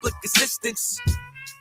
Look, assistance.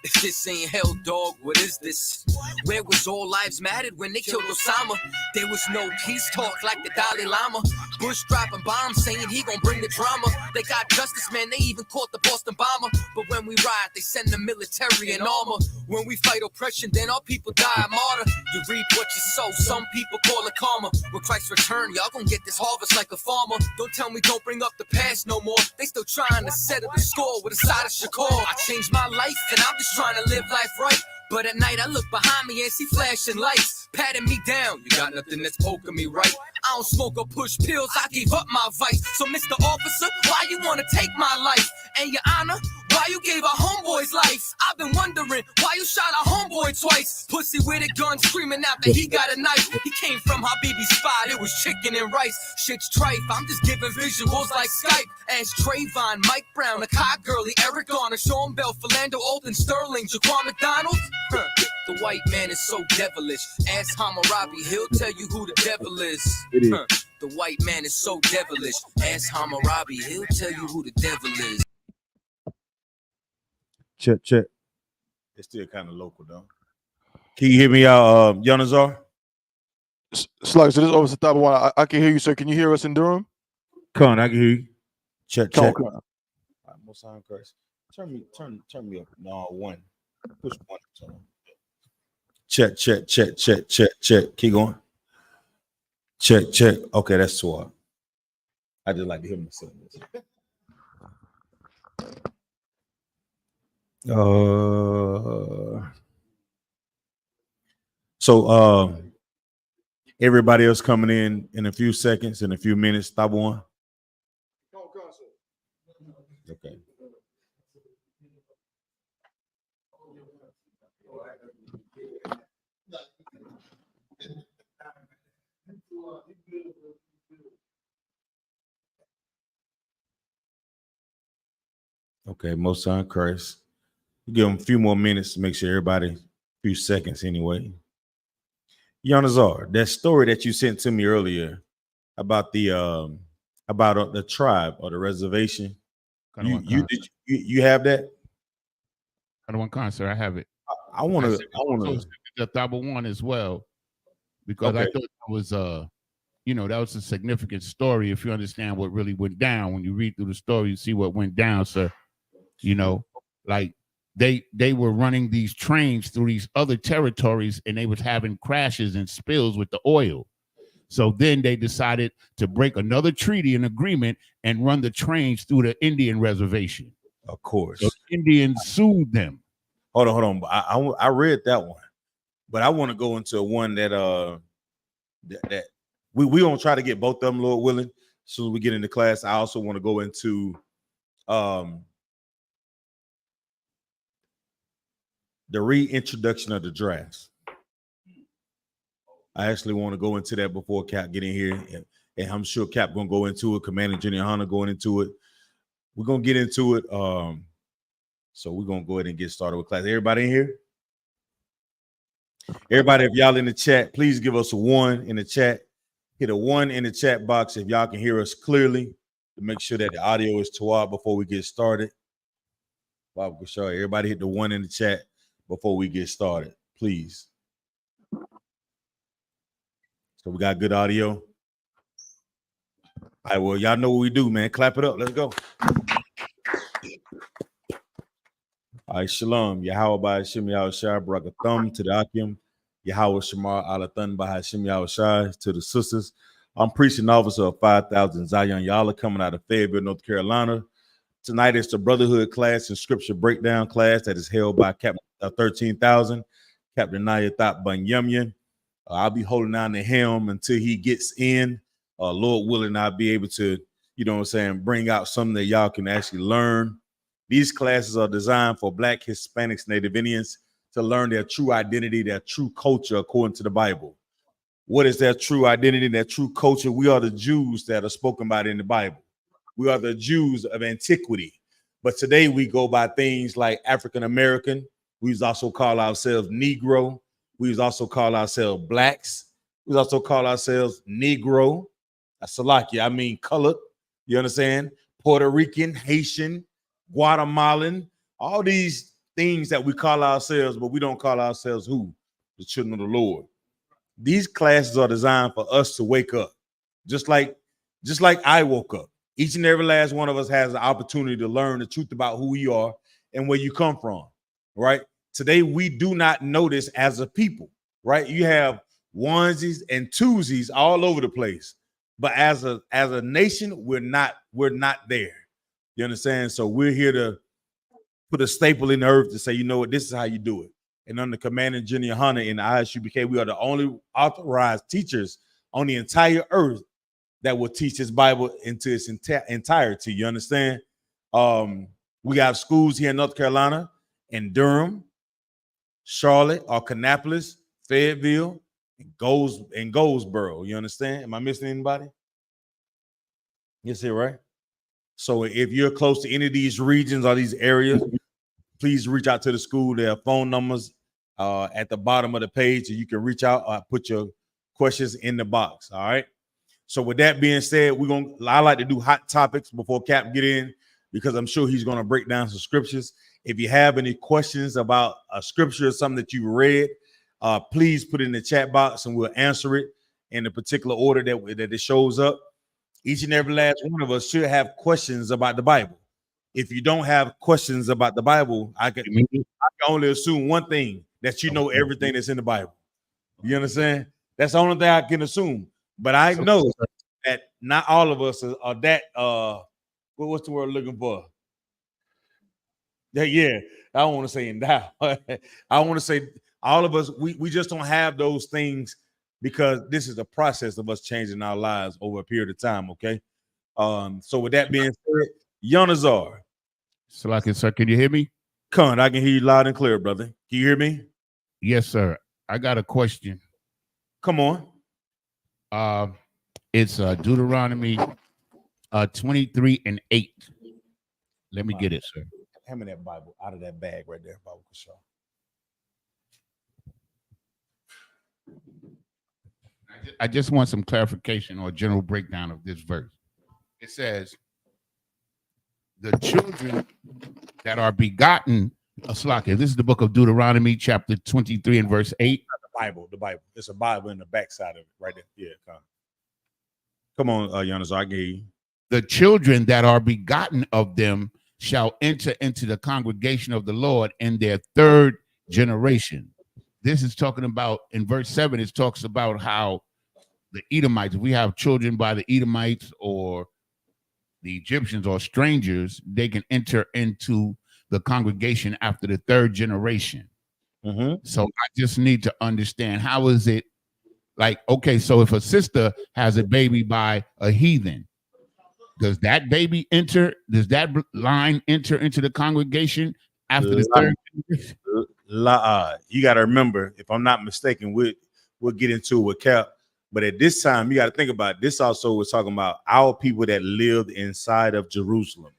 If this ain't hell, dog, what is this? Where was all lives mattered when they killed Osama? There was no peace talk like the Dalai Lama. Bush dropping bombs saying he gon' bring the drama. They got justice, man, they even caught the Boston bomber. But when we ride, they send the military in armor. When we fight oppression, then our people die a martyr. You reap what you sow, some people call it karma. When Christ return, y'all gon' get this harvest like a farmer. Don't tell me don't bring up the past no more. They still trying to settle the score with a side of Shakur. I changed my life and I'm just trying to live life right. But at night I look behind me and see flashing lights patting me down. You got nothing that's poking me right. I don't smoke or push pills, I gave up my vice. So Mr. Officer, why you wanna take my life? And your honor, why you gave our homeboy's life? I've been wondering why you shot our homeboy twice. Pussy with a gun screaming out that he got a knife. He came from Habibi's spot, it was chicken and rice. Shit's trife, I'm just giving visuals like Skype. As Trayvon, Mike Brown, a Kai Gurley, Eric Garner, Sean Bell, Philando, Alden, Sterling, Jaquan McDonald. The white man is so devilish. Ask Hammurabi, he'll tell you who the devil is. The white man is so devilish. Ask Hammurabi, he'll tell you who the devil is. Check. It's still kind of local though. Can you hear me out, Yanazar? Slug, so this is Officer Tabawan. I can hear you, sir. Can you hear us in Durham? Con, I can hear you. Check. Come All on. right, more sound Christ. Turn me up. No, one. Push one. Check. Keep going. Check. Okay, that's swab. I just like to hear myself. So everybody else coming in a few seconds, in a few minutes. Stop one. Okay. Okay, most on Christ. Give them a few more minutes to make sure everybody, a few seconds anyway. Yanazar, that story that you sent to me earlier about the tribe or the reservation, you have that? I don't want concert. I have it. I want to. The double one as well, because I thought that was that was a significant story. If you understand what really went down, when you read through the story, you see what went down, sir. Like they were running these trains through these other territories, and they was having crashes and spills with the oil. So then they decided to break another treaty and agreement and run the trains through the Indian reservation. Of course. So Indians sued them. Hold on. I read that one, but I want to go into one that that we gonna try to get both of them, Lord willing. As soon as we get into class, I also want to go into the reintroduction of the drafts. I actually want to go into that before Cap get in here, and I'm sure Cap gonna go into it. Commander Junior YAHANNA going into it. We're gonna get into it. So we're gonna go ahead and get started with class. Everybody in here? Everybody, if y'all in the chat, please give us a 1 in the chat. Hit a 1 in the chat box if y'all can hear us clearly, to make sure that the audio is toward before we get started. Bob Gashar, everybody hit the 1 in the chat before we get started, please. So we got good audio. All right, well, y'all know what we do, man. Clap it up. Let's go. All right, shalom. Yahweh by Hashem Yahweh Shai, Barakathum to the Akim. Yahweh Shamar Alathan by Hashem Yahweh Shai to the sisters. I'm preaching officer of 5,000 Zion Yalla coming out of Fayetteville, North Carolina. Tonight is the Brotherhood class and scripture breakdown class that is held by Captain 13,000, Captain Nayathop Bunyamyan. I'll be holding down the helm until he gets in. Lord willing, I'll be able to, bring out something that y'all can actually learn. These classes are designed for Black, Hispanics, Native Indians to learn their true identity, their true culture according to the Bible. What is their true identity, their true culture? We are the Jews that are spoken about in the Bible. We are the Jews of antiquity. But today we go by things like African American. We also call ourselves Negro. We also call ourselves Blacks. We also call ourselves Negro. Salakia, I mean colored. You understand? Puerto Rican, Haitian, Guatemalan, all these things that we call ourselves, but we don't call ourselves who? The children of the Lord. These classes are designed for us to wake up, just like I woke up. Each and every last one of us has an opportunity to learn the truth about who we are and where you come from, right? Today, we do not know this as a people, right? You have onesies and twosies all over the place, but as a nation, we're not there. You understand? So we're here to put a staple in the earth to say, you know what, this is how you do it. And under Commander General YAHANNA in the I.S.U.P.K, we are the only authorized teachers on the entire earth that will teach his Bible into its entirety. You understand? We got schools here in North Carolina, in Durham, Charlotte, or Kannapolis, Fayetteville, and Goldsboro. You understand? Am I missing anybody? Yes, here, right? So if you're close to any of these regions or these areas, please reach out to the school. There are phone numbers at the bottom of the page, and you can reach out or put your questions in the box. All right. So with that being said, I like to do hot topics before Cap get in, because I'm sure he's going to break down some scriptures. If you have any questions about a scripture or something that you read, please put it in the chat box and we'll answer it in the particular order that it shows up. Each and every last one of us should have questions about the Bible. If you don't have questions about the Bible, I can only assume one thing, that you know everything that's in the Bible. You understand? That's the only thing I can assume. But I know that not all of us are that what's the word I'm looking for? Yeah, I don't want to say endow. I want to say all of us, we just don't have those things, because this is a process of us changing our lives over a period of time. Okay. So with that being said, Yonazar. Salakia, sir, can you hear me? Con, I can hear you loud and clear, brother. Can you hear me? Yes, sir. I got a question. Come on. It's Deuteronomy 23:8. Let me get it, sir. Hand me that Bible out of that bag right there, Bible Kashaw. I just want some clarification or general breakdown of this verse. It says, the children that are begotten, Slakia, this is the book of Deuteronomy, chapter 23 and verse 8. The Bible. It's a Bible in the backside of it, right there. Yeah, come on, Giannis, I gave you. The children that are begotten of them shall enter into the congregation of the Lord in their third generation. This is talking about, in verse 7, it talks about how the Edomites, if we have children by the Edomites or the Egyptians or strangers, they can enter into the congregation after the third generation. Mm-hmm. So I just need to understand, how is it like, okay, so if a sister has a baby by a heathen, does that baby does that line enter into the congregation after the third generation? You got to remember, if I'm not mistaken, we'll get into it with Cap. But at this time, you got to think about it. This also was talking about our people that lived inside of Jerusalem,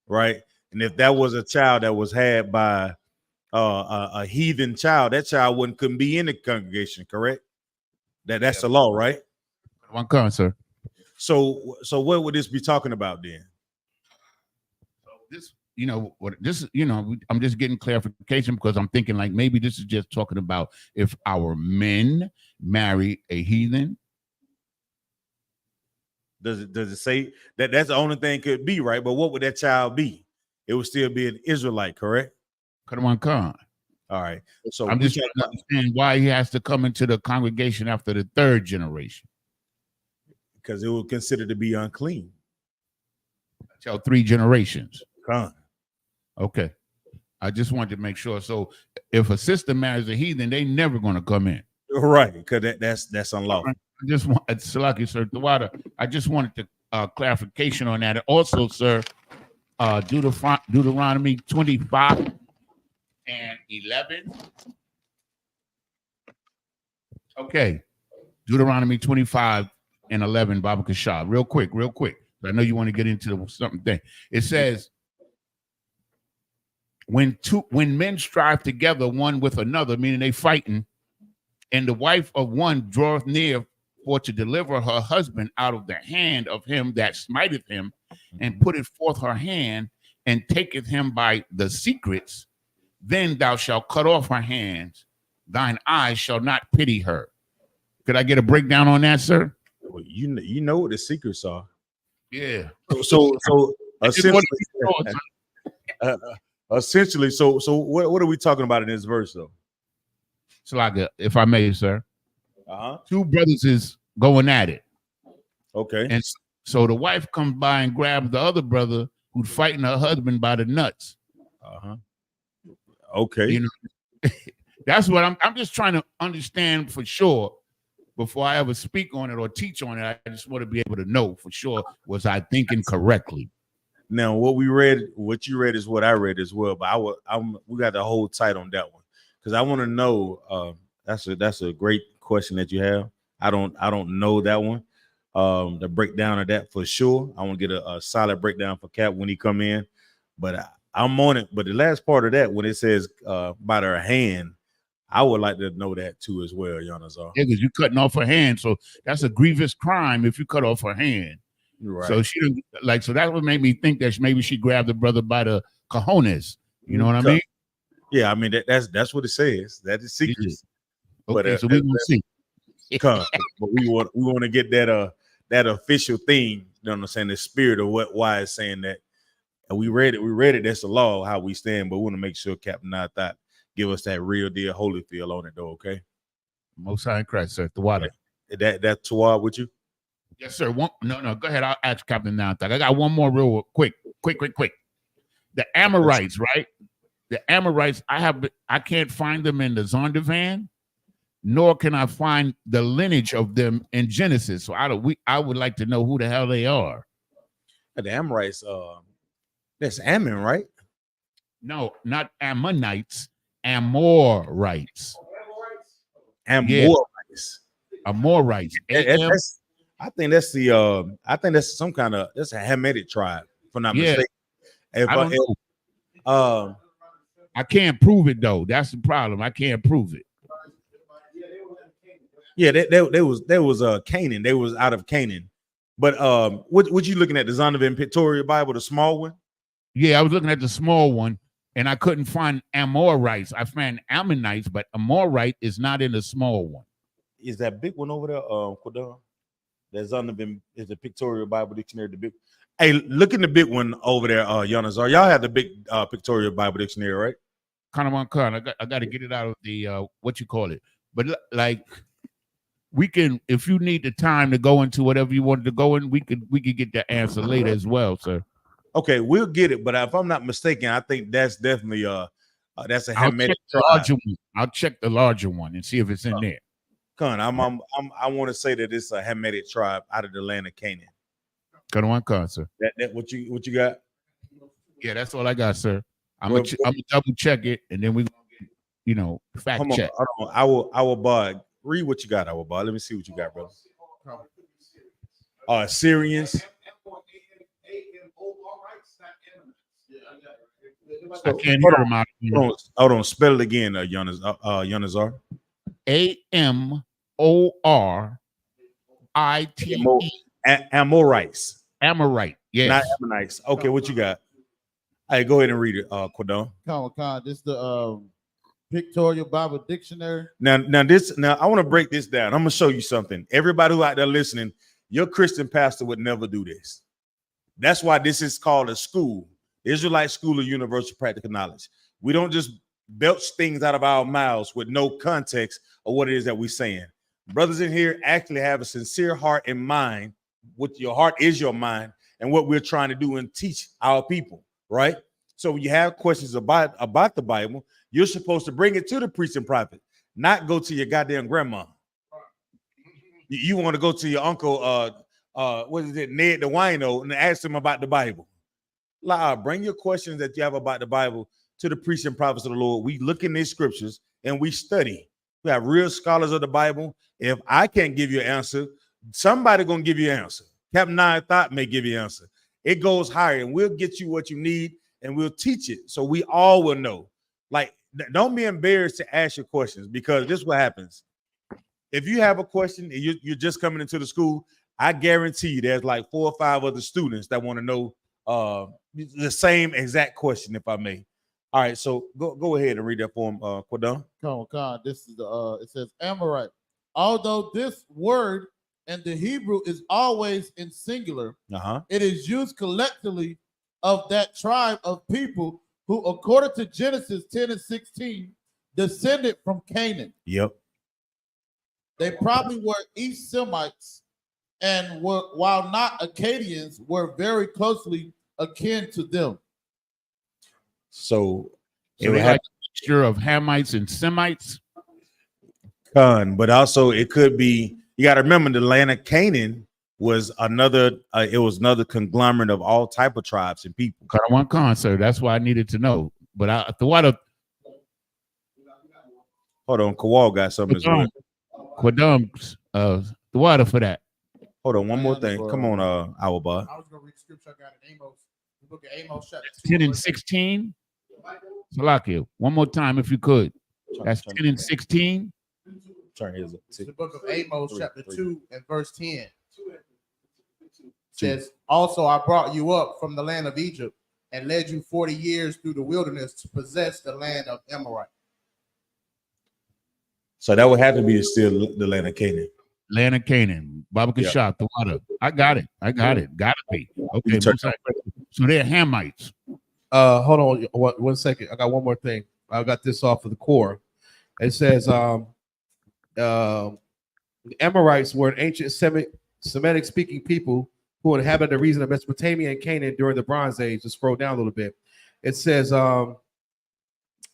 right? And if that was a child that was had by a heathen child, that child couldn't be in the congregation, correct? That's the law, right? One comment, sir. So what would this be talking about then? This, I'm just getting clarification, because I'm thinking like maybe this is just talking about if our men marry a heathen. Does it say that that's the only thing could be, right? But what would that child be? It would still be an Israelite, correct? Come on, Khan. All right. So I'm just trying to understand why he has to come into the congregation after the third generation. Because it was considered to be unclean. So 3 generations. Khan. Okay. I just wanted to make sure. So if a sister marries a heathen, they never going to come in. Right, because that's unlawful. I just want, Salaki, sir, I just wanted to clarification on that. Also, sir, Deuteronomy 25 and 11. Okay, Deuteronomy 25 and 11, Baba Kashab. Real quick. I know you want to get into something thing. It says, when men strive together one with another, meaning they fighting, and the wife of one draweth near for to deliver her husband out of the hand of him that smiteth him, and putteth forth her hand and taketh him by the secrets, then thou shalt cut off her hands. Thine eyes shall not pity her. Could I get a breakdown on that, sir? Well, you know what the secrets are. Yeah. So essentially, So essentially, so what are we talking about in this verse though? like, if I may, sir, Uh-huh. two brothers is going at it. Okay. And so the wife comes by and grabs the other brother who's fighting her husband by the nuts. Uh-huh. Okay. You know, that's what I'm just trying to understand for sure before I ever speak on it or teach on it. I just want to be able to know for sure, was I thinking correctly? Now, what you read is what I read as well, but we got to hold tight on that one because I want to know. That's a great question that you have. I don't know that one. The breakdown of that for sure. I want to get a solid breakdown for Cap when he come in, but I'm on it. But the last part of that, when it says by their hand, I would like to know that too as well, Yanazar. Yeah, because you're cutting off her hand, so that's a grievous crime if you cut off her hand. Right. So she didn't like. So that would make me think that maybe she grabbed the brother by the cojones. You know what I mean? Yeah, I mean that's what it says. That is secrets. Okay, so we're gonna see. But we want to get that official thing. You know what I'm saying? The spirit of why it's saying that. And we read it. That's the law how we stand. But we want to make sure Captain Thought give us that real deal holy feel on it though. Okay. Most High in Christ, sir. The water. That Tawad with you? Yes, sir. No. Go ahead. I'll ask Captain Thought. I got one more real quick. The Amorites, right? The Amorites. I can't find them in the Zondervan, nor can I find the lineage of them in Genesis. So I would like to know who the hell they are. The Amorites. That's Ammon, right? No, not Ammonites. Amorites. Amorites. Amorites. I think that's some kind of that's a Hamitic tribe, if I'm not mistaken. I can't prove it though. That's the problem. I can't prove it. Yeah, there was Canaan. They was out of Canaan. But what you looking at, the Zondervan Pictorial Bible, the small one? Yeah, I was looking at the small one, and I couldn't find Amorites. I found Ammonites, but Amorite is not in the small one. Is that big one over there, Quadon? That's Zondervan is the Pictorial Bible Dictionary. The big. Hey, look in the big one over there, Yanazar. Y'all have the big Pictorial Bible Dictionary, right? Kind of on I got to get it out of the what you call it. But like, we can, if you need the time to go into whatever you wanted to go in, we could get the answer later as well, sir. Okay, we'll get it, but if I'm not mistaken, I think that's definitely that's a Hamitic tribe. I'll check the larger one and see if it's in there. I want to say that it's a Hamitic tribe out of the land of Canaan. Sir. That what you got? Yeah, that's all I got, sir. I'm gonna double check it, and then we gonna fact check. I will bug. Read what you got, I will bug. Let me see what you got, brother. Syrians. I can't hear him out here. Hold on, spell it again, Yanazar. Amorite. Amorites. Amorite, yes. Not Ammonites. Okay, what you got? Hey, go ahead and read it, Quadon. This is the Pictorial Bible Dictionary. Now I want to break this down. I'm gonna show you something. Everybody who out there listening, your Christian pastor would never do this. That's why this is called a school, Israelite School of Universal Practical Knowledge. We don't just belch things out of our mouths with no context of what it is that we're saying. Brothers in here actually have a sincere heart and mind. What your heart is your mind, and what we're trying to do and teach our people, right? So when you have questions about the Bible, you're supposed to bring it to the priest and prophet, not go to your goddamn grandma. You want to go to your uncle, what is it, Ned the Wino, and ask him about the Bible. Bring your questions that you have about the Bible to the priests and prophets of the Lord. We look in these scriptures and we study. We have real scholars of the Bible. If I can't give you an answer, somebody gonna give you an answer. Captain Thought may give you an answer. It goes higher, and we'll get you what you need, and we'll teach it so we all will know. Like, don't be embarrassed to ask your questions, because this is what happens. If you have a question and you're just coming into the school, I guarantee you there's like 4 or 5 other students that want to know the same exact question, if I may. All right, so go ahead and read that for him, Quadon. Come on. This is the it says Amorite. Although this word in the Hebrew is always in singular, it is used collectively of that tribe of people who, according to Genesis 10 and 16, descended from Canaan. Yep. They probably were East Semites, and were, while not Akkadians, were very closely akin to them. So they like a mixture of Hamites and Semites. But also it could be. You got to remember, the land of Canaan was another. It was another conglomerate of all type of tribes and people. Sir. That's why I needed to know. But hold on, Kawal got something as well. Quadum, the water for that. Hold on, one more thing. Come on, our bar. I was gonna read the scripture I got in Amos, the book of Amos, chapter 10 and 16. Salakia, one more time if you could. That's 10 and 16. The book of Amos, chapter 2 and verse 10. Says, also I brought you up from the land of Egypt and led you 40 years through the wilderness to possess the land of Amorite. So that would have to be still the land of Canaan. Land of Canaan. Baba Kashaf, the water. I got it. Gotta be. Okay. So they're Hamites. Hold on 1 second. I got one more thing. I got this off of the core. It says the Amorites were an ancient Semitic speaking people who inhabited the region of Mesopotamia and Canaan during the Bronze Age. Just scroll down a little bit. It says,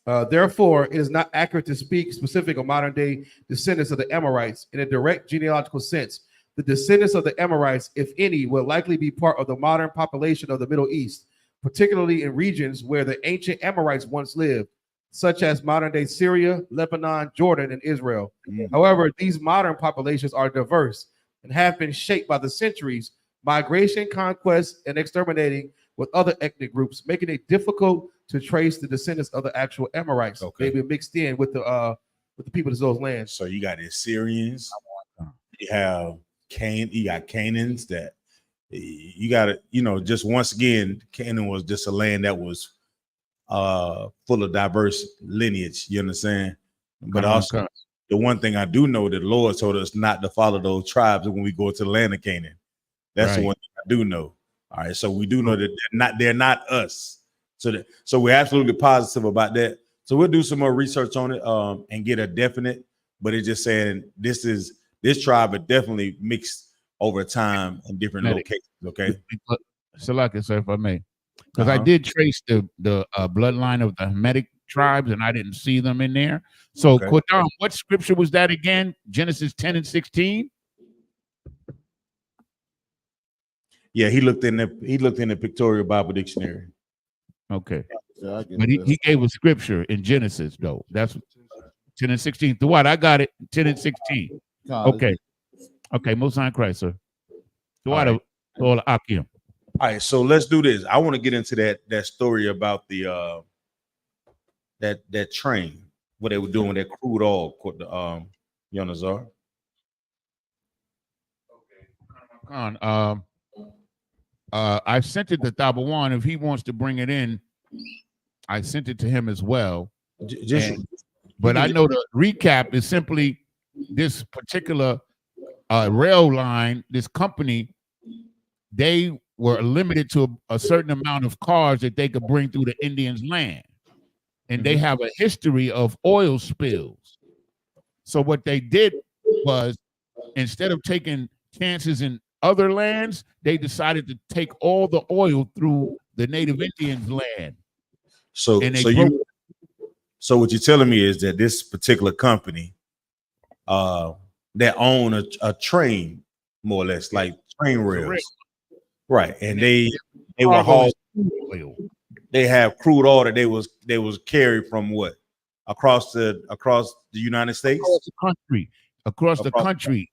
therefore, it is not accurate to speak specific of modern day descendants of the Amorites in a direct genealogical sense. The descendants of the Amorites, if any, will likely be part of the modern population of the Middle East, particularly in regions where the ancient Amorites once lived, such as modern day Syria, Lebanon, Jordan, and Israel. However, these modern populations are diverse and have been shaped by the centuries, migration, conquest, and exterminating with other ethnic groups, making it difficult to trace the descendants of the actual Amorites. They've been mixed in with the people of those lands. So you got the Assyrians, you have you got Canaans that you got to, just once again, Canaan was just a land that was full of diverse lineage, you understand? But also the one thing I do know that the Lord told us not to follow those tribes when we go to the land of Canaan. That's the one thing I do know. All right, so we do know that they're not us. So we're absolutely positive about that. So we'll do some more research on it and get a definite, but it's just saying this tribe are definitely mixed over time in different locations. Okay. So like I said, if I may, because I did trace the bloodline of the Hamitic tribes and I didn't see them in there. So Quadam, what scripture was that again? Genesis 10 and 16. Yeah, he looked in the Pictorial Bible Dictionary. Okay. But he gave a scripture in Genesis, though. That's 10 and 16. The what? I got it. 10 and 16. Okay. Okay, Most High Christ, sir. The what? All Akim. All right, so let's do this. I want to get into that story about the that train, what they were doing with that crude oil, Yonazar. Okay. I sent it to Tabawan. If he wants to bring it in, I sent it to him as well. But I know the recap is simply this particular rail line, this company, they were limited to a certain amount of cars that they could bring through the Indians' land. And they have a history of oil spills. So what they did was, instead of taking chances in other lands, they decided to take all the oil through the Native Indians' land. So what you're telling me is that this particular company that own a train, more or less, like train rails, right? And they were hauled. They have crude oil that they was carried from what across the United States, across the country.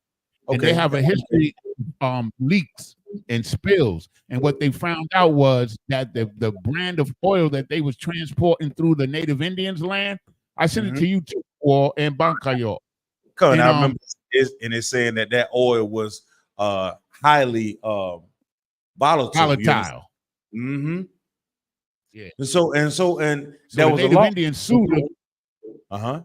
And they have a history of leaks and spills. And what they found out was that the brand of oil that they was transporting through the Native Indians' land, I sent it to you too, and Bancayo. And I remember it's saying that oil was highly volatile. Mm-hmm. Yeah. And so there was the Native Indians sued them. Uh-huh.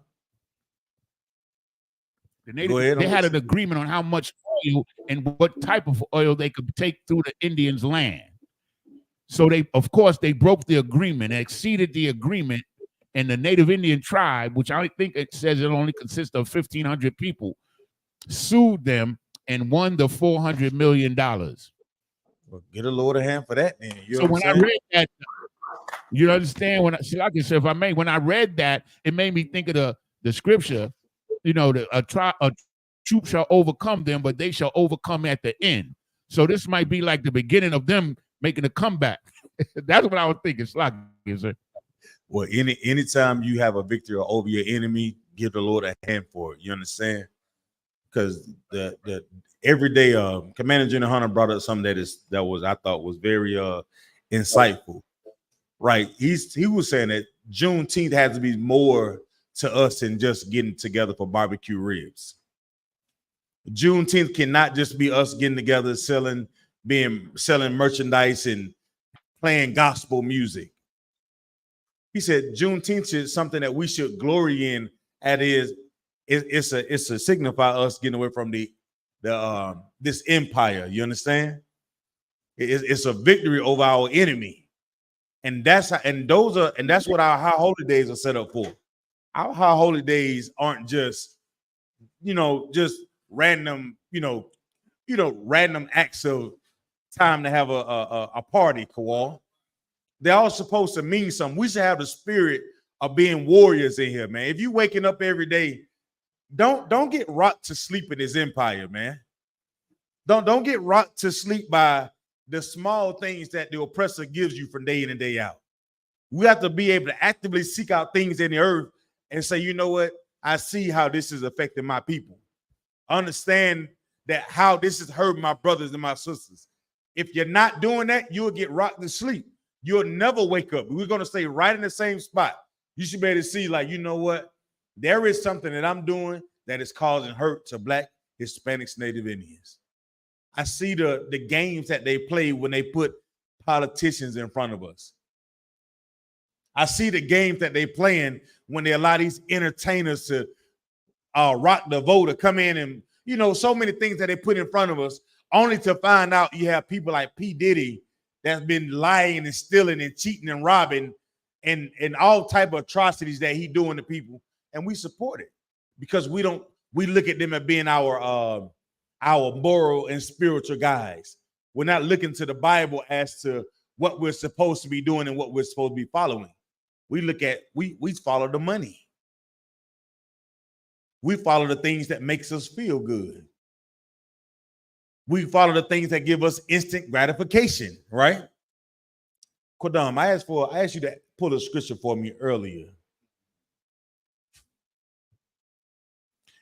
They had an agreement on how much oil and what type of oil they could take through the Indians' land. So of course, they broke the agreement, exceeded the agreement, and the Native Indian tribe, which I think it says it only consists of 1,500 people, sued them and won the $400 million. Well, get a Lord a hand for that, then. You So know when I read that, you understand when I read that, it made me think of the scripture. You know, a troop shall overcome them, but they shall overcome at the end. So this might be like the beginning of them making a comeback. That's what I was thinking. Sir. Well, anytime you have a victory over your enemy, give the Lord a hand for it. You understand? Because the everyday Commander General Hunter brought up something that I thought was very insightful. Right. He was saying that Juneteenth has to be more to us than just getting together for barbecue ribs. Juneteenth cannot just be us getting together, selling merchandise and playing gospel music. He said Juneteenth is something that we should glory in. It's a signify us getting away from this empire. You understand? It's a victory over our enemy, and that's what our high holy days are set up for. Our high holy days aren't just random random acts of time to have a party, Kawal. They're all supposed to mean something. We should have the spirit of being warriors in here, man. If you waking up every day, don't get rocked to sleep in this empire, man. Don't get rocked to sleep by the small things that the oppressor gives you from day in and day out. We have to be able to actively seek out things in the earth and say, you know what? I see how this is affecting my people. Understand that how this is hurting my brothers and my sisters. If you're not doing that, you'll get rocked to sleep. You'll never wake up. We're going to stay right in the same spot. You should be able to see, like, you know what? There is something that I'm doing that is causing hurt to Black, Hispanics, Native Indians. I see the games that they play when they put politicians in front of us. I see the games that they playing when they allow these entertainers to rock the vote or come in and, so many things that they put in front of us, only to find out you have people like P. Diddy that's been lying and stealing and cheating and robbing and all type of atrocities that he doing to people, and we support it because we look at them as being our moral and spiritual guides. We're not looking to the Bible as to what we're supposed to be doing and what we're supposed to be following. We look at we follow the money. We follow the things that makes us feel good. We follow the things that give us instant gratification, right? Kodam, I asked you to pull a scripture for me earlier.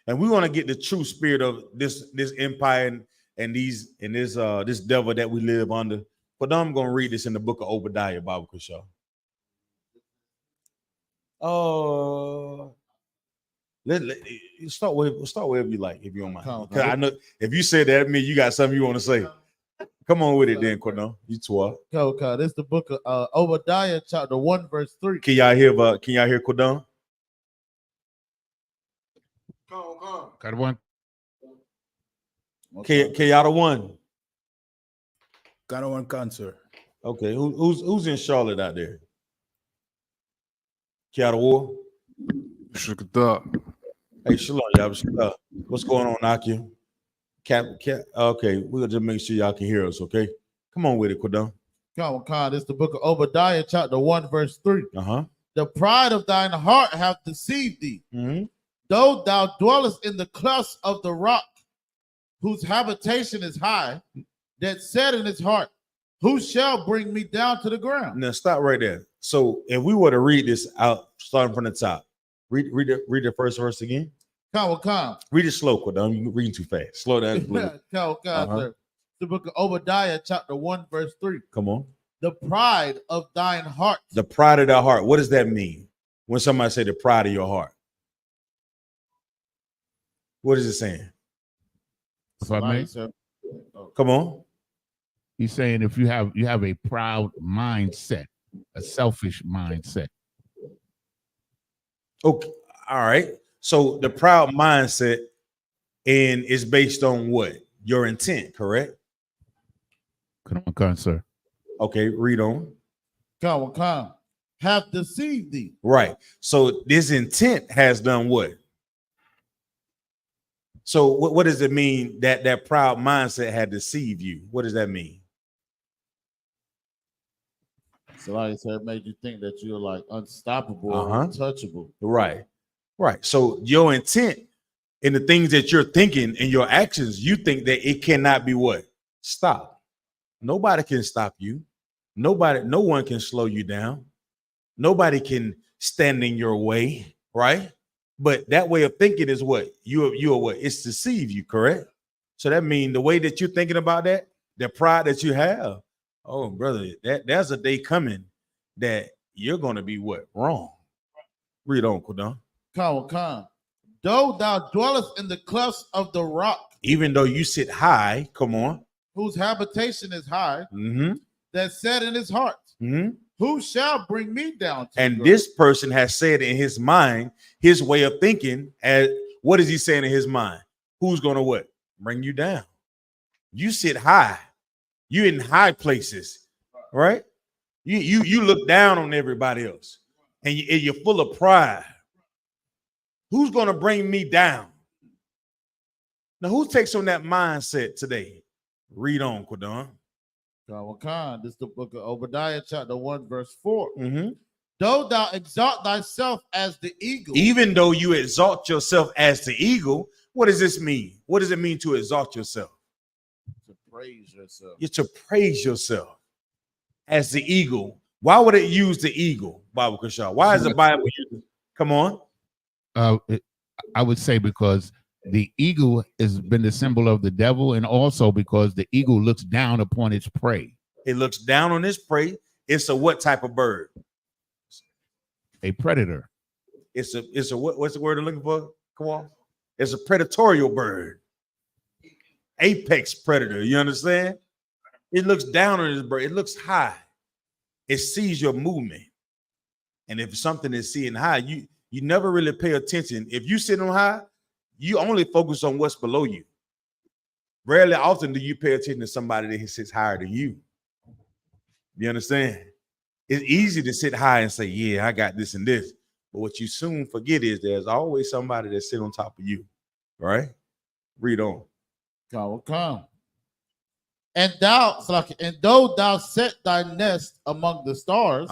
And we want to get the true spirit of this empire and this devil that we live under. Kodam, I'm going to read this in the book of Obadiah, Bible Kushaw. Start wherever you like, if you don't mind. Because I know if you say that, means you got something you want to say. Come on with it then, Cornell. You 12. Okay, this is the book of Obadiah, chapter 1, verse 3. Can y'all hear Cornell? Come. Got one. Can y'all the one? Got one cancer. Okay, who's in Charlotte out there? Kiara War? Hey, Shalom, y'all. What's going on, Aki? Okay, we'll just make sure y'all can hear us, okay? Come on with it, Kodam. Come on, this is the book of Obadiah, chapter 1, verse 3. The pride of thine heart hath deceived thee. Though thou dwellest in the clefts of the rock, whose habitation is high, that said in his heart, who shall bring me down to the ground? Now stop right there. So if we were to read this out, starting from the top, read the first verse again. Come. Read it slow, Kodam. You're reading too fast. Slow down. Sir. The book of Obadiah, chapter 1, verse 3. Come on. The pride of thine heart. The pride of thy heart. What does that mean? When somebody say the pride of your heart, what is it saying? Right, Come on. He's saying if you have a proud mindset, a selfish mindset. Okay, all right. So the proud mindset and is based on what? Your intent, correct? Come on, sir. Okay, read on. Come. Have deceived thee. Right. So this intent has done what? So what does it mean that proud mindset had deceived you? What does that mean? So like I said, it made you think that you're like unstoppable or untouchable. Right. So your intent and the things that you're thinking and your actions, you think that it cannot be what? Stop. Nobody can stop you. No one can slow you down. Nobody can stand in your way, right? But that way of thinking is what? You are what? It's deceive you, correct? So that means the way that you're thinking about that, the pride that you have, oh brother, there's a day coming that you're gonna be what? Wrong. Read on, Kodon. Come. Though thou dwellest in the clefts of the rock, Even though you sit high, come on, whose habitation is high, that said in his heart, who shall bring me down to and this person has said in his mind, his way of thinking, as what is he saying in his mind? Who's gonna what? Bring you down. You sit high, you in high places, right? You look down on everybody else, and you're full of pride. Who's gonna bring me down? Now, who takes on that mindset today? Read on, Kodon. This is the book of Obadiah, chapter 1, verse 4. Though thou exalt thyself as the eagle. Even though you exalt yourself as the eagle, what does this mean? What does it mean to exalt yourself? To praise yourself. You're to praise yourself as the eagle. Why would it use the eagle, Bible Kashar? Why is the Bible using? Come on. I would say because the eagle has been the symbol of the devil, and also because the eagle looks down upon its prey. It looks down on its prey. It's a what type of bird? A predator. It's a what's the word I'm looking for? Come on. It's a predatorial bird. Apex predator. You understand? It looks down on this bird. It looks high. It sees your movement. And if something is seeing high, you never really pay attention. If you sit on high, you only focus on what's below you. Rarely often do you pay attention to somebody that sits higher than you. You understand? It's easy to sit high and say, yeah, I got this and this. But what you soon forget is there's always somebody that sits on top of you. Right? Read on. Come. And though thou set thy nest among the stars,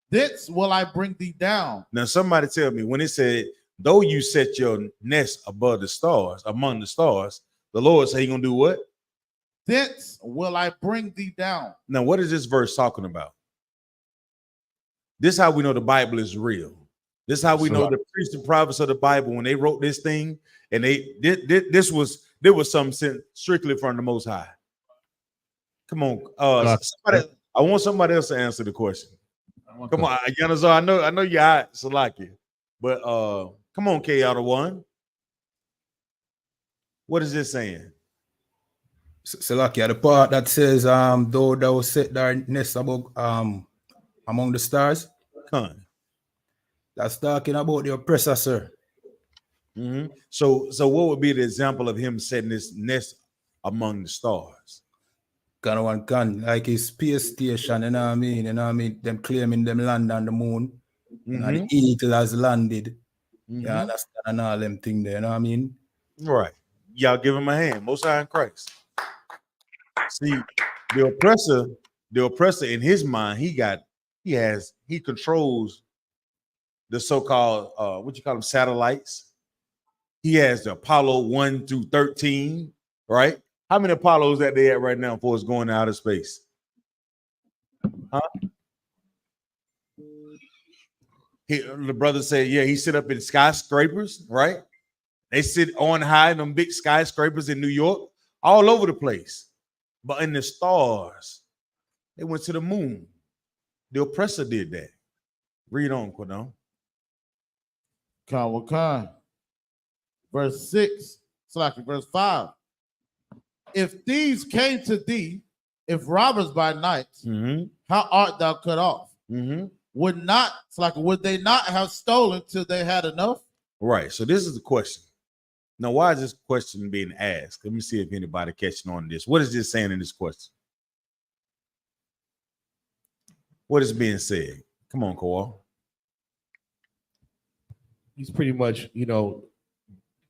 thence will I bring thee down. Now, somebody tell me, when it said, though you set your nest above the stars, among the stars, the Lord said he's going to do what? Thence will I bring thee down. Now, what is this verse talking about? This is how we know the Bible is real. This is how we know the priests and prophets of the Bible, when they wrote this thing, and there was something sent strictly from the Most High. Come on, I want somebody else to answer the question. Come on, Yanazar, I know you're hot, Salaki, but come on, K out of one. What is this saying? Salaki, the part that says, though thou set thy nest above among the stars. That's talking about the oppressor, sir. So what would be the example of him setting this nest among the stars? Like his space station, you know what I mean? You know what I mean? Them claiming them land on the moon. And the eagle has landed. You understand? And all them things there, you know what I mean? Right. Y'all give him a hand. Most High in Christ. See, the oppressor in his mind, he controls the so-called what you call them, satellites. He has the Apollo 1 through 13, right? How many Apollos that they at right now before it's going to outer space? The brother said, yeah, he sit up in skyscrapers, right? They sit on high in them big skyscrapers in New York, all over the place. But in the stars, they went to the moon. The oppressor did that. Read on, Kodon. Verse 6, verse 5. If thieves came to thee if robbers by night, how art thou cut off? Would they not have stolen till they had enough? Right. So this is the question. Now, why is this question being asked? Let me see if anybody catching on to this. What is this saying in this question? What is being said? Come on, Kowal. He's pretty much,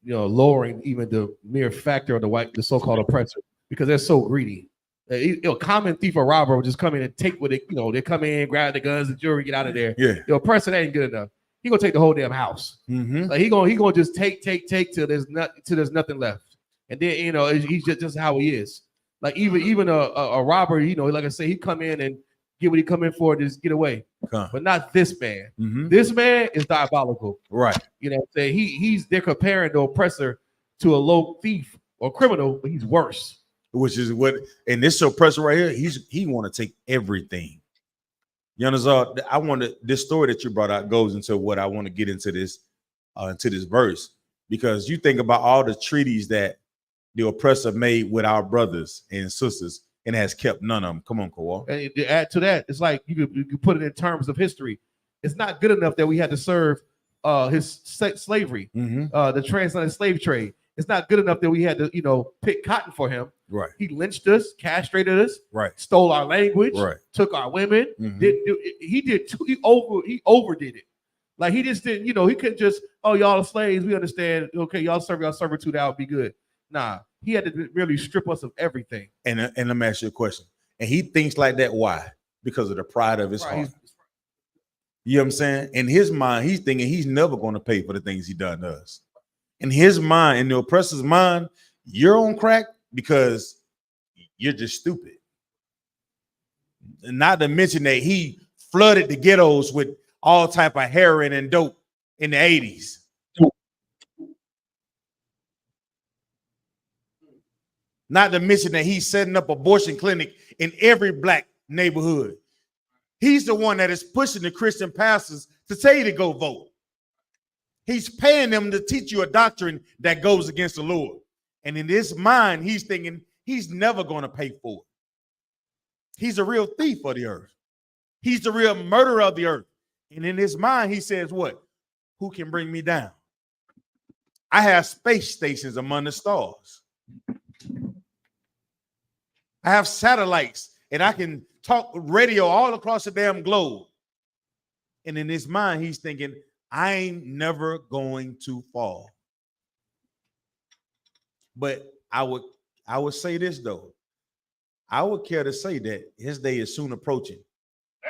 lowering even the mere factor of the so-called oppressor because they're so greedy. A common thief or robber will just come in and take what they come in, grab the guns, the jewelry, get out of there. Yeah. The oppressor ain't good enough. He gonna take the whole damn house. Like he gonna just take till there's nothing left. And then he's just how he is. Like even a robber, like I say, he come in and get what he come in for, just get away. But not this man. This man is diabolical. Right. They're comparing the oppressor to a low thief or criminal, but he's worse. Which is what, and this oppressor right here, he want to take everything. You understand? This story that you brought out goes into what I want to get into this verse, because you think about all the treaties that the oppressor made with our brothers and sisters and has kept none of them. Come on, Kowal. And to add to that, it's like you could put it in terms of history. It's not good enough that we had to serve his slavery, the transatlantic slave trade. It's not good enough that we had to, pick cotton for him. Right. He lynched us, castrated us, right, stole our language, right, took our women. He overdid it. Like he just didn't, he couldn't just, y'all are slaves, we understand. Okay, y'all serve y'all servitude, that would be good. Nah, he had to really strip us of everything. And let me ask you a question. And he thinks like that. Why? Because of the pride of his heart. You know what I'm saying? In his mind, he's thinking he's never going to pay for the things he done to us. In his mind, in the oppressor's mind, you're on crack because you're just stupid. And not to mention that he flooded the ghettos with all type of heroin and dope in the 80s. Not to mention that he's setting up abortion clinic in every black neighborhood. He's the one that is pushing the Christian pastors to tell you to go vote. He's paying them to teach you a doctrine that goes against the Lord. And in his mind, he's thinking he's never going to pay for it. He's a real thief of the earth. He's the real murderer of the earth. And in his mind, he says, what? Who can bring me down? I have space stations among the stars. I have satellites, and I can talk radio all across the damn globe. And in his mind, he's thinking, I ain't never going to fall. But I would say this though. I would care to say that his day is soon approaching,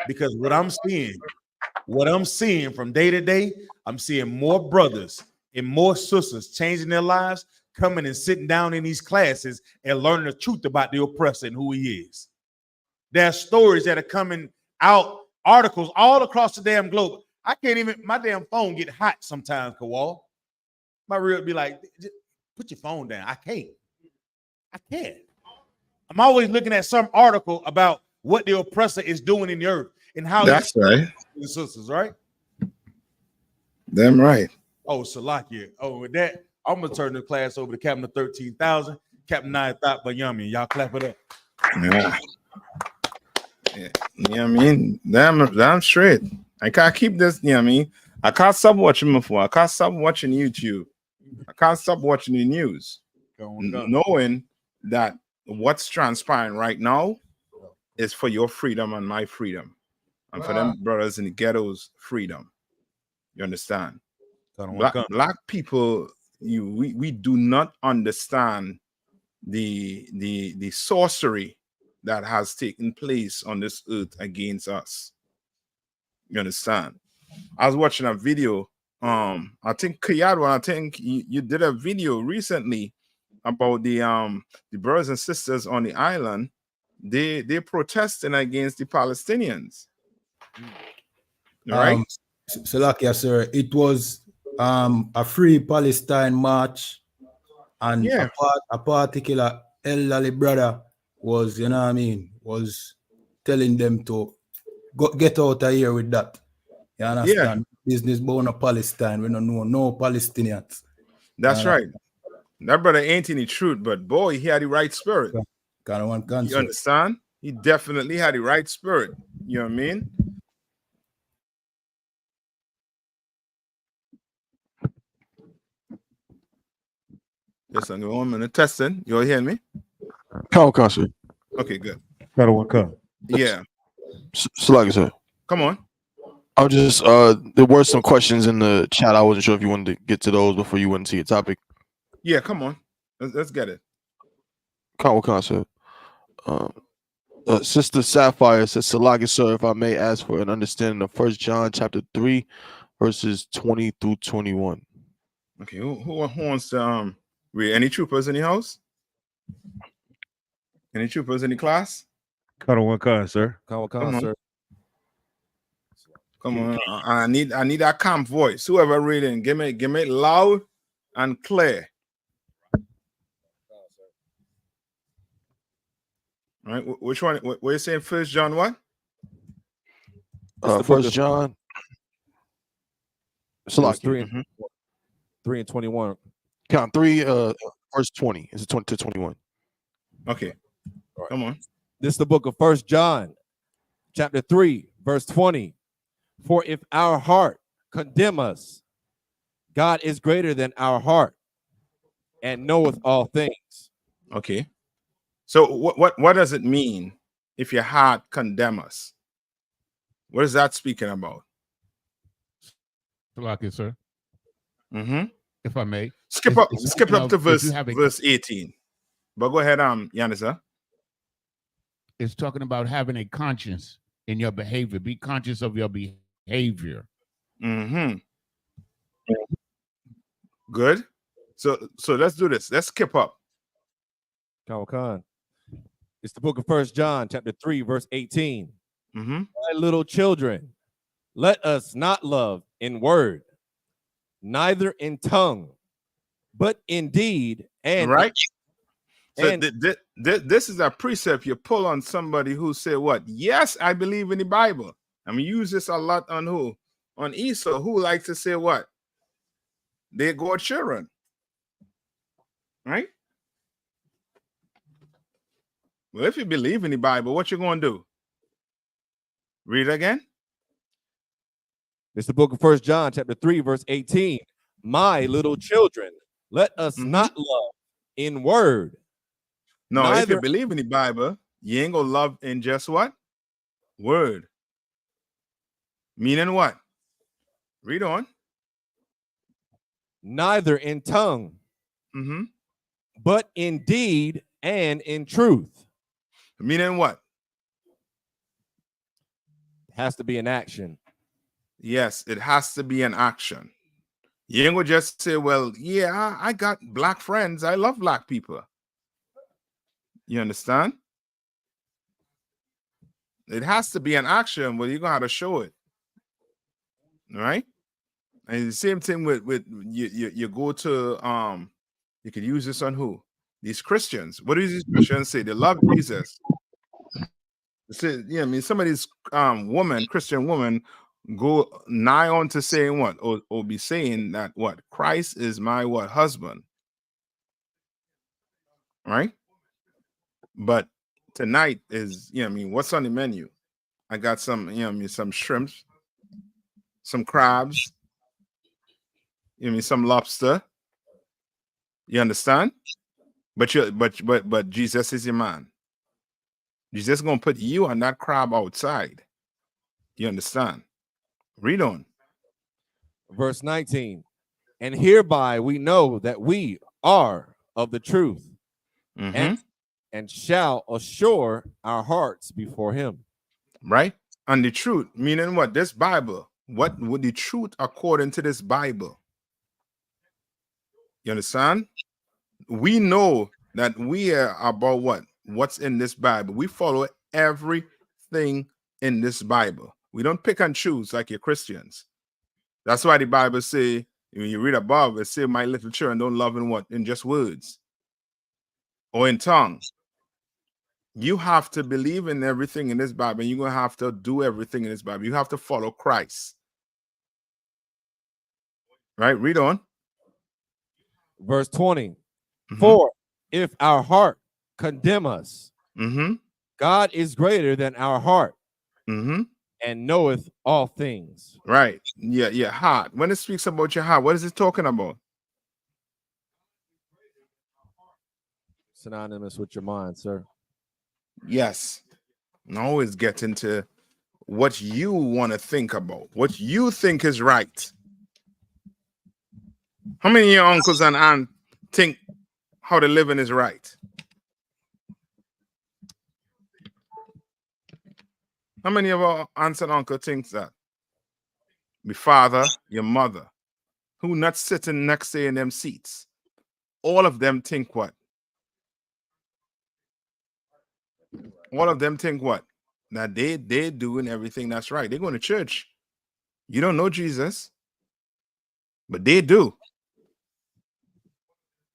because what I'm seeing from day to day, I'm seeing more brothers and more sisters changing their lives, coming and sitting down in these classes and learning the truth about the oppressor and who he is. There are stories that are coming out, articles all across the damn globe. I can't even, my damn phone get hot sometimes, Kowal. My reel be like, put your phone down. I can't. I'm always looking at some article about what the oppressor is doing in the earth and how that's right. The sisters, right? Damn right. Oh, Salakia. Oh, with that, I'm gonna turn the class over to Captain 13,000, Captain 9,000 Bayami. Y'all clap it up. Yeah. Yeah, I mean, damn straight. I can't keep this, I mean, I can't stop watching my phone. I can't stop watching YouTube. I can't stop watching the news. Knowing that what's transpiring right now is for your freedom and my freedom. And for them brothers in the ghettos, freedom. You understand? Black people, we do not understand the sorcery that has taken place on this earth against us. You understand? I was watching a video. I think Kayadwa, I think you did a video recently about the brothers and sisters on the island. They're protesting against the Palestinians. Right? Salakia, sir. It was a free Palestine march, and a particular elderly brother was, was telling them to get out of here with that. You understand? Business born of Palestine. We don't know no Palestinians. That's right. That brother ain't any truth, but boy, he had the right spirit. Kind of one cancer. You understand? He definitely had the right spirit. You know what I mean? Just a 1 minute testing. You all hear me? Come on, sir. Okay, good. Got one come. Yeah. Salaki, sir. Come on. I was just there were some questions in the chat. I wasn't sure if you wanted to get to those before you went to your topic. Yeah, come on. Let's get it. Come on, sir. Sister Sapphire says, Salaki, sir, if I may ask for an understanding of 1 John chapter 3, verses 20 through 21. Okay, who wants to read? Any troopers in the house? Any troopers in the class? Cut on one cut, sir. Come on, sir. Come on. I need that calm voice. Whoever reading, give me it loud and clear. All right, which one? What are you saying? 1 John what? 1 John. Salaki, 3 and 21. Count 3, verse 20. Is it 20 to 21? Okay. Right. Come on. This is the book of 1 John, chapter 3, verse 20. For if our heart condemn us, God is greater than our heart and knoweth all things. Okay. So what does it mean if your heart condemn us? What is that speaking about? Salaki, sir. Mm-hmm. If I may. Skip up to verse 18. But go ahead, Yanisa. It's talking about having a conscience in your behavior. Be conscious of your behavior. Mm-hmm. Good. So let's do this. Let's skip up. Khan. It's the book of 1 John, chapter 3, verse 18. Mm-hmm. My little children, let us not love in word, neither in tongue, but in deed and right. So this is a precept you pull on somebody who say what? Yes, I believe in the Bible. I mean, use this a lot on who? On Esau, who likes to say what? They're God's children. Right? Well, if you believe in the Bible, what you going to do? Read again. It's the book of 1 John, chapter 3, verse 18. My little children, let us not love in word. No, if you believe in the Bible, you ain't gonna love in just what? Word. Meaning what? Read on. Neither in tongue, but in deed and in truth. Meaning what? It has to be an action. Yes, it has to be an action. You ain't gonna just say, well, yeah, I got black friends. I love black people. You understand? It has to be an action, but you're gonna have to show it. All right? And the same thing with you go to you could use this on who? These Christians. What do these Christians say? They love Jesus. They say, yeah, I mean, some of these Christian women go nigh on to saying what? Or be saying that what? Christ is my what? Husband. Right? But tonight is, I mean, what's on the menu? I got some, I mean, some shrimps, some crabs, I mean, some lobster. You understand? But Jesus is your man. Jesus gonna put you on that crab outside. You understand? Read on. Verse 19. And hereby we know that we are of the truth, and shall assure our hearts before him. Right? And the truth, meaning what? This Bible. What would the truth according to this Bible? You understand? We know that we are about what? What's in this Bible. We follow everything in this Bible. We don't pick and choose like your Christians. That's why the Bible say, when you read above, it say, my little children don't love in what? In just words or in tongues. You have to believe in everything in this Bible, and you're going to have to do everything in this Bible. You have to follow Christ. Right? Read on. Verse 20. For if our heart condemn us, God is greater than our heart Mm-hmm. and knoweth all things. Right. Yeah, heart. When it speaks about your heart, what is it talking about? Synonymous with your mind, sir. Yes. And always get into what you want to think about, what you think is right. How many of your uncles and aunts think how the living is right? How many of our aunts and uncles think that? My father, your mother, who not sitting next to you in them seats, all of them think what? All of them think what? That they're doing everything that's right. They're going to church. You don't know Jesus, but they do.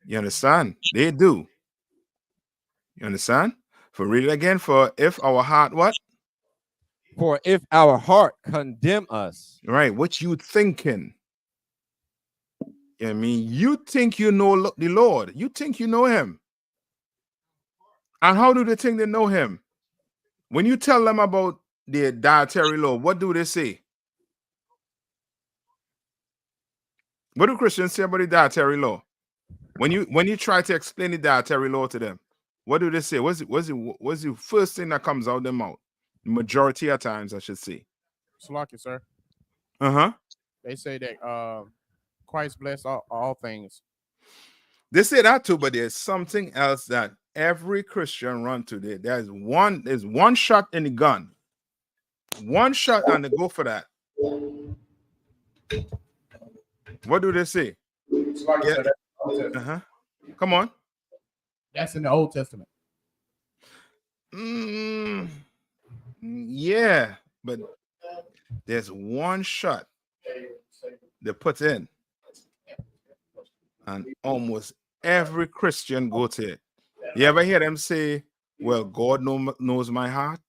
You understand? They do. You understand? For read it again. For if our heart what? For if our heart condemn us. Right. What you thinking? I mean, you think you know the Lord. You think you know him. And how do they think they know him? When you tell them about the dietary law, what do they say? What do Christians say about the dietary law? When you try to explain the dietary law to them, what do they say? What's the first thing that comes out of their mouth? Majority of times, I should say. Salaki, sir. Uh-huh. They say that Christ bless all things. They say that too, but there's something else that every Christian run to. There's one shot in the gun. One shot and they go for that. What do they say? Yeah. Uh-huh. Come on. That's in the Old Testament. Yeah, but there's one shot they put in, and almost every Christian go to it. You ever hear them say, well, God knows my heart?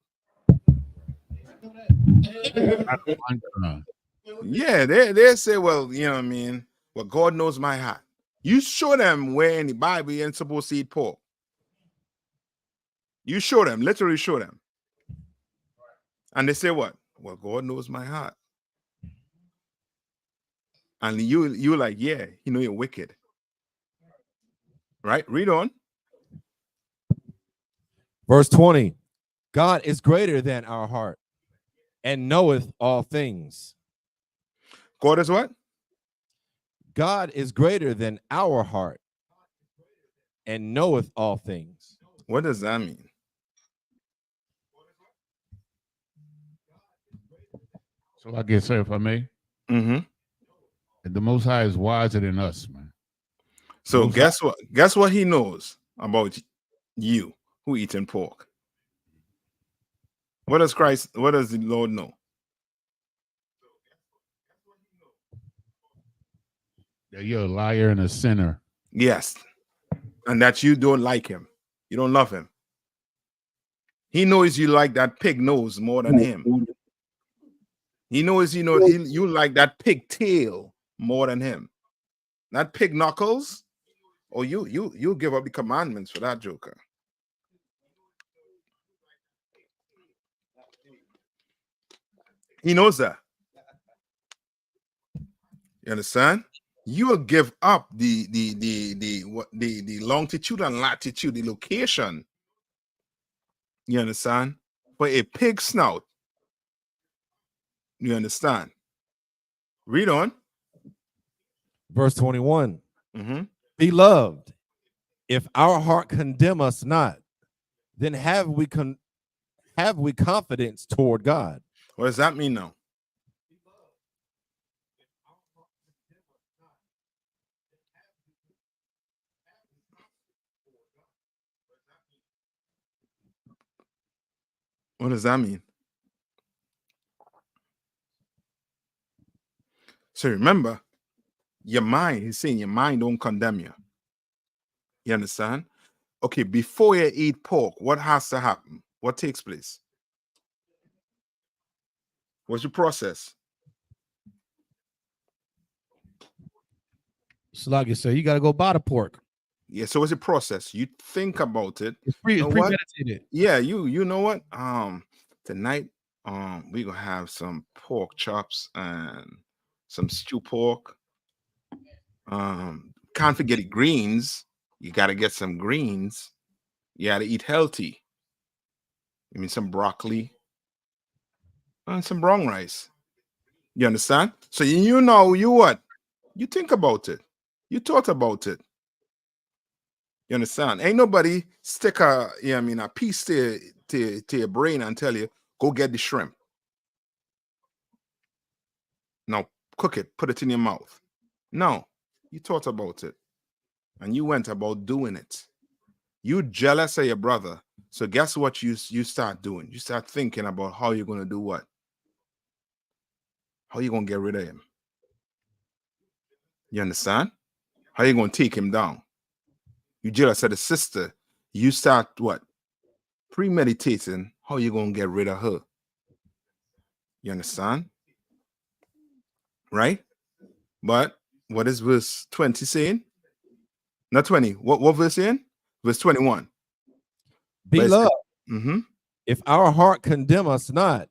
Yeah, they say, well, you know what I mean? Well, God knows my heart. You show them where in the Bible you ain't supposed to eat pork. You show them, literally show them. And they say what? Well, God knows my heart. And you like, yeah, you know you're wicked. Right? Read on. Verse 20. God is greater than our heart and knoweth all things. God is what? God is greater than our heart and knoweth all things. What does that mean? So I guess, sir, if I may. Mm-hmm. The Most High is wiser than us, man. So guess what? Guess what he knows about you who eating pork? What does the Lord know? That you're a liar and a sinner. Yes. And that you don't like him. You don't love him. He knows you like that pig nose more than him. He knows you like that pig tail more than him. That pig knuckles. Or you give up the commandments for that, joker. He knows that. You understand? You will give up the longitude and latitude, the location. You understand? For a pig snout. You understand? Read on. Verse 21. Mm-hmm. Beloved, if our heart condemn us not, then have we confidence toward God. What does that mean now? What does that mean? So remember, your mind, he's saying your mind don't condemn you. You understand? Okay, before you eat pork, what has to happen? What takes place? What's your process? Sluggy said, you got to go buy the pork. Yeah, so it's a process. You think about it. It's You know what? premeditated. Yeah, you know what? Tonight, we're gonna have some pork chops and some stew pork. Can't forget the greens. You gotta get some greens. You gotta eat healthy. I mean some broccoli and some brown rice. You understand? So you know you what? You think about it. You thought about it. You understand? Ain't nobody stick a a piece to your brain and tell you go get the shrimp. Now cook it, put it in your mouth. No, you thought about it, and you went about doing it. You jealous of your brother, so guess what? You start doing. You start thinking about how you're gonna do what. How you gonna get rid of him? You understand? How you gonna take him down? You jealous of the sister. You start what? Premeditating how you gonna get rid of her. You understand? Right? But what is verse 20 saying? Not 20. What verse saying? Verse 21. Beloved, Mm-hmm. if our heart condemn us not,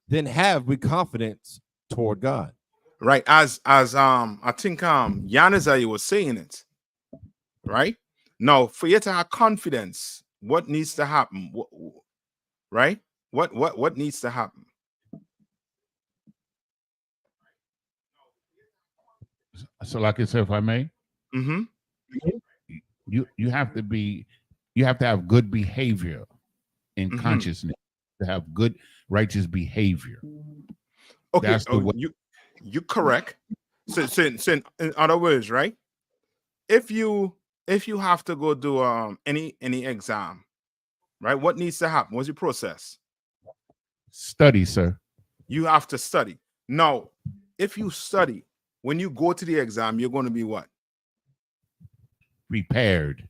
then have we confidence toward God. Right. As I think Yanazai was saying it. Right? Now, for you to have confidence, what needs to happen? Right? What needs to happen? So, like I said, if I may, Mm-hmm. you have to have good behavior in consciousness to have good righteous behavior. Okay, that's the way. You correct. So in other words, right? If you have to go do any exam, right? What needs to happen? What's your process? Study, sir. You have to study. Now, if you study, when you go to the exam, you're going to be what? Prepared.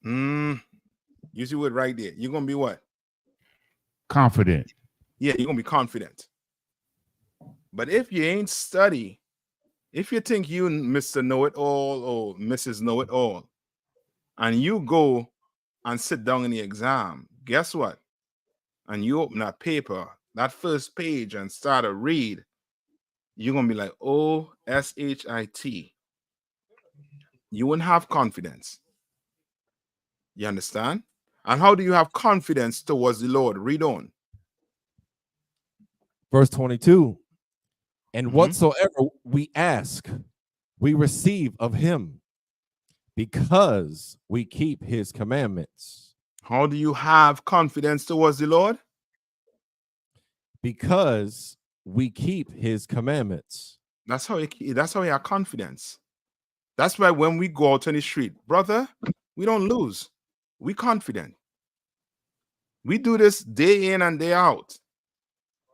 You see it right there. You're going to be what? Confident. Yeah, you're going to be confident. But if you ain't study, if you think you Mr. Know-It-All or Mrs. Know-It-All, and you go and sit down in the exam, guess what? And you open that paper, that first page, and start to read, you're going to be like, oh, S-H-I-T. You wouldn't have confidence. You understand? And how do you have confidence towards the Lord? Read on. Verse 22. And whatsoever we ask, we receive of him, because we keep his commandments. How do you have confidence towards the Lord? Because we keep his commandments. That's how you have confidence. That's why when we go out on the street, brother, we don't lose. We confident. We do this day in and day out.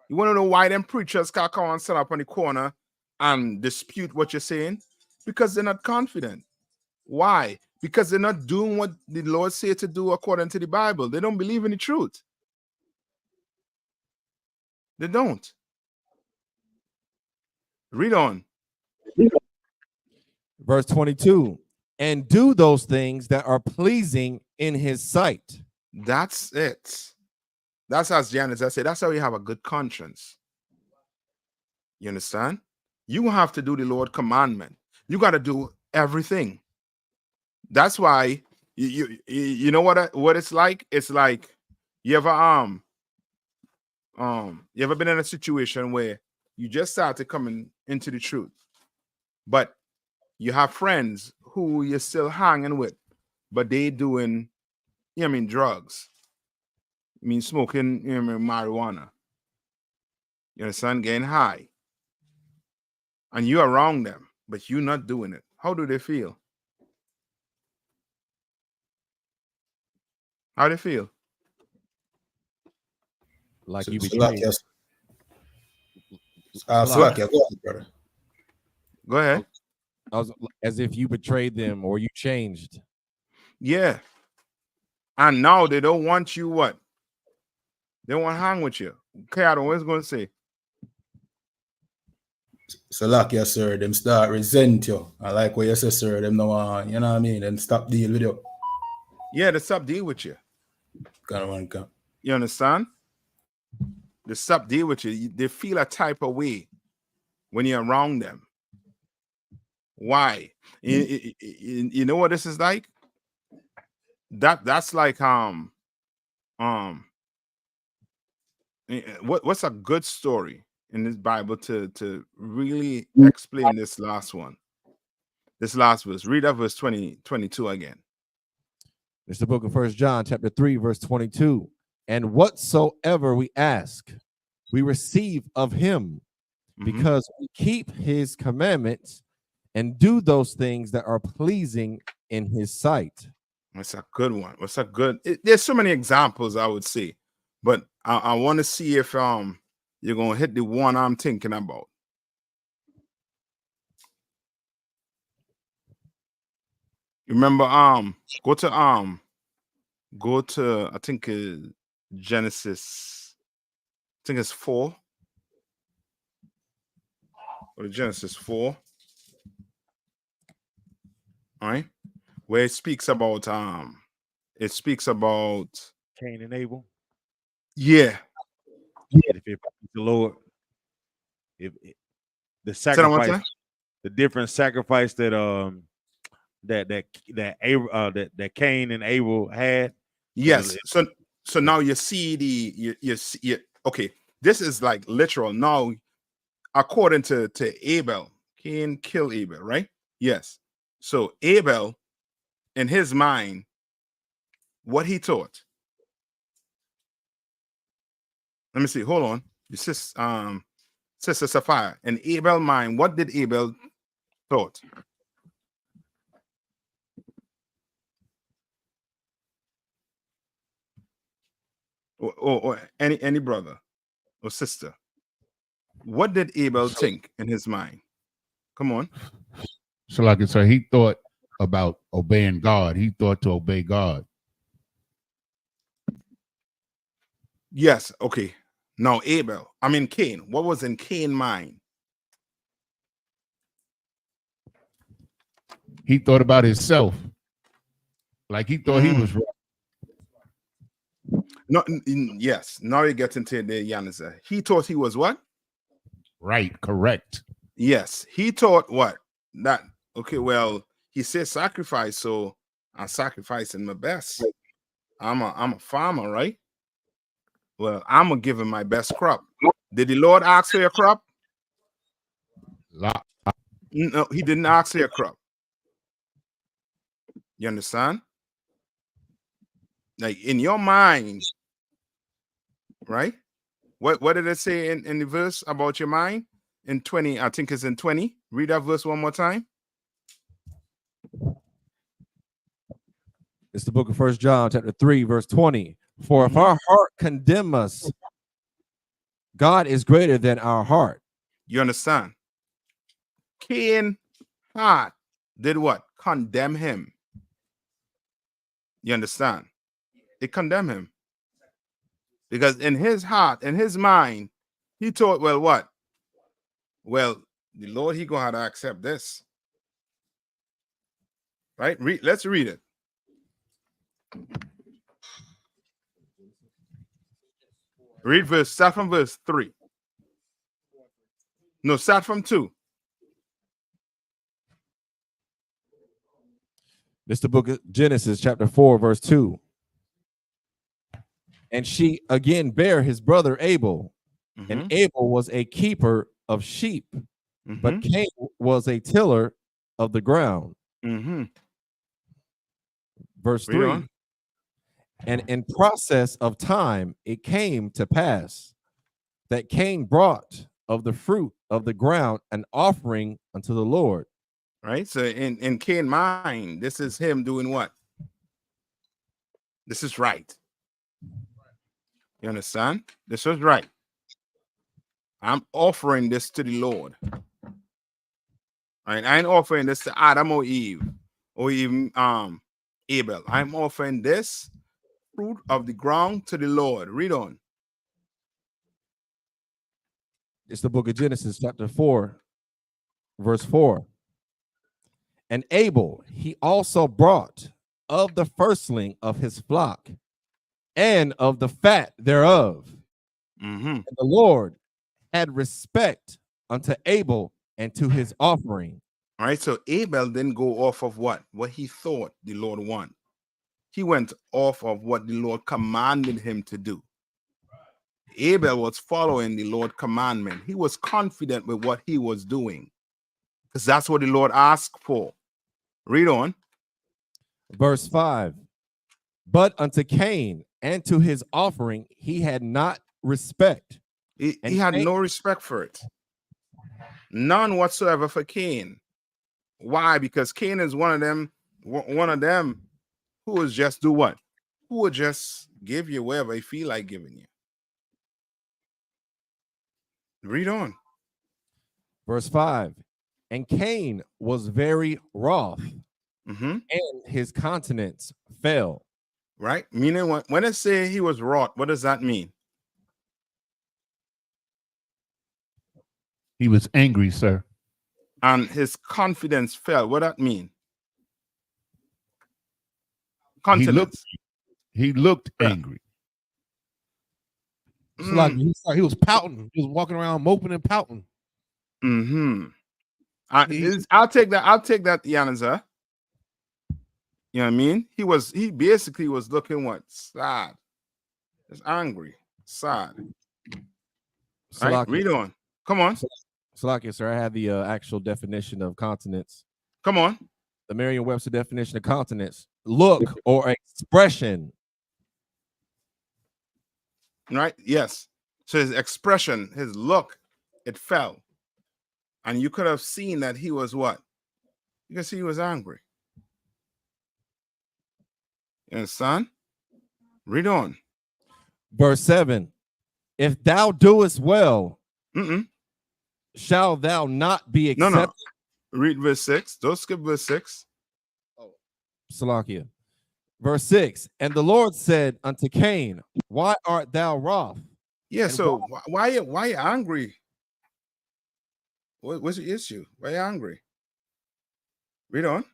You want to know why them preachers can't come and sit up on the corner and dispute what you're saying? Because they're not confident. Why? Because they're not doing what the Lord said to do according to the Bible. They don't believe in the truth. They don't. Read on. Verse 22. And do those things that are pleasing in his sight. That's it. That's as Janice I said. That's how you have a good conscience. You understand? You have to do the Lord's commandment. You got to do everything. That's why you know what it's like. It's like you ever been in a situation where you just started coming into the truth, but you have friends who you're still hanging with, but they doing drugs. Smoking marijuana. You understand? Getting high. And you're around them, but you're not doing it. How do they feel? How do they feel? Like you betrayed. Go ahead. As if you betrayed them or you changed. Yeah. And now they don't want you what? They don't want to hang with you. Okay, I don't know what I was going to say. So like yes, sir, them start resent you. I like what you say, sir. Them no want, you know what I mean? Them stop deal with you. Yeah, they stop deal with you. You understand? They stop deal with you. They feel a type of way when you're around them. Why? You know what this is like? That's like what's a good story in this Bible to really explain this last one? This last verse. Read that verse 22 again. It's the book of 1 John, chapter 3, verse 22. And whatsoever we ask, we receive of him, because we keep his commandments and do those things that are pleasing in his sight. That's a good one. What's a good? There's so many examples, I would say, but I want to see if you're gonna hit the one I'm thinking about. Remember, go to I think Genesis. I think it's 4. Or Genesis 4. All right, where it speaks about Cain and Abel. Yeah. If it the Lord, if the sacrifice, the different sacrifice that that Cain and Abel had. Yes. So now you see you see okay. This is like literal. Now, according to Abel, Cain killed Abel, right? Yes. So Abel, in his mind, what he thought. Let me see. Hold on. Sister Sapphire. In Abel's mind, what did Abel thought? Or any brother or sister. What did Abel think in his mind? Come on. So like I said, he thought about obeying God. He thought to obey God. Yes. Okay. Now Cain. What was in Cain's mind? He thought about himself. Like he thought he was right. No, yes. Now you get into the Yahanna. He thought he was what? Right, correct. Yes. He thought what? That okay, well, he said sacrifice, so I'm sacrificing my best. I'm a farmer, right? Well, I'm gonna give him my best crop. Did the Lord ask for your crop? No, he didn't ask for your crop. You understand? Like in your mind, right? What did it say in the verse about your mind? In 20, I think it's in 20. Read that verse one more time. It's the book of 1 John, chapter 3, verse 20. For if our heart condemn us, God is greater than our heart. You understand? Cain's heart did what? Condemn him. You understand? It condemned him. Because in his heart, in his mind, he thought, well, what? Well, the Lord, he gonna have to accept this. Right? Let's read it. Start from verse 3. No, start from 2. This is the book of Genesis, chapter 4, verse 2. And she again bare his brother Abel, and Abel was a keeper of sheep, but Cain was a tiller of the ground. Verse 3. And in process of time, it came to pass that Cain brought of the fruit of the ground an offering unto the Lord. Right? So in Cain's mind, this is him doing what? This is right. You understand? This is right. I'm offering this to the Lord. Right? I ain't offering this to Adam or Eve or even Abel. I'm offering this fruit of the ground to the Lord. Read on. It's the book of Genesis, chapter 4, verse 4. And Abel, he also brought of the firstling of his flock and of the fat thereof. And the Lord had respect unto Abel and to his offering. All right, so Abel didn't go off of what he thought the Lord wanted. He went off of what the Lord commanded him to do. Abel was following the Lord's commandment. He was confident with what he was doing because that's what the Lord asked for. Read on. Verse 5. But unto Cain and to his offering he had not respect. He had no respect for it. None whatsoever for Cain. Why? Because Cain is one of them who would just do what? Who would just give you whatever he feel like giving you. Read on. Verse 5. And Cain was very wroth, and his countenance fell. Right? Meaning when I say he was wroth, what does that mean? He was angry, sir. And his confidence fell. What that mean? Confidence. He looked angry. It's like he was pouting. He was walking around moping and pouting. I'll take that, Yanaza. You know what I mean? He basically was looking what? Sad. Just angry. Sad. Right? Read on. Come on. Salakia, sir, I have the actual definition of countenance. Come on. The Merriam-Webster definition of countenance. Look or expression. Right? Yes. So his expression, his look, it fell. And you could have seen that he was what? You can see he was angry. You understand? Read on. Verse 7. If thou doest well, shall thou not be accepted? No. Read verse 6. Don't skip verse 6. Oh, Salakia. Verse 6. And the Lord said unto Cain, why art thou wroth? Yeah, and so why you angry? What's the issue? Why are you angry? Read on.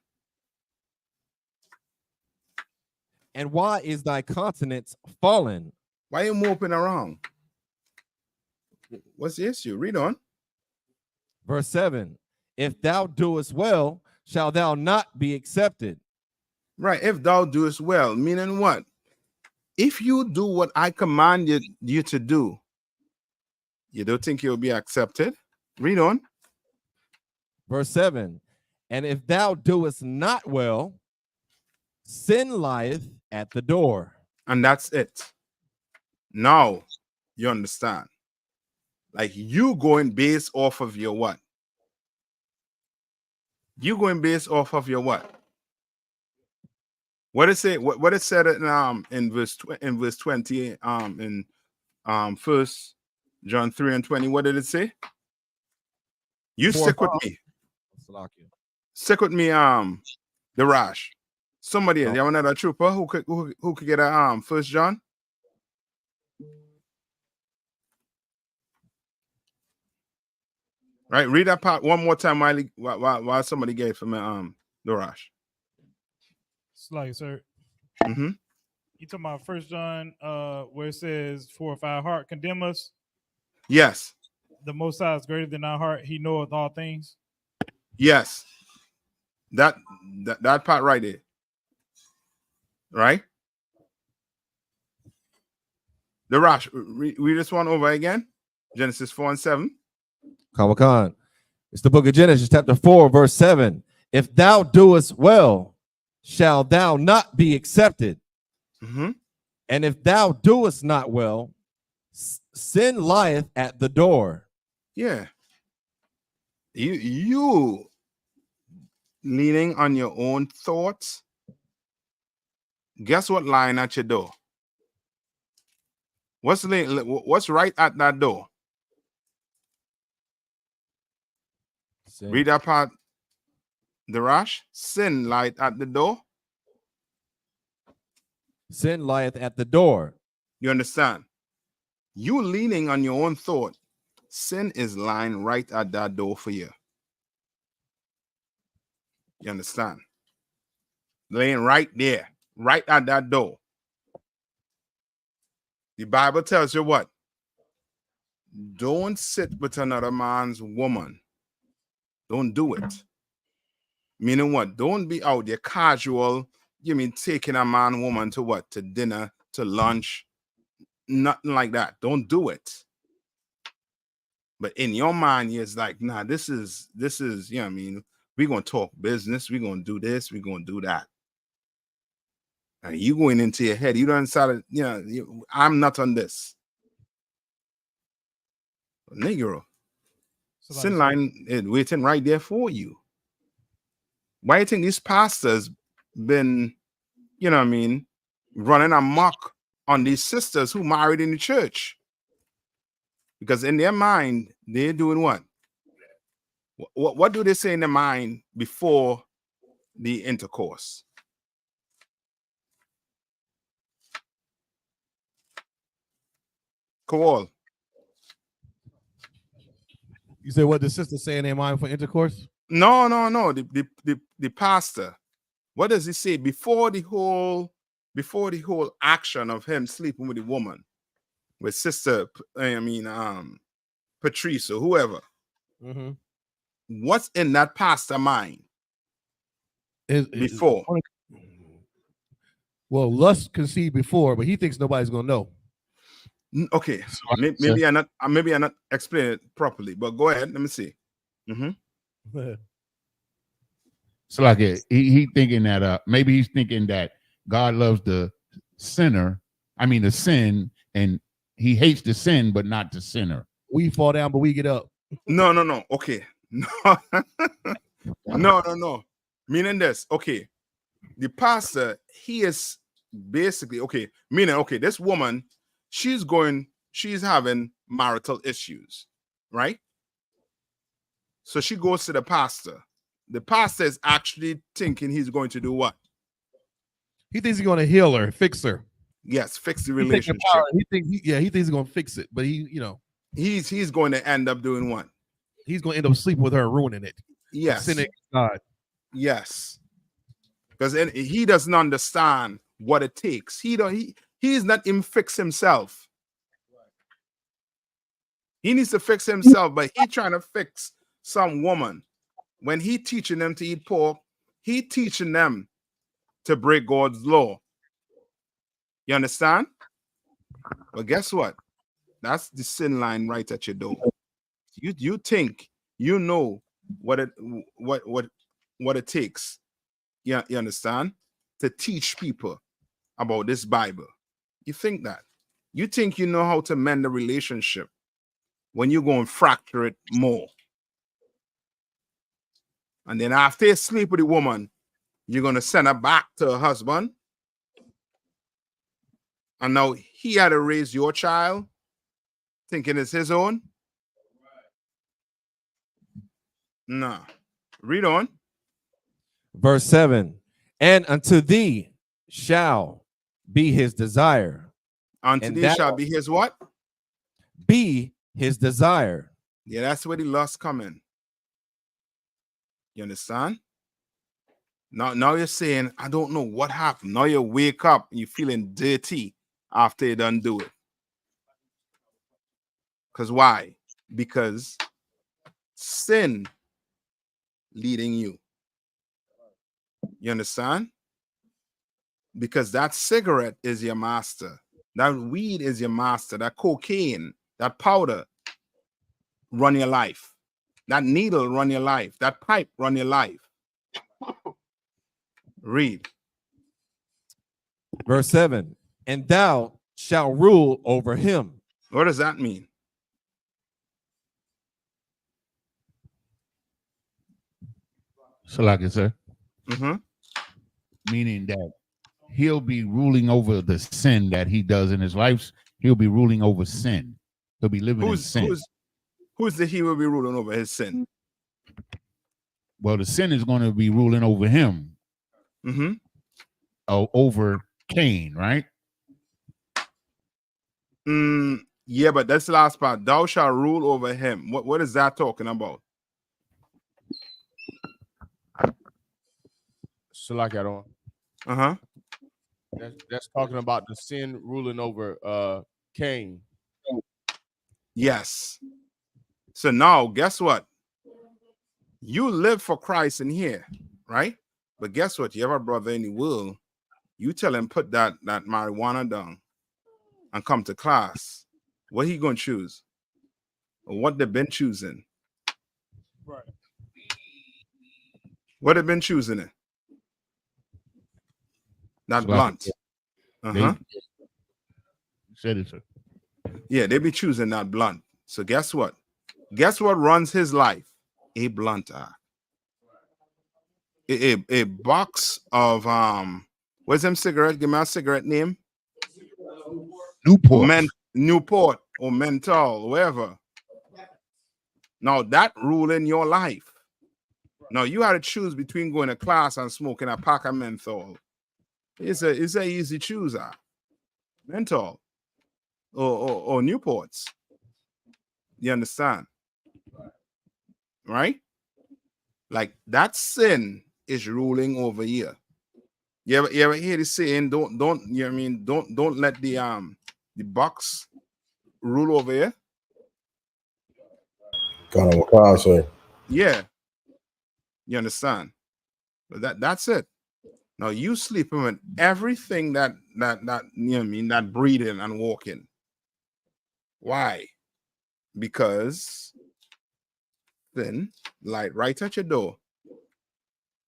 And why is thy countenance fallen? Why are you moping around? What's the issue? Read on. Verse 7. If thou doest well, shall thou not be accepted? Right. If thou doest well, meaning what? If you do what I commanded you to do, you don't think you'll be accepted? Read on. Verse 7. And if thou doest not well, sin lieth at the door. And that's it. Now you understand. Like you going based off of your what? You going based off of your what? What it say? What it said in verse 20 in 1 John 3:20. What did it say? You stick with me. Stick with me. The Rash. Somebody else. You have another trooper who could get a 1 John. Right, read that part one more time while somebody gave for me the Rash. Like, sir. You talking about 1 John where it says, for if our heart condemn us, yes, the Most High is greater than our heart, he knoweth all things. Yes, that part right there. Right, the Rash. Read this one over again. Genesis 4:7. Khan. It's the book of Genesis, chapter 4, verse 7. If thou doest well, shall thou not be accepted? And if thou doest not well, sin lieth at the door. Yeah. You leaning on your own thoughts. Guess what lying at your door? What's right at that door? Sin. Read that part. The Rash. Sin lieth at the door. Sin lieth at the door. You understand? You leaning on your own thought. Sin is lying right at that door for you. You understand? Laying right there, right at that door. The Bible tells you what? Don't sit with another man's woman. Don't do it. Meaning what? Don't be out there casual. You mean taking a man, woman to what? To dinner, to lunch. Nothing like that. Don't do it. But in your mind, it's like, nah, this is, you know what I mean? We're going to talk business. We're going to do this. We're going to do that. And you going into your head, you don't decide, you know, I'm not on this. Negro, sin line is waiting right there for you. Why do you think these pastors been, you know what I mean, running amok on these sisters who married in the church? Because in their mind, they're doing what? What do they say in their mind before the intercourse? Cool. You said what the sister say in their mind for intercourse? No. The pastor. What does he say before the whole action of him sleeping with the woman, with sister? I mean, Patrice or whoever. Mm-hmm. What's in that pastor mind before? Well, lust conceived before, but he thinks nobody's gonna know. Okay, maybe I'm not explaining it properly, but go ahead. Let me see. Mm-hmm. So like he thinking that maybe he's thinking that God loves the sinner. I mean the sin, and he hates the sin, but not the sinner. We fall down, but we get up. No. Okay. No. Meaning this. Okay. The pastor, he is basically okay. Meaning, okay, this woman, she's having marital issues, right? So she goes to the pastor. The pastor is actually thinking he's going to do what? He thinks he's going to heal her, fix her. Yes, fix the relationship. He thinks he's going to fix it, but he's going to end up doing what? He's going to end up sleeping with her and ruining it. Yes. Sinning God. Yes. Because he doesn't understand what it takes. He's not even fix himself. He needs to fix himself, but he trying to fix some woman. When he teaching them to eat pork, he teaching them to break God's law. You understand? But guess what? That's the sin line right at your door. You think you know what it takes. Yeah, you understand? To teach people about this Bible. You think that. You think you know how to mend the relationship when you go and fracture it more. And then after you sleep with the woman, you're going to send her back to her husband. And now he had to raise your child, thinking it's his own. No. Read on. Verse 7. And unto thee shall be his desire. Unto thee shall be his what? Be his desire. Yeah, that's where the lust come in. You understand? Now you're saying, I don't know what happened. Now you wake up and you're feeling dirty after you done do it. Because why? Because sin leading you. You understand? Because that cigarette is your master. That weed is your master. That cocaine, that powder run your life. That needle run your life. That pipe run your life. Read. Verse 7. And thou shalt rule over him. What does that mean? So like it, sir. Mm-hmm. Meaning that he'll be ruling over the sin that he does in his life. He'll be ruling over sin. He'll be living in sin. Who's the he will be ruling over his sin? Well, the sin is going to be ruling over him. Mm-hmm. Over Cain, right? Yeah, but that's the last part. Thou shalt rule over him. What is that talking about? Salak, that's talking about the sin ruling over Cain. Yes. So now, guess what? You live for Christ in here, right? But guess what? You have a brother in the world. You tell him put that marijuana down and come to class. What he gonna choose? Or what they've been choosing? Right. What they've been choosing it? That blunt. Said it, sir. Yeah, they be choosing that blunt. So guess what? Guess what runs his life? A blunt. A box of what's them cigarette? Give me a cigarette name. Newport or menthol, whatever. Now that rule in your life. Now you had to choose between going to class and smoking a pack of menthol. It's a easy chooser. Menthol or Newports. You understand? Right? Like that sin is ruling over here. You ever hear the saying, don't you know what I mean? Don't let the box rule over here. Kind of what I say. Yeah. You understand? But that's it. Now you sleeping with everything that you know what I mean, that breathing and walking. Why? Because then light right at your door.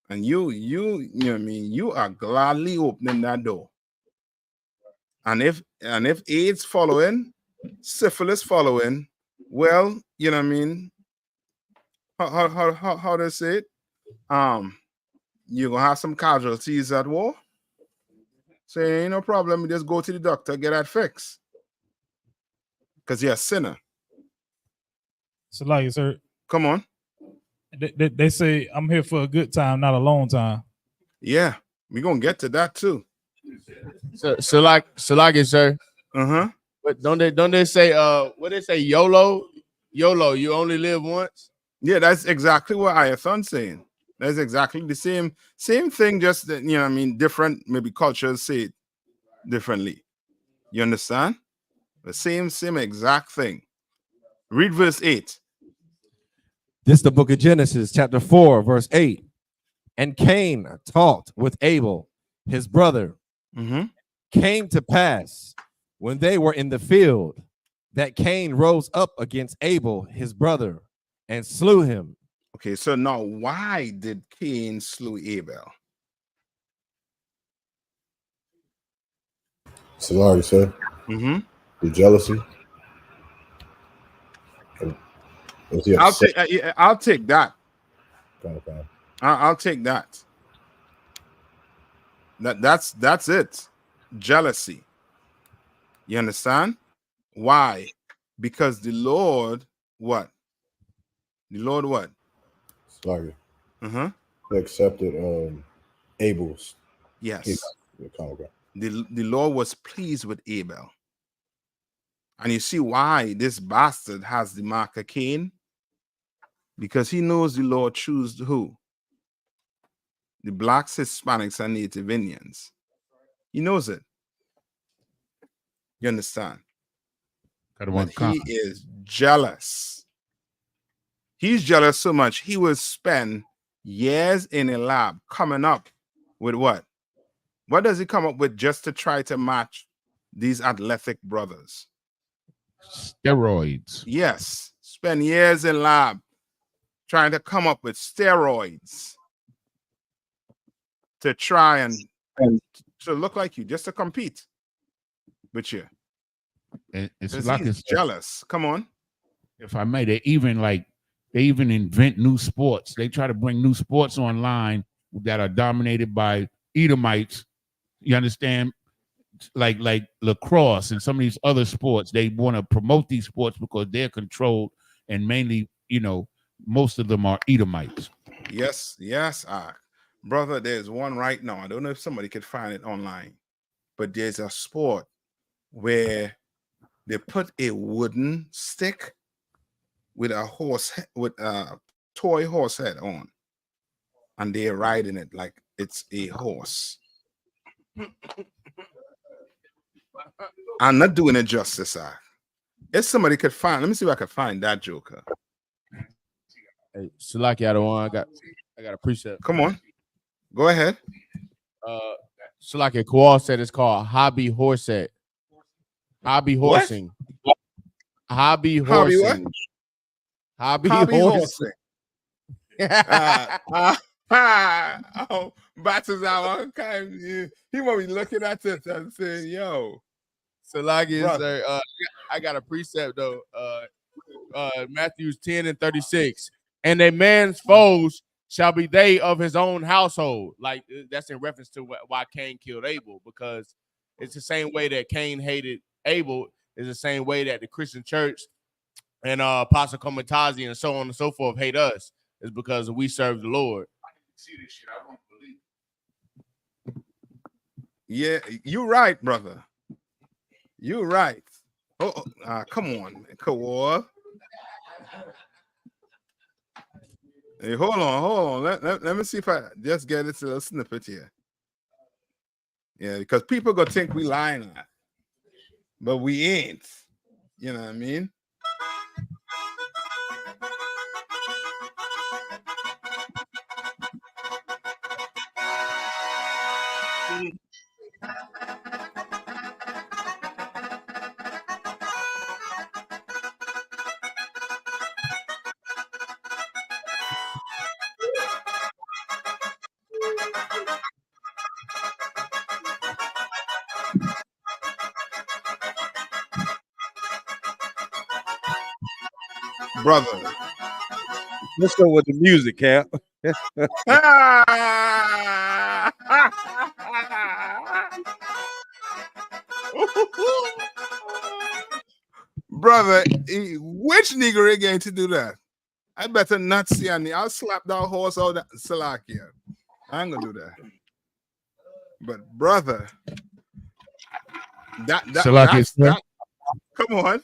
And you know what I mean, you are gladly opening that door. And if AIDS following, syphilis following, well, you know what I mean, how do I say it? You're gonna have some casualties at war. So ain't no problem. You just go to the doctor, get that fixed. Because you're a sinner. So like, sir. Come on. They say I'm here for a good time, not a long time. Yeah, we're gonna get to that too. So like, sir. But don't they say what they say, YOLO, you only live once? Yeah, that's exactly what I.S.U.P.K saying. That's exactly the same thing, just that, you know what I mean, different, maybe cultures say it differently. You understand? The same exact thing. Read verse 8. This is the book of Genesis, chapter 4, verse 8. And Cain talked with Abel, his brother. Came to pass when they were in the field that Cain rose up against Abel, his brother, and slew him. Okay, so now why did Cain slew Abel? Salaki, sir. The jealousy. I'll take that. Okay. I'll take that. That's it. Jealousy. You understand? Why? Because the Lord what? The Lord what? Salaki. They accepted Abel's. Yes. The Lord was pleased with Abel. And you see why this bastard has the mark of Cain? Because he knows the Lord chose who? The blacks, Hispanics, and Native Indians. He knows it. You understand? But he is jealous. He's jealous so much he will spend years in a lab coming up with what? What does he come up with just to try to match these athletic brothers? Steroids. Yes. Spend years in lab trying to come up with steroids to try and to look like you, just to compete with you. It's like he's jealous. Come on. If I may, they even invent new sports. They try to bring new sports online that are dominated by Edomites. You understand? Like lacrosse and some of these other sports. They want to promote these sports because they're controlled, and mainly, most of them are Edomites. Yes. Brother, there's one right now. I don't know if somebody could find it online, but there's a sport where they put a wooden stick with a toy horse head on, and they're riding it like it's a horse. I'm not doing it justice. If somebody could find, let me see if I can find that joker. Hey, Salaki out of one. I got a precept. Come on, go ahead. Salaki Kowal said it's called hobby horsing. Hobby horsing. What? Hobby horsing. Hobby horsing. Oh, Battles out. Okay. He won't be looking at this and saying, yo. Salaki, sir, I got a precept though. Matthew 10:36. And a man's foes shall be they of his own household. Like that's in reference to why Cain killed Abel, because it's the same way that Cain hated Abel is the same way that the Christian church and Apostle Komitazi and so on and so forth hate us, is because we serve the Lord. Yeah, you're right, brother. You're right. Come on, Kowal. Hey, hold on. Let me see if I just get it to a snippet here. Yeah, because people gonna think we lying, but we ain't. You know what I mean? Brother. Let's go with the music, Cap. Brother, which nigger going to do that? I better not see any. I'll slap that horse out of Salakia. I ain't gonna do that. But brother, that's that. Come on.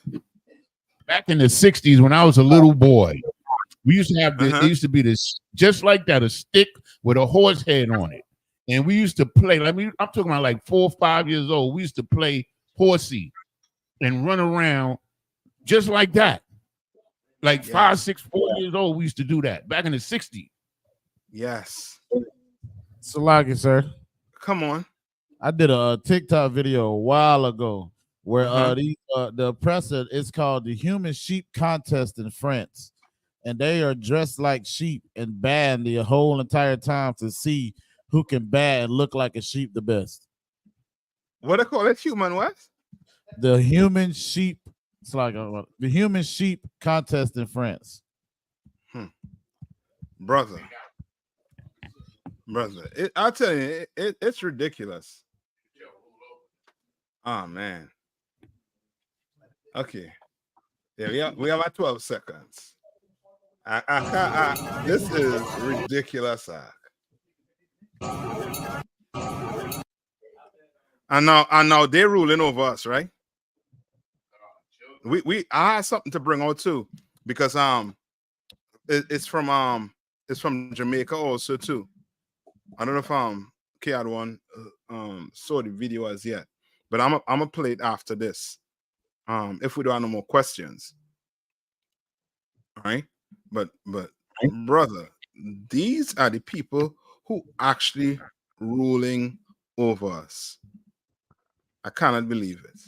Back in the 60s, when I was a little boy, we used to have this, it used to be this, just like that, a stick with a horse head on it. And we used to play, I'm talking about like 4 or 5 years old. We used to play horsey and run around just like that. Like 5, 6, 4 years old, we used to do that back in the 60s. Yes. Salaki, sir. Come on. I did a TikTok video a while ago where the oppressor is called the Human Sheep Contest in France. And they are dressed like sheep and ban the whole entire time to see who can bat and look like a sheep the best. What they call it? Human what? The Human Sheep. It's like the Human Sheep Contest in France. Brother, I'll tell you, it's ridiculous. Oh man. Okay. Yeah, we have 12 seconds. This is ridiculous. And now they're ruling over us, right? I have something to bring out too, because it's from Jamaica also too. I don't know if K1 saw the video as yet, but I'm gonna play it after this. If we don't have no more questions. All right. But brother, these are the people who actually ruling over us. I cannot believe it.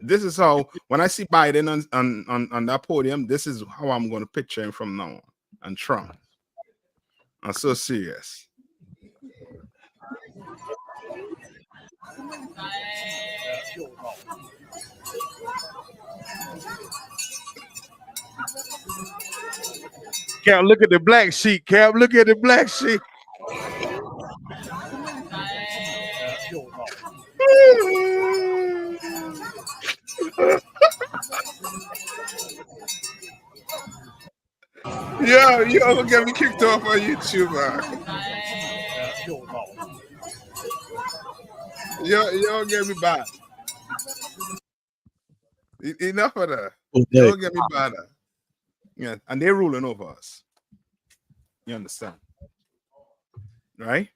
This is how, when I see Biden on that podium, this is how I'm going to picture him from now on. And Trump. I'm so serious. Cap, look at the black sheep. Cap, look at the black sheep. Yo, you gonna get me kicked off on YouTube, man. You don't get me bad. Enough of that. You don't get me bad. Yeah, and they're ruling over us. You understand? right?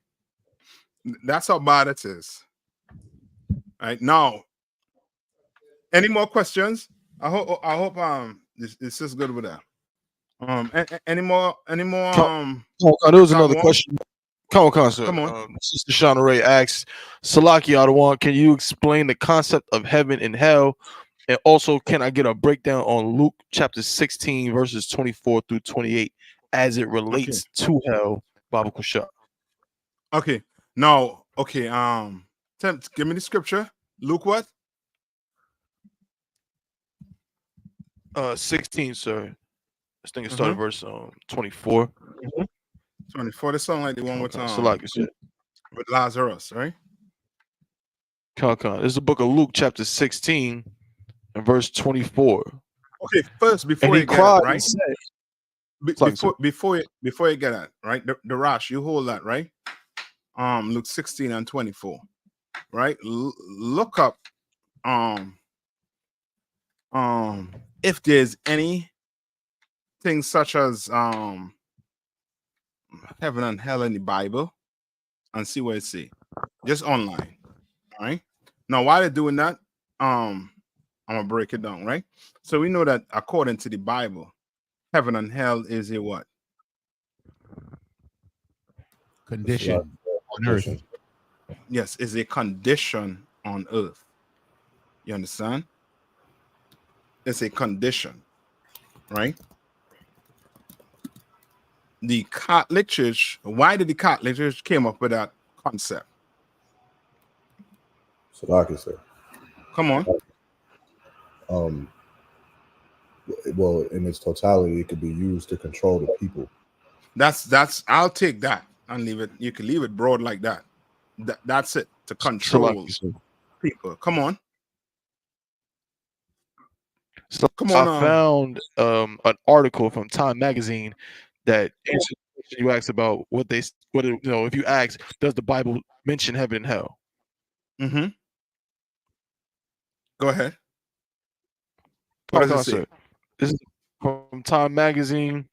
That's how bad it is. Right now, any more questions? I hope this is good with that. Any more there was another question. Come on. Sister Shauna Ray asks, Salaki Adawan, can you explain the concept of heaven and hell? And also, can I get a breakdown on Luke chapter 16, verses 24 through 28 as it relates to hell, Baba Kusha? Okay. Now, okay, Tim, give me the scripture. Luke what? 16, sir. I think it started verse 24. 24. This sound like the one with Salaki said. With Lazarus, right? This is the book of Luke chapter 16 and verse 24. Okay, first before you get it, right? Before you get that, right? The Rash, you hold that, right? Luke 16 and 24, right? Look up if there's anything such as heaven and hell in the Bible and see what it say. Just online. All right. Now, while they're doing that, I'm gonna break it down, right? So we know that according to the Bible, heaven and hell is a what? Condition on earth. Yes, is a condition on earth. You understand? It's a condition, right? The Catholic Church, why did the Catholic Church came up with that concept? So like I said. Come on. Well, in its totality, it could be used to control the people. That's I'll take that and leave it. You can leave it broad like that. That's it, to control people. Come on. So I found an article from Time Magazine that answers the question you asked about if you ask, does the Bible mention heaven and hell? Go ahead. What does it say? This is from Time Magazine.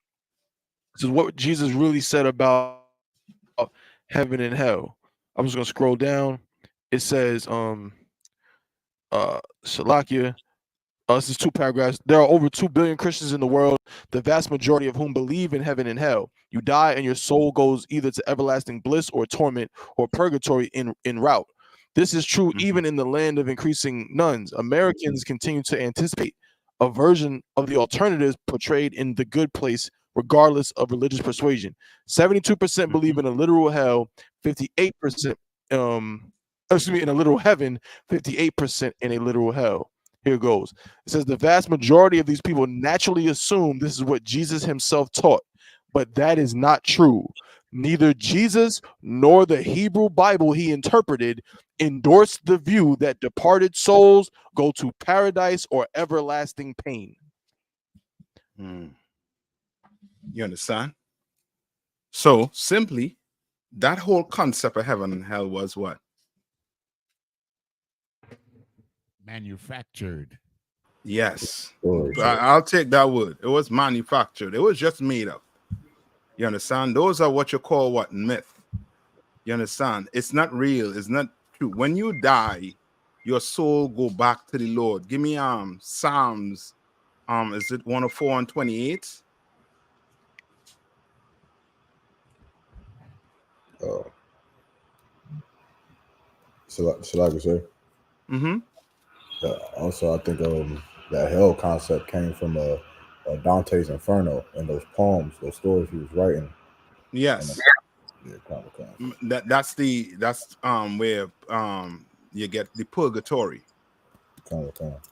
This is what Jesus really said about heaven and hell. I'm just gonna scroll down. It says, Shalakia. This is 2 paragraphs. There are over 2 billion Christians in the world, the vast majority of whom believe in heaven and hell. You die and your soul goes either to everlasting bliss or torment or purgatory en route. This is true even in the land of increasing nuns. Americans continue to anticipate a version of the alternatives portrayed in The Good Place, regardless of religious persuasion. 72% believe in a literal hell, 58% in a literal heaven, 58% in a literal hell. Here goes. It says the vast majority of these people naturally assume this is what Jesus himself taught, but that is not true. Neither Jesus nor the Hebrew Bible he interpreted endorsed the view that departed souls go to paradise or everlasting pain. You understand? So simply, that whole concept of heaven and hell was what? Manufactured. Yes. I'll take that word. It was manufactured. It was just made up. You understand? Those are what you call what? Myth. You understand? It's not real. It's not true. When you die, your soul go back to the Lord. Give me Psalms. Is it 104 and 28? So like I say. Also, I think that hell concept came from Dante's Inferno and those poems, those stories he was writing. Yes. That's where you get the purgatory.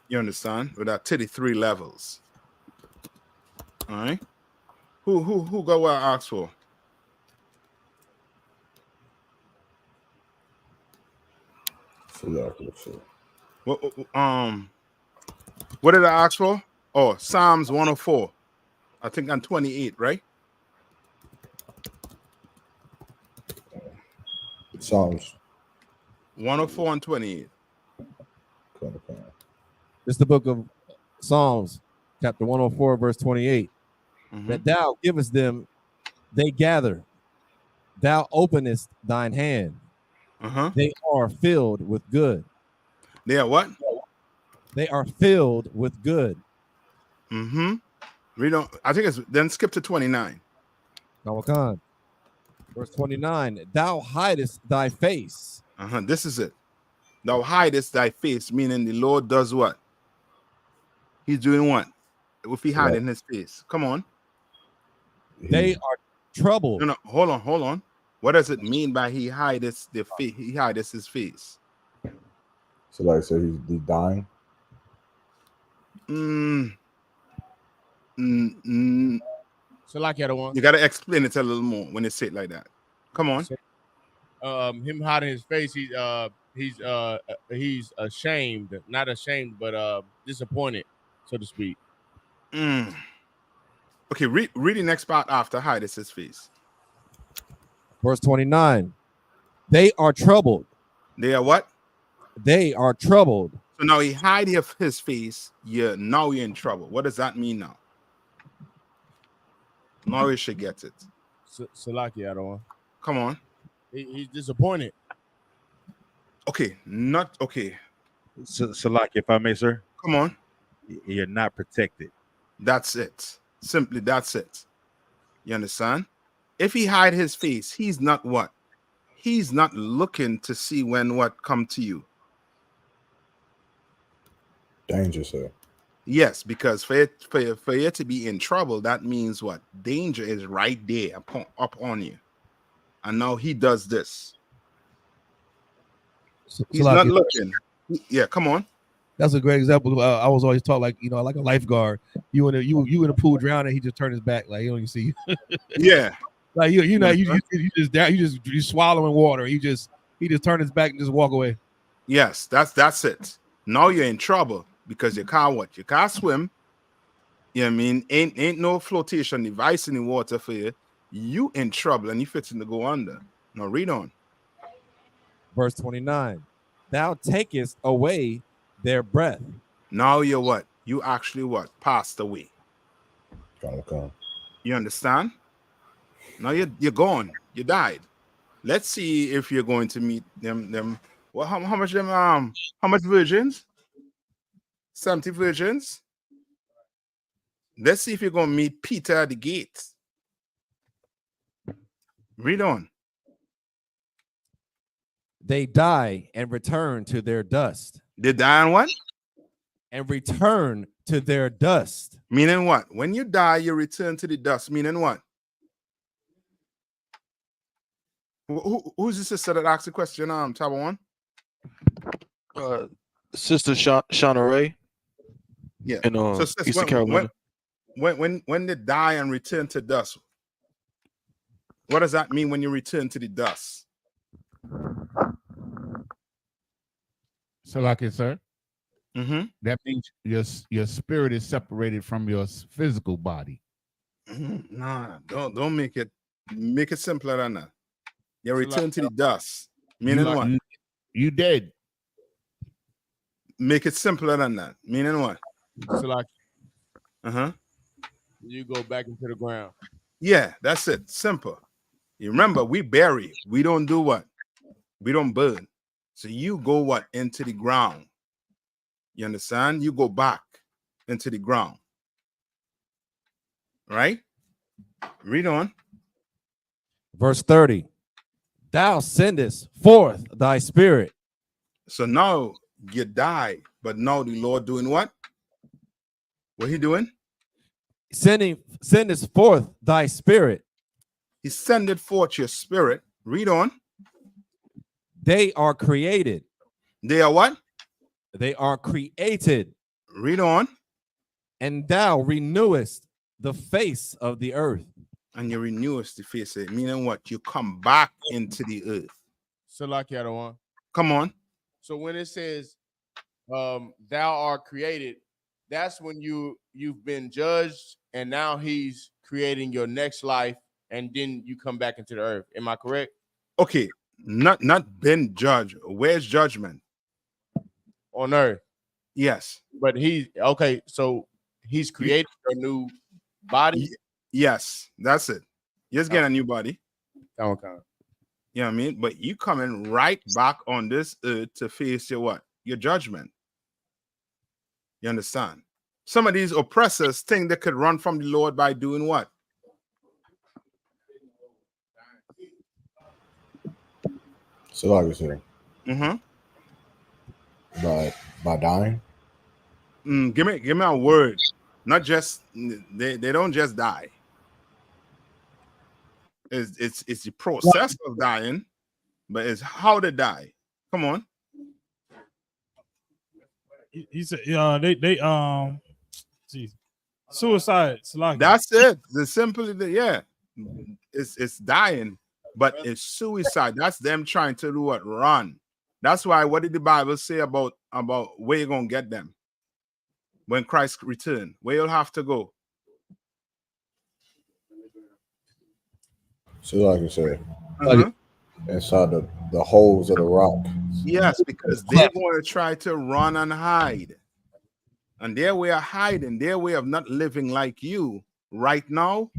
You understand? With that 33 levels. All right. Who got what I asked for? What did I ask for? Oh, Psalms 104. I think on 28, right? Psalms 104 and 28. It's the book of Psalms, chapter 104, verse 28. That thou givest them, they gather. Thou openest thine hand. They are filled with good. They are what? They are filled with good. Read on. I think it's then skip to 29. Verse 29. Thou hidest thy face. This is it. Thou hidest thy face, meaning the Lord does what? He's doing what? If he hiding his face. Come on. They are troubled. No, hold on. What does it mean by he hidest the face? He hidest his face. So like, so he's dying. So like the other one. You gotta explain it a little more when you say it like that. Come on. Him hiding his face, he's ashamed, not ashamed, but disappointed, so to speak. Okay, read the next part after hidest his face. Verse 29. They are troubled. They are what? They are troubled. So now he hide his face. Now you're in trouble. What does that mean now? Now you should get it. So like the other one. Come on. He's disappointed. Okay, not okay. So like, if I may, sir. Come on. You're not protected. That's it. Simply, that's it. You understand? If he hide his face, he's not what? He's not looking to see when what come to you. Danger, sir. Yes, because for you to be in trouble, that means what? Danger is right there up on you. And now he does this. He's not looking. Yeah, come on. That's a great example. I was always taught, like, you know, like a lifeguard. You in a pool drowning, he just turned his back, like, you don't even see you. Yeah. Like you just swallowing water. He just turned his back and just walk away. Yes, that's it. Now you're in trouble because you can't what? You can't swim. You know what I mean? Ain't no flotation device in the water for you. You in trouble and you fitting to go under. Now read on. Verse 29. Thou takest away their breath. Now you're what? You actually what? Passed away. Okay. You understand? Now you're gone. You died. Let's see if you're going to meet them. Well, how much virgins? 70 virgins. Let's see if you're going to meet Peter at the gate. Read on. They die and return to their dust. They die and what? And return to their dust. Meaning what? When you die, you return to the dust. Meaning what? Who's the sister that asked the question? Tab one. Sister Shauna Ray. Yeah. In Eastern Carolina. When they die and return to dust, what does that mean when you return to the dust? So like it, sir. That means your spirit is separated from your physical body. Nah, don't make it simpler than that. You return to the dust. Meaning what? You dead. Make it simpler than that. Meaning what? So like, you go back into the ground. Yeah, that's it. Simple. You remember, we bury. We don't do what? We don't burn. So you go what? Into the ground. You understand? You go back into the ground. Right? Read on. Verse 30. Thou sendest forth thy spirit. So now you die, but now the Lord doing what? What he doing? Sendest forth thy spirit. He sendeth forth your spirit. Read on. They are created. They are what? They are created. Read on. And thou renewest the face of the earth. And you renewest the face of it, meaning what? You come back into the earth. So like the other one. Come on. So when it says thou art created, that's when you've been judged, and now he's creating your next life, and then you come back into the earth. Am I correct? Okay, not been judged. Where's judgment? On earth. Yes. But so he's created a new body. Yes, that's it. Just get a new body. Okay. You know what I mean? But you coming right back on this earth to face your what? Your judgment. You understand? Some of these oppressors think they could run from the Lord by doing what? So like I said, by dying. Give me a word. Not just they don't just die. It's the process of dying, but it's how to die. Come on. He said, geez, suicide. That's it. The simply, yeah, it's dying, but it's suicide. That's them trying to do what? Run. That's why. What did the Bible say about where you're gonna get them when Christ return? Where you'll have to go. So like I said, inside the holes of the rock. Yes, because they're going to try to run and hide. And their way of hiding, their way of not living like you right now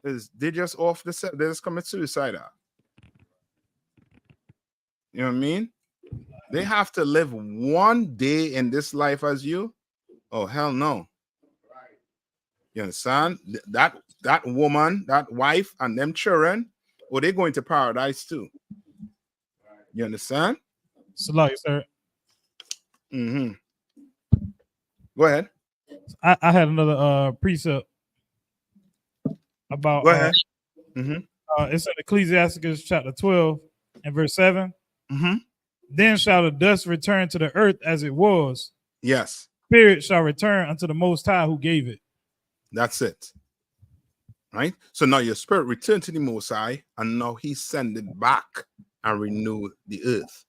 is they just off the set. They just commit suicide. You know what I mean? They have to live one day in this life as you. Oh, hell no. You understand? That woman, that wife, and them children, well, they're going to paradise too. You understand? Salaki, sir. Go ahead. I had another precept about. Go ahead. It's in Ecclesiasticus chapter 12 and verse 7. Then shall the dust return to the earth as it was. Yes. Spirit shall return unto the Most High who gave it. That's it. Right? So now your spirit returned to the Most High, and now he send it back and renew the earth.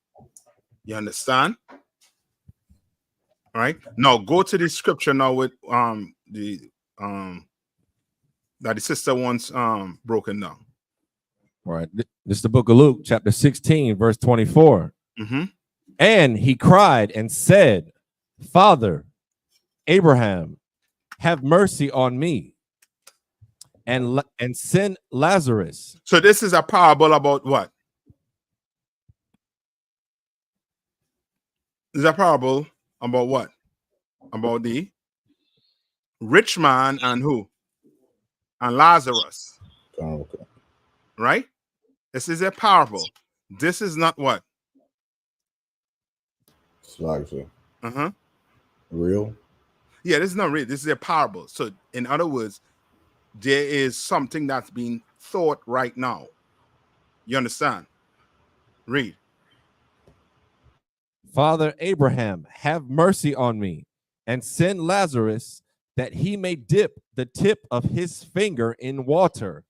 You understand? Right? Now go to the scripture now with that the sister wants broken down. All right. This is the book of Luke, chapter 16, verse 24. And he cried and said, Father Abraham, have mercy on me and send Lazarus. So this is a parable about what? This is a parable about what? About the rich man and who? And Lazarus. Okay. Right? This is a parable. This is not what? Like real? Yeah, this is not real. This is a parable. So in other words, there is something that's being thought right now. You understand? Read. Father Abraham, have mercy on me and send Lazarus that he may dip the tip of his finger in water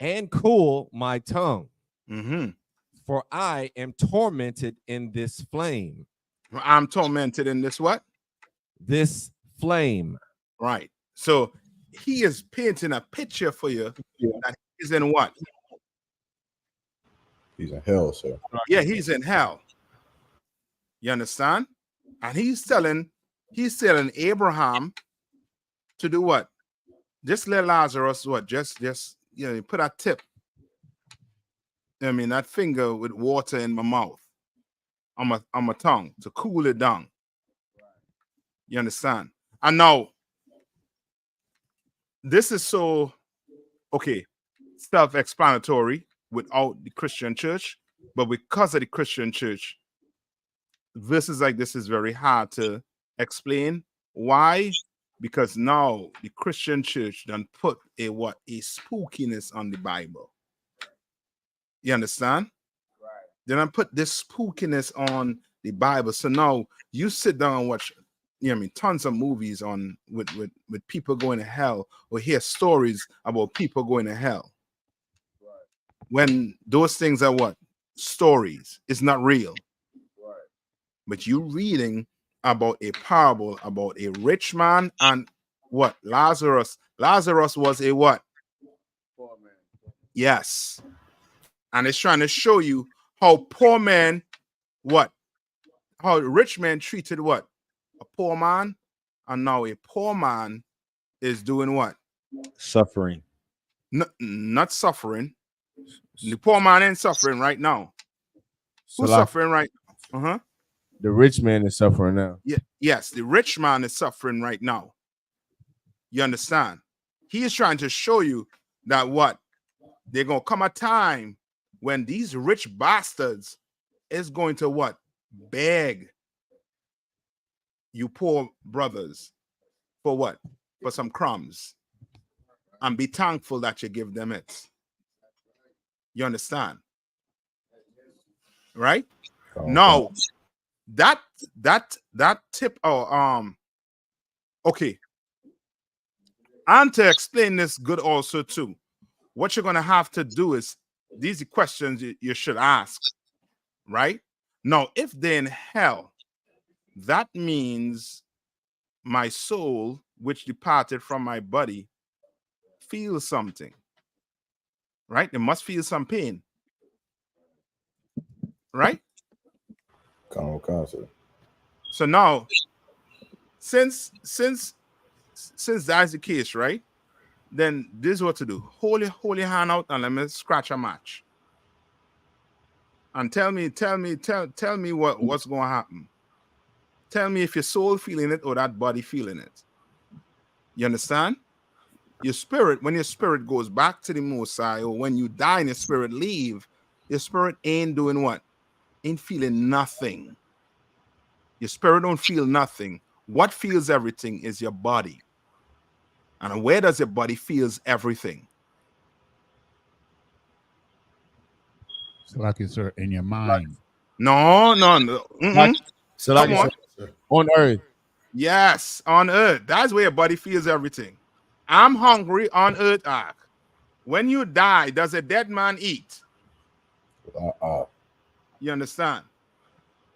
and cool my tongue. For I am tormented in this flame. I'm tormented in this what? This flame. Right. So he is painting a picture for you that he's in what? He's in hell, sir. Yeah, he's in hell. You understand? And he's telling Abraham to do what? Just let Lazarus what? Just put a tip. I mean, that finger with water in my mouth, on my tongue to cool it down. You understand? And now, this is so, okay, self-explanatory without the Christian church, but because of the Christian church, verses like this is very hard to explain. Why? Because now the Christian church done put a spookiness on the Bible. You understand? Right. They done put this spookiness on the Bible. So now you sit down and watch, tons of movies on with people going to hell, or hear stories about people going to hell. Right. When those things are what? Stories. It's not real. Right. But you reading about a parable about a rich man and what? Lazarus. Lazarus was a what? Poor man. Yes. And it's trying to show you how poor man, what? How a rich man treated what? A poor man. And now a poor man is doing what? Suffering. Not suffering. The poor man ain't suffering right now. Who's suffering right now? Uh-huh. The rich man is suffering now. Yeah, yes, the rich man is suffering right now. You understand? He is trying to show you that what? There's gonna come a time when these rich bastards is going to what? Beg you poor brothers for what? For some crumbs. And be thankful that you give them it. You understand? Right? Now, that tip okay. And to explain this good also too, what you're gonna have to do is these are questions you should ask, right? Now, if they're in hell, that means my soul, which departed from my body, feels something, right? They must feel some pain, right? So now, since that's the case, right? Then this is what to do. Hold your hand out and let me scratch a match. And tell me what's going to happen. Tell me if your soul feeling it or that body feeling it. You understand? Your spirit, when your spirit goes back to the Most High, or when you die and your spirit leave, your spirit ain't doing what? Ain't feeling nothing. Your spirit don't feel nothing. What feels everything is your body. And where does your body feels everything? So like it's in your mind. No. So like on earth. Yes, on earth. That's where your body feels everything. I'm hungry on earth, Ark. When you die, does a dead man eat? You understand?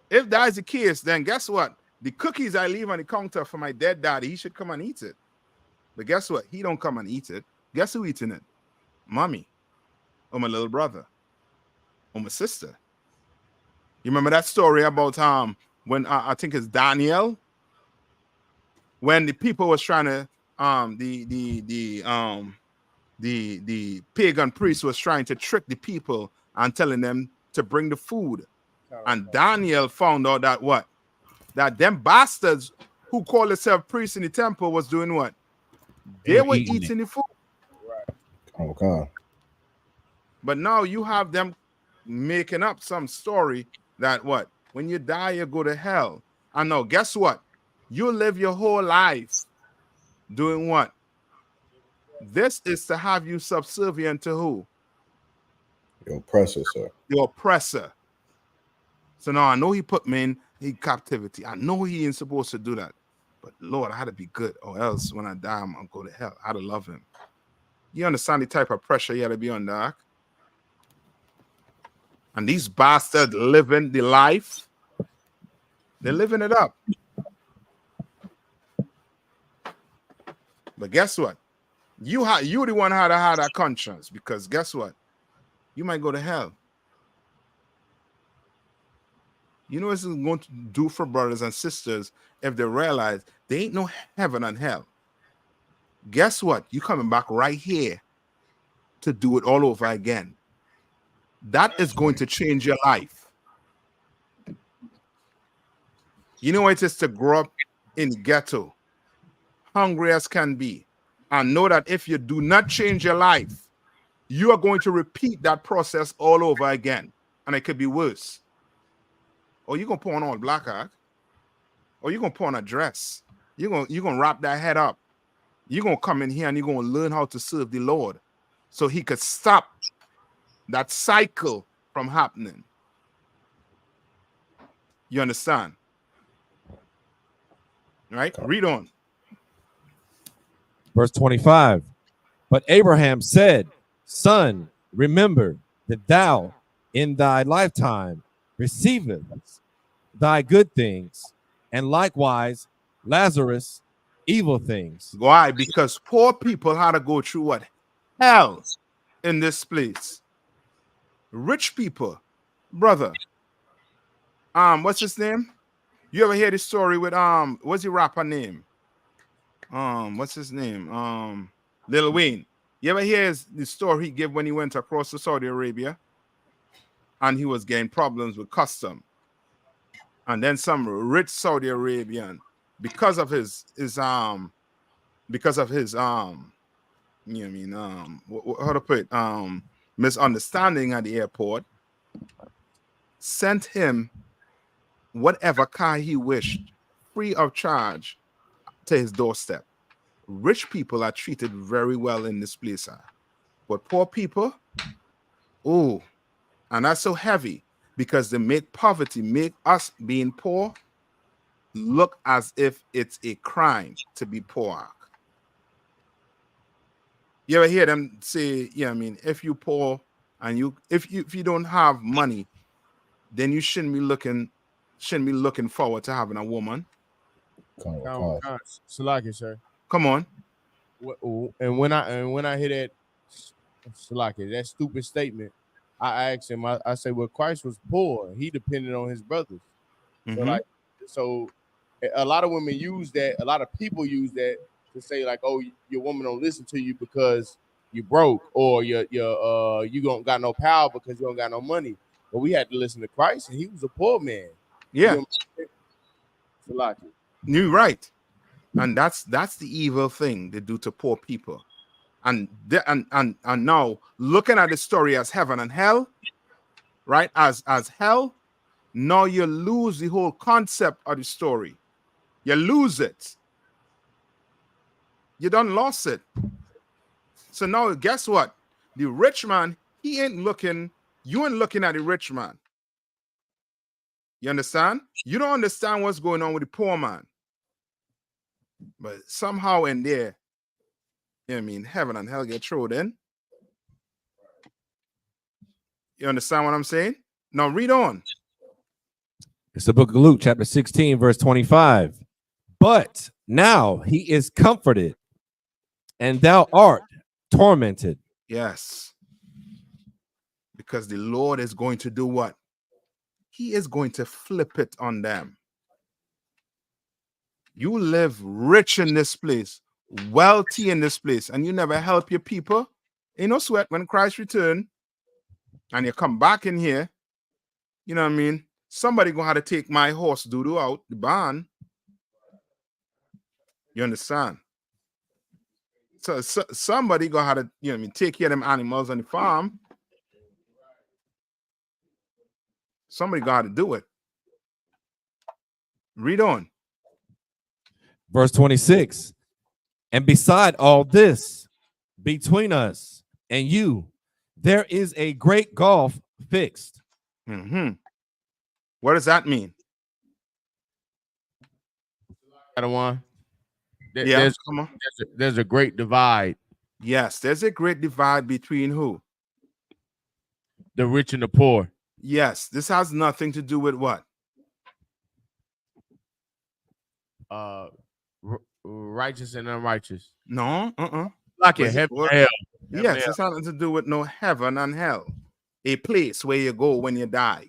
If that is the case, then guess what? The cookies I leave on the counter for my dead daddy, he should come and eat it. But guess what? He don't come and eat it. Guess who eating it? Mommy, or my little brother, or my sister. You remember that story about when I think it's Daniel, when the people was trying to the pagan priest was trying to trick the people and telling them to bring the food, and Daniel found out that what? That them bastards who call themselves priests in the temple was doing what? They were eating the food. Okay. But now you have them making up some story that what? When you die, you go to hell. I know. Guess what? You live your whole life doing what? This is to have you subservient to who? Your oppressor, sir. Your oppressor. So now I know he put me in captivity. I know he ain't supposed to do that. But Lord, I had to be good, or else when I die, I'm gonna go to hell. I had to love him. You understand the type of pressure you had to be under, Ark? And these bastards living the life, they're living it up. But guess what? You the one had to have that conscience, because guess what? You might go to hell. You know what this is going to do for brothers and sisters if they realize there ain't no heaven and hell. Guess what? You coming back right here to do it all over again. That is going to change your life. You know what it is to grow up in the ghetto, hungry as can be, and know that if you do not change your life, you are going to repeat that process all over again, and it could be worse. Or you're gonna put on all black, Ark, or you're gonna put on a dress. You're gonna wrap that head up. You're gonna come in here and you're gonna learn how to serve the Lord, so He could stop that cycle from happening. You understand? Right? Read on. Verse 25. But Abraham said, Son, remember that thou in thy lifetime receiveth thy good things, and likewise Lazarus evil things. Why? Because poor people had to go through what? Hell in this place. Rich people, brother. What's his name? You ever hear the story with what's the rapper name? What's his name? Lil Wayne. You ever hear the story he gave when he went across to Saudi Arabia and he was getting problems with custom? And then some rich Saudi Arabian, because of his how to put it, misunderstanding at the airport, sent him whatever car he wished, free of charge, to his doorstep. Rich people are treated very well in this place, but poor people, oh, and that's so heavy because they make poverty, make us being poor look as if it's a crime to be poor. You ever hear them say, if you poor and if you don't have money, then you shouldn't be looking forward to having a woman. Salaki, sir. Come on. And when I hear that, Salaki, that stupid statement, I asked him, I say, well, Christ was poor. He depended on his brothers. So a lot of women use that, a lot of people use that to say, like, oh, your woman don't listen to you because you broke, or you don't got no power because you don't got no money. But we had to listen to Christ, and he was a poor man. Yeah. Salaki. You're right. And that's the evil thing they do to poor people. And now looking at the story as heaven and hell, right? As hell, now you lose the whole concept of the story. You lose it. You done lost it. So now guess what? The rich man, you ain't looking at the rich man. You understand? You don't understand what's going on with the poor man. But somehow in there, heaven and hell get thrown in. You understand what I'm saying? Now read on. It's the book of Luke, chapter 16, verse 25. But now he is comforted, and thou art tormented. Yes. Because the Lord is going to do what? He is going to flip it on them. You live rich in this place, wealthy in this place, and you never help your people. Ain't no sweat when Christ return and you come back in here. You know what I mean? Somebody gonna have to take my horse doo-doo out the barn. You understand? So somebody gonna have to, take care of them animals on the farm. Somebody got to do it. Read on. Verse 26. And beside all this, between us and you, there is a great gulf fixed. What does that mean? There's a great divide. Yes, there's a great divide between who? The rich and the poor. Yes, this has nothing to do with what? Righteous and unrighteous. No, Like in heaven and hell. Yes, it's nothing to do with no heaven and hell. A place where you go when you die.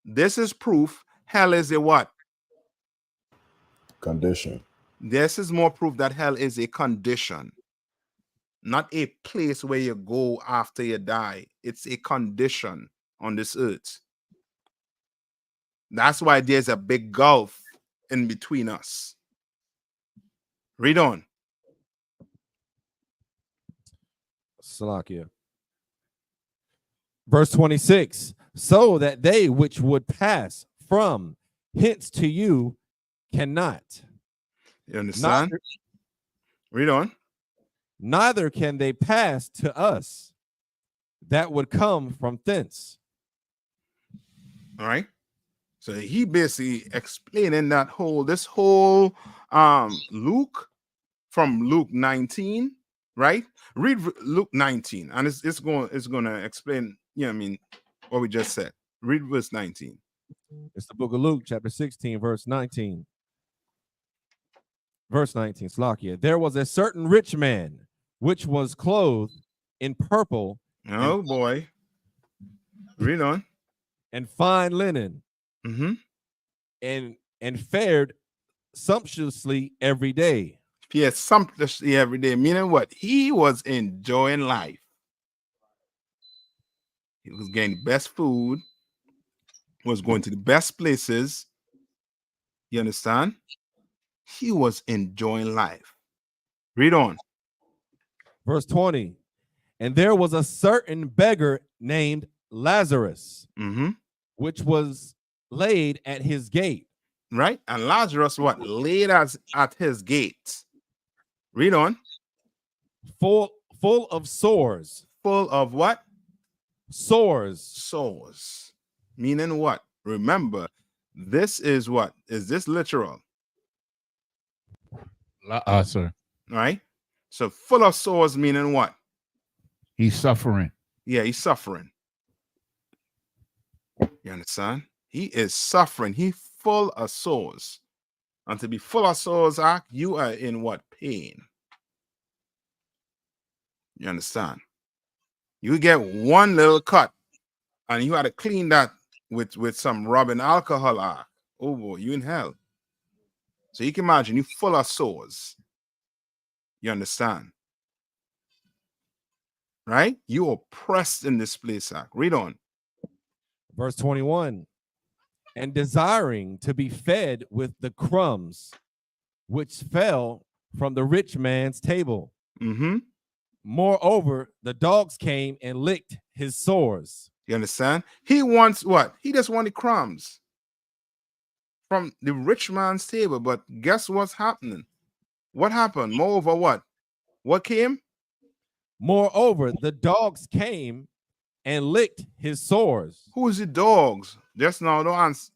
This is proof hell is a what? Condition. This is more proof that hell is a condition, not a place where you go after you die. It's a condition on this earth. That's why there's a big gulf in between us. Read on. Salakia. Verse 26. So that they which would pass from hence to you cannot. You understand? Read on. Neither can they pass to us that would come from thence. All right. So he basically explaining this whole Luke from Luke 19, right? Read Luke 19, and it's going to explain, what we just said. Read verse 19. It's the book of Luke, chapter 16, verse 19. Verse 19, Slakia. There was a certain rich man which was clothed in purple. Oh boy. Read on. And fine linen. And fared sumptuously every day. He had something to see every day. Meaning what? He was enjoying life. He was getting the best food, was going to the best places. You understand? He was enjoying life. Read on. Verse 20. And there was a certain beggar named Lazarus, which was laid at his gate. Right? And Lazarus, what? Laid at his gate. Read on. Full of sores. Full of what? Sores. Sores. Meaning what? Remember, this is what? Is this literal? Sir. Right? So full of sores meaning what? He's suffering. Yeah, he's suffering. You understand? He is suffering. He full of sores. And to be full of sores, you are in what? Pain. You understand? You get one little cut and you had to clean that with some rubbing alcohol. Oh boy, you in hell. So you can imagine you full of sores. You understand? Right? You are pressed in this place. Read on. Verse 21. And desiring to be fed with the crumbs which fell from the rich man's table. Moreover, the dogs came and licked his sores. You understand? He wants what? He just wanted crumbs from the rich man's table. But guess what's happening? What happened? Moreover, what? What came? Moreover, the dogs came and licked his sores. Who's the dogs? Just now, don't answer.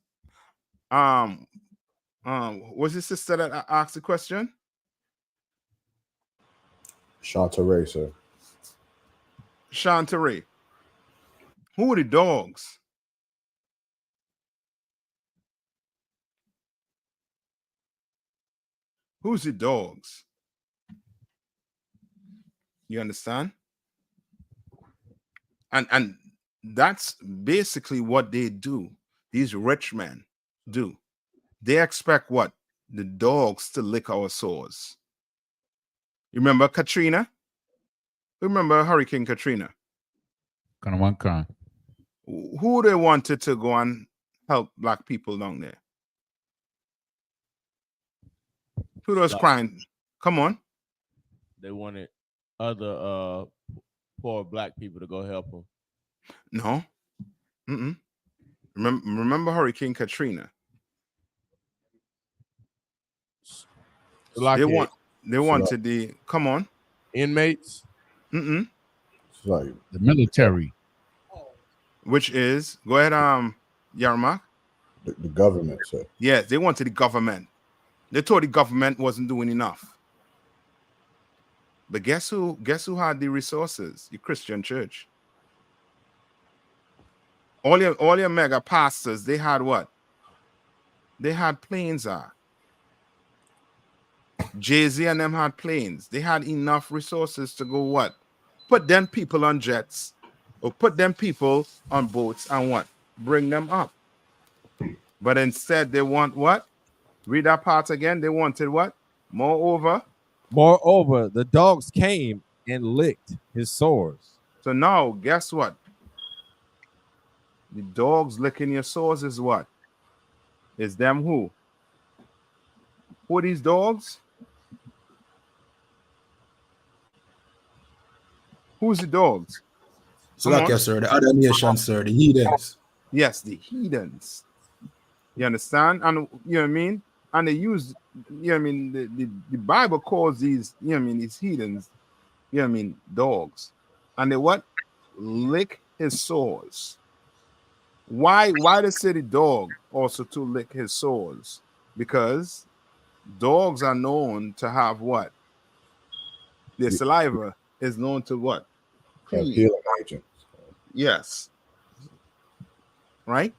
Was the sister that asked the question? Shantaray, sir. Shantaray. Who are the dogs? Who's the dogs? You understand? And that's basically what they do. These rich men do. They expect what? The dogs to lick our sores. You remember Katrina? Remember Hurricane Katrina? Who they wanted to go and help black people down there? Who was crying? Come on. They wanted other poor black people to go help them. No. Remember Hurricane Katrina? They wanted the come on inmates. It's like the military. Which is go ahead, Yarmak. The government, sir. Yes, they wanted the government. They thought the government wasn't doing enough. But guess who had the resources? The Christian church. All your mega pastors, they had what? They had planes. Jay-Z and them had planes. They had enough resources to go what? Put them people on jets or put them people on boats and what? Bring them up. But instead they want what? Read that part again. They wanted what? Moreover, the dogs came and licked his sores. So now, guess what? The dogs licking your sores is what? Is them who? Who are these dogs? Who's the dogs? So like yes, sir, the other nations, sir, the heathens. Yes, the heathens. You understand? And you know what I mean? And they use, you know what I mean, the Bible calls these, you know what I mean, these heathens, you know what I mean, dogs. And they what? Lick his sores. Why they say the dog also to lick his sores? Because dogs are known to have what? Their saliva is known to what? Healing agents. Yes. Right?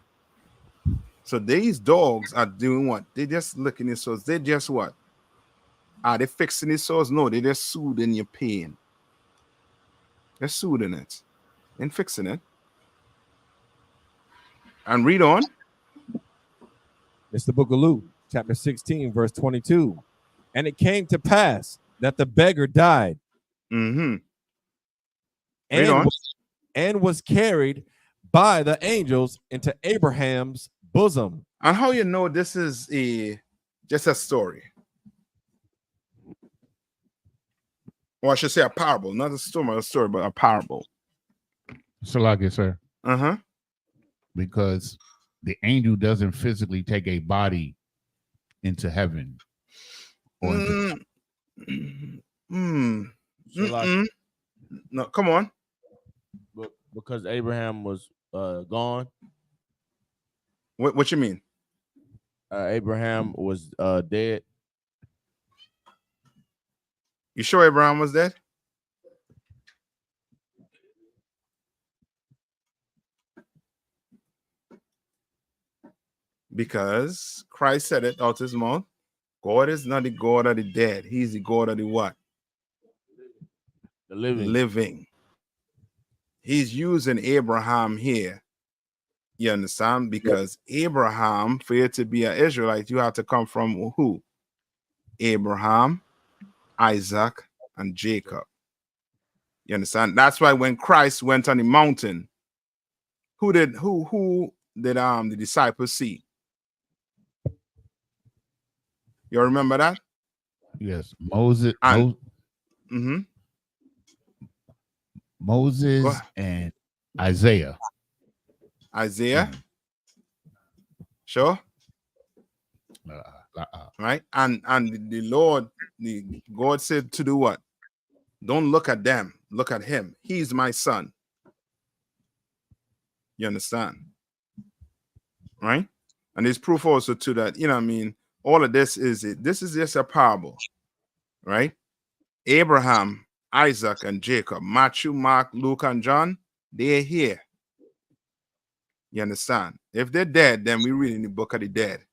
So these dogs are doing what? They just licking his sores. They just what? Are they fixing his sores? No, they just soothing your pain. They're soothing it and fixing it. And read on. It's the book of Luke, chapter 16, verse 22. And it came to pass that the beggar died. Mm-hmm. And was carried by the angels into Abraham's bosom. And how you know this is just a story? Or I should say a parable, not a story, but a parable. Salaki, sir. Uh-huh. Because the angel doesn't physically take a body into heaven. Or No, come on. Because Abraham was gone. What you mean? Abraham was dead. You sure Abraham was dead? Because Christ said it out his mouth. God is not the God of the dead. He's the God of the what? The living. Living. He's using Abraham here. You understand? Because Abraham, for you to be an Israelite, you have to come from who? Abraham, Isaac, and Jacob. You understand? That's why when Christ went on the mountain, who did the disciples see? You remember that? Yes, Moses. Moses and Isaiah. Isaiah? Sure. Right? And the Lord, God said to do what? Don't look at them. Look at him. He's my son. You understand? Right? And there's proof also to that, you know what I mean? All of this is just a parable. Right? Abraham, Isaac, and Jacob, Matthew, Mark, Luke, and John, they're here. You understand? If they're dead, then we're reading the book of the dead.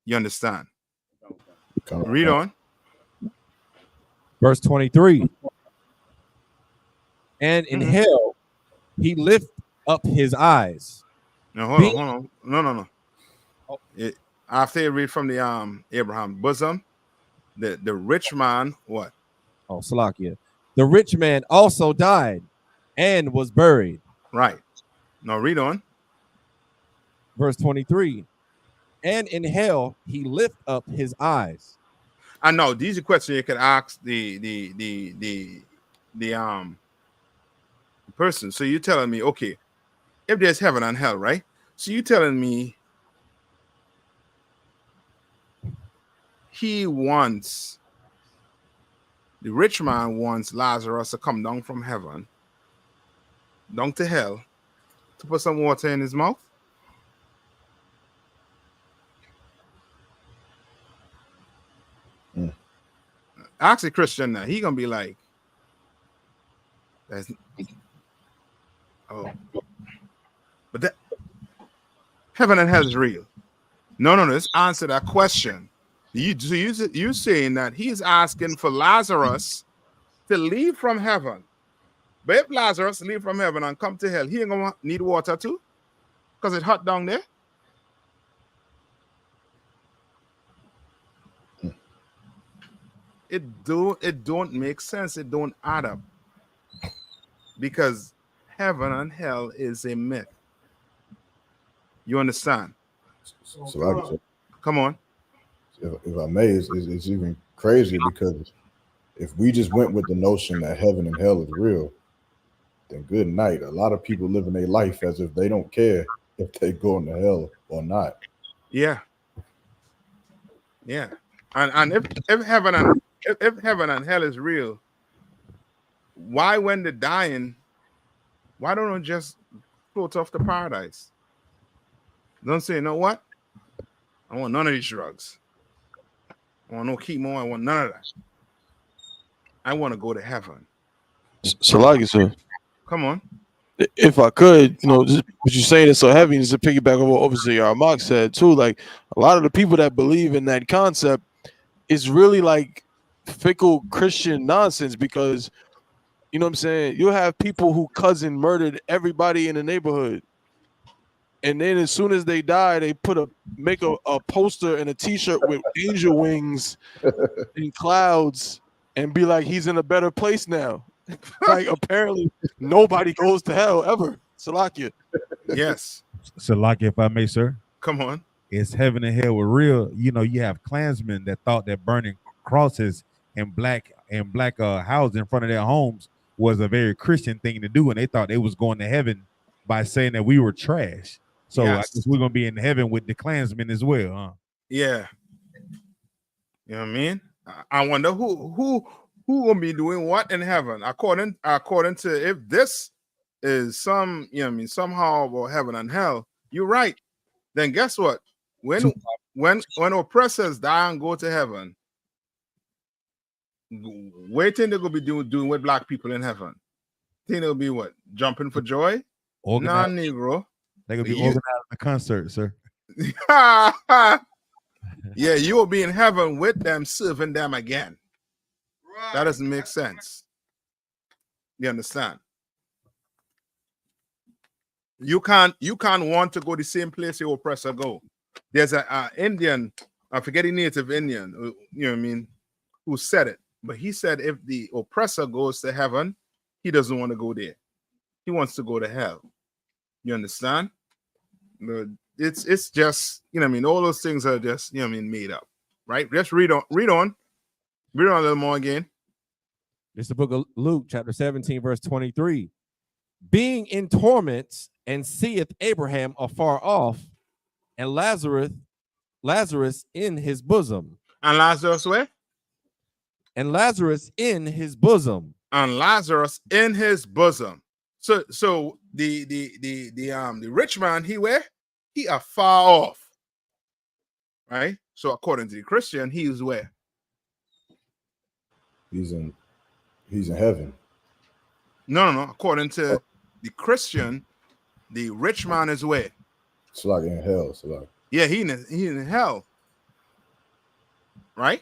You understand? Read on. Verse 23. And in hell, he lift up his eyes. No, hold on. No. After you read from the Abraham bosom, the rich man, what? Oh, Salakia. The rich man also died and was buried. Right. Now read on. Verse 23. And in hell he lift up his eyes. I know these are questions you can ask the person. So you're telling me, okay, if there's heaven and hell, right? So you're telling me the rich man wants Lazarus to come down from heaven, down to hell, to put some water in his mouth? Ask a Christian now. He gonna be like, but that heaven and hell is real. No. Let's answer that question. You saying that he's asking for Lazarus to leave from heaven. But if Lazarus leave from heaven and come to hell, he ain't gonna need water too? Because it's hot down there? It don't make sense. It don't add up. Because heaven and hell is a myth. You understand? So come on. If I may, it's even crazier because if we just went with the notion that heaven and hell is real, then good night. A lot of people living their life as if they don't care if they go into hell or not. Yeah. And if heaven and hell is real, why when they're dying, why don't they just float off to paradise? Don't say, you know what? I want none of these drugs. I want no chemo. I want none of that. I want to go to heaven. Salagi, sir. Come on. If I could, just what you're saying is so heavy, just to piggyback on what obviously our Mark said too. Like a lot of the people that believe in that concept is really like fickle Christian nonsense because you know what I'm saying? You'll have people who cousin murdered everybody in the neighborhood. And then as soon as they die, they make a poster and a T-shirt with angel wings and clouds, and be like, he's in a better place now. Like apparently nobody goes to hell ever. Salakia. Yes. Salakia, if I may, sir. Come on. It's heaven and hell were real. You know, you have Klansmen that thought that burning crosses and black houses in front of their homes was a very Christian thing to do, and they thought they was going to heaven by saying that we were trash. So I guess we're gonna be in heaven with the Klansmen as well, huh? Yeah. You know what I mean? I wonder who gonna be doing what in heaven according to if this is some, you know what I mean, somehow about heaven and hell. You're right. Then guess what? When oppressors die and go to heaven, waiting they're gonna be doing with black people in heaven. Think they'll be what? Jumping for joy? Non-Negro. They're gonna be organizing a concert, sir. Yeah, you will be in heaven with them, serving them again. Right. That doesn't make sense. You understand? You can't want to go the same place your oppressor go. There's a Indian, I forget the native Indian, you know what I mean, who said it. But he said if the oppressor goes to heaven, he doesn't want to go there. He wants to go to hell. You understand? It's just, you know what I mean, all those things are just, you know what I mean, made up. Right? Just read on a little more again. It's the book of Luke, chapter 17, verse 23. Being in torments, and seeth Abraham afar off, and Lazarus in his bosom. And Lazarus where? And Lazarus in his bosom. And Lazarus in his bosom. So the rich man, he where? He afar off. Right? So according to the Christian, he is where? He's in heaven. No. According to the Christian, the rich man is where? It's like in hell. So like, yeah, he in hell. Right?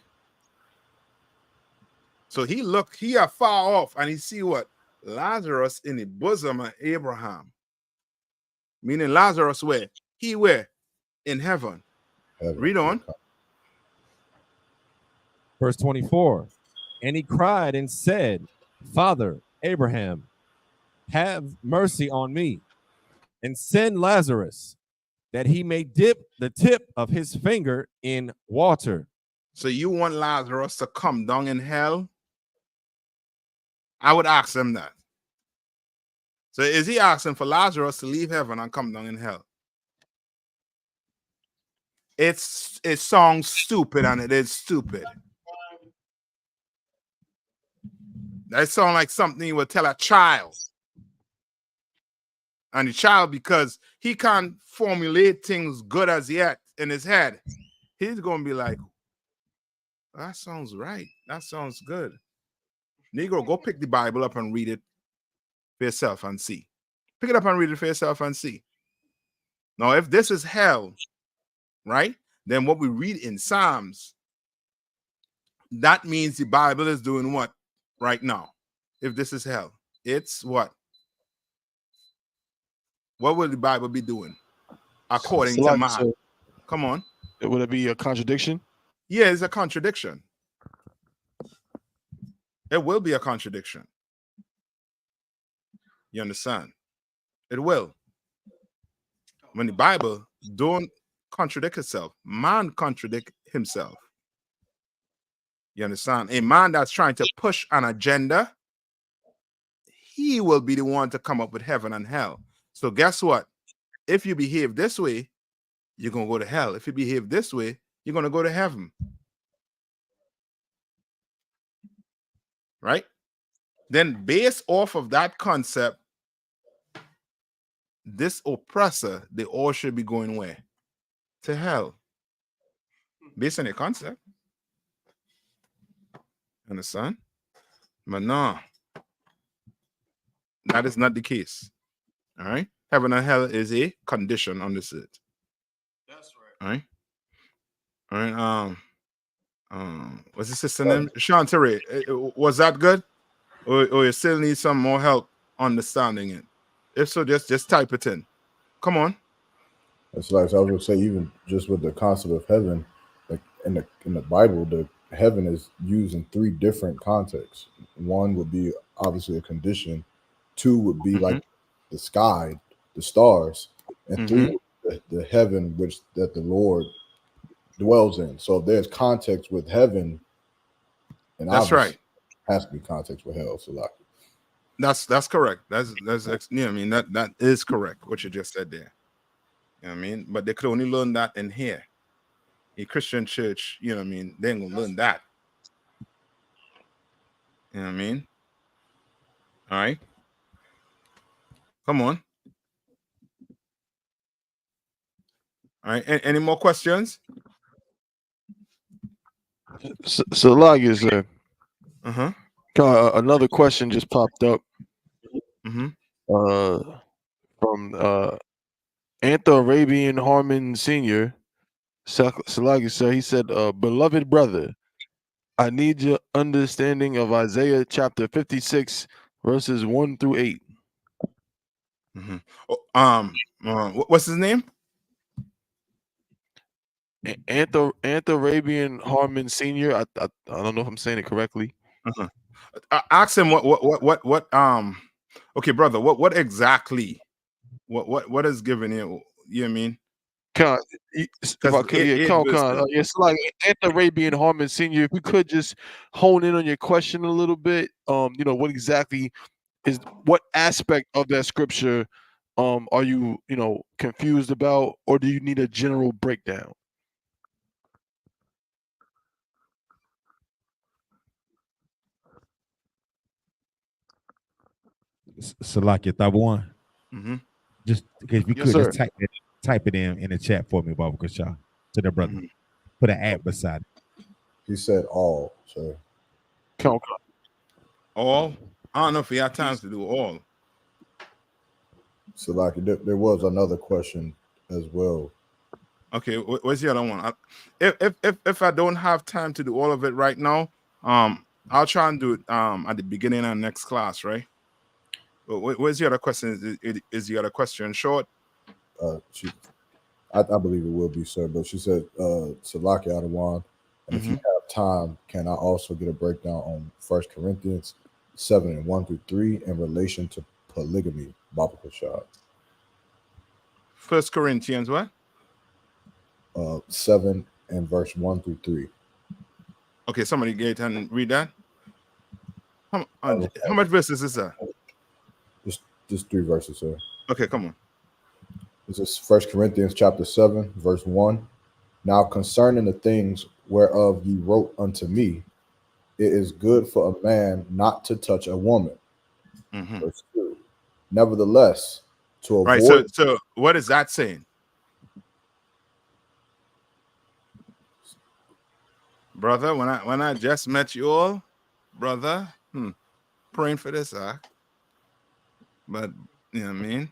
So he afar off, and he see what? Lazarus in the bosom of Abraham. Meaning Lazarus where? He where? In heaven. Read on. Verse 24. And he cried and said, Father Abraham, have mercy on me, and send Lazarus, that he may dip the tip of his finger in water. So you want Lazarus to come down in hell? I would ask him that. So is he asking for Lazarus to leave heaven and come down in hell? It sounds stupid, and it is stupid. That sounds like something you would tell a child. And the child, because he can't formulate things good as yet in his head, he's going to be like, that sounds right. That sounds good. Negro, go pick the Bible up and read it for yourself and see. Pick it up and read it for yourself and see. Now, if this is hell, right, then what we read in Psalms, that means the Bible is doing what right now? If this is hell, it's what? What will the Bible be doing according to man? So, come on. Would it be a contradiction? Yeah, it's a contradiction. It will be a contradiction. You understand? It will. When the Bible don't contradict itself, man contradict himself. You understand? A man that's trying to push an agenda, he will be the one to come up with heaven and hell. So guess what? If you behave this way, you're going to go to hell. If you behave this way, you're going to go to heaven. Right? Then based off of that concept, this oppressor, they all should be going where? To hell. Based on the concept. Understand? But no. That is not the case. All right? Heaven and hell is a condition on this earth. That's right. All right. What's the sister name? Shantae. Was that good? Or you still need some more help understanding it? If so, just type it in. Come on. It's like so I was gonna say, even just with the concept of heaven, like in the Bible, the heaven is used in 3 different contexts. One would be obviously a condition. 2 would be like the sky, the stars, and 3 the heaven which that the Lord dwells in. So if there's context with heaven, and That's obviously right. has to be context with hell. So like That's correct. That's I mean that is correct what you just said there. You know what I mean? But they could only learn that in here. A Christian church, you know what I mean, they ain't gonna learn that. You know what I mean? All right. Come on. All right. Any more questions? Salagia, sir. Another question just popped up. From Antho-Arabian Harmon Sr. Salagia, sir. He said, beloved brother, I need your understanding of Isaiah chapter 56, verses 1 through 8. What's his name? Antho-Arabian Harmon Sr. I don't know if I'm saying it correctly. Ask him what okay, brother, what exactly what is given here? You know what I mean? It's like Antho-Arabian Harmon Sr. If we could just hone in on your question a little bit, you know, what exactly is what aspect of that scripture are you confused about, or do you need a general breakdown? Salakia Tabuan. Just if you Yes, could sir. just type it in the chat for me, Baba Kasha, to the brother. Put an ad beside it. he said all, so all. I don't know if he had time to do all. So like there was another question as well. Okay, where's the other one? If I don't have time to do all of it right now, I'll try and do it at the beginning of next class, right? Where's the other question? Is the other question short? I believe it will be, sir. But she said, Salaki Adawan, and if you have time, can I also get a breakdown on 1 Corinthians 7 and 1 through 3 in relation to polygamy, Baba Kashad? 1 Corinthians what? 7 and verse 1 through 3. Okay, somebody get and read that. How much verses is that? Just 3 verses, sir. Okay, come on. This is 1 Corinthians chapter 7, verse 1. Now concerning the things whereof ye wrote unto me, it is good for a man not to touch a woman. Verse 2. Nevertheless, to avoid... Right, so what is that saying? Brother, when I just met you all, brother, praying for this, but you know what I mean?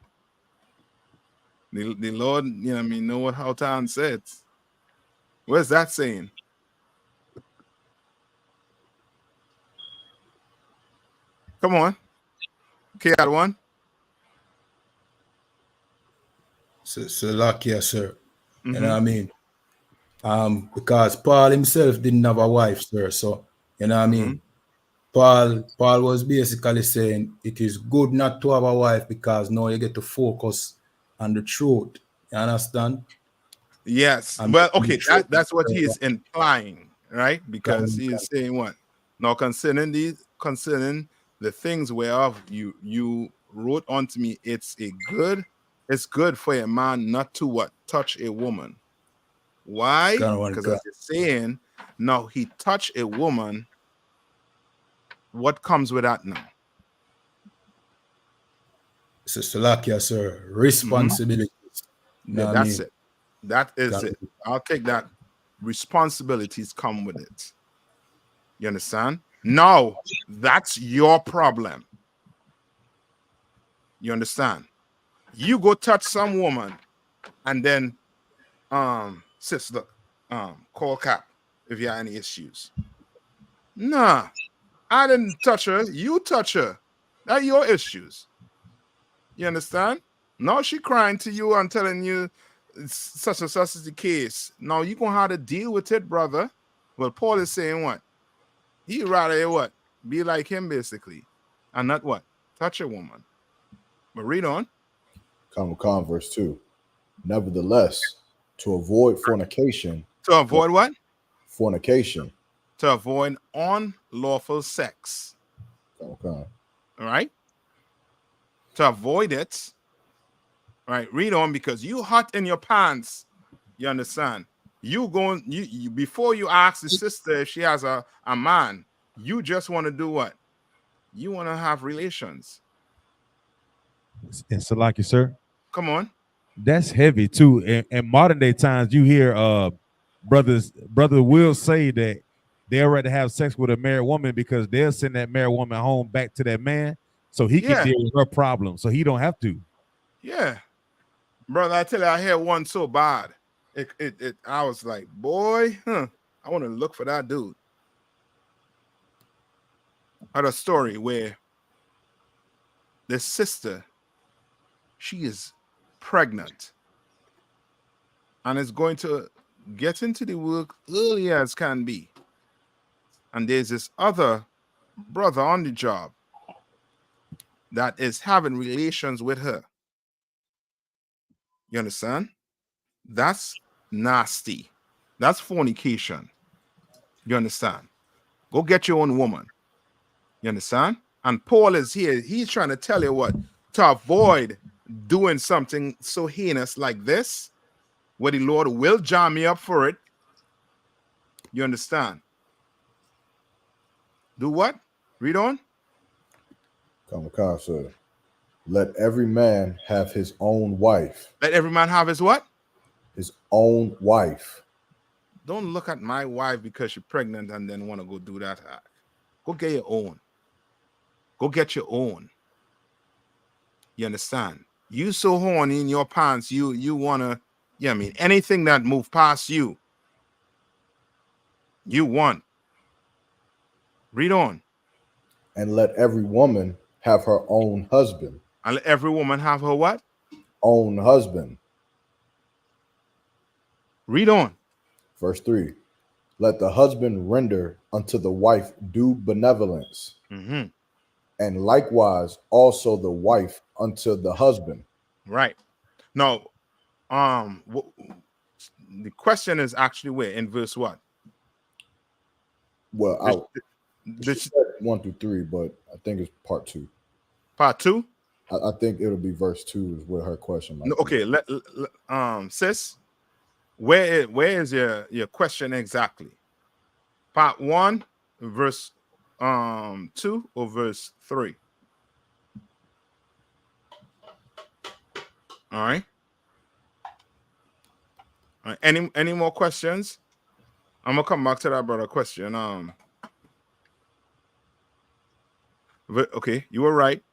The Lord, you know what I mean, know what how town said. Where's that saying? Come on. K.R. one. So lucky, yes, sir. You know what I mean? Because Paul himself didn't have a wife, sir. So, you know what I mean? Paul was basically saying it is good not to have a wife because now you get to focus on the truth. You understand? Yes. Well, okay, that's what he is implying, right? Because he is saying what? Now concerning the things whereof you wrote unto me, it's good for a man not to what? Touch a woman. Why? Because as you're saying, now he touched a woman. What comes with that now? Sister Lakia, sir, responsibilities. Yeah, that's it. That is it. I'll take that. Responsibilities come with it. You understand? Now, that's your problem. You understand? You go touch some woman and then sister, call Cap if you have any issues. Nah, I didn't touch her. You touch her. That's your issues. You understand? Now she crying to you and telling you such and such is the case. Now you're gonna have to deal with it, brother. Well, Paul is saying what? He rather what? Be like him, basically, and not what? Touch a woman. But read on. Verse 2. Nevertheless, to avoid fornication. To avoid what? Fornication. To avoid unlawful sex. Okay. All right. To avoid it. Right. Read on, because you hot in your pants. You understand? You going you before you ask the sister if she has a man, you just want to do what? You want to have relations. And Salaki, sir. Come on. That's heavy too. In modern day times, you hear brother will say that they'd rather have sex with a married woman because they'll send that married woman home back to that man so he can deal with her problem, so he don't have to. Yeah. Brother, I tell you, I had one so bad. I was like, boy, I want to look for that dude. I had a story where the sister, she is pregnant and is going to get into the work early as can be. And there's this other brother on the job that is having relations with her. You understand? That's nasty. That's fornication. You understand? Go get your own woman. You understand? And Paul is here. He's trying to tell you what? To avoid doing something so heinous like this, where the Lord will jam me up for it. You understand? Do what? Read on. Sir. Let every man have his own wife. Let every man have his what? His own wife. Don't look at my wife because she's pregnant and then want to go do that act. Go get your own. Go get your own. You understand? You so horny in your pants, you want to, yeah, I mean, anything that move past you, you want. Read on. And let every woman have her own husband. And let every woman have her what? Own husband. Read on. Verse 3. Let the husband render unto the wife due benevolence. Mm-hmm. And likewise also the wife unto the husband. Right. Now, the question is actually where? In verse what? Well, this 1 through 3, but I think it's part 2. Part 2? I think it'll be verse 2 is where her question might be. Okay, sis, where is your question exactly? Part 1, verse 2, or verse 3? All right. Any more questions? I'm gonna come back to that brother question. Okay, you were right.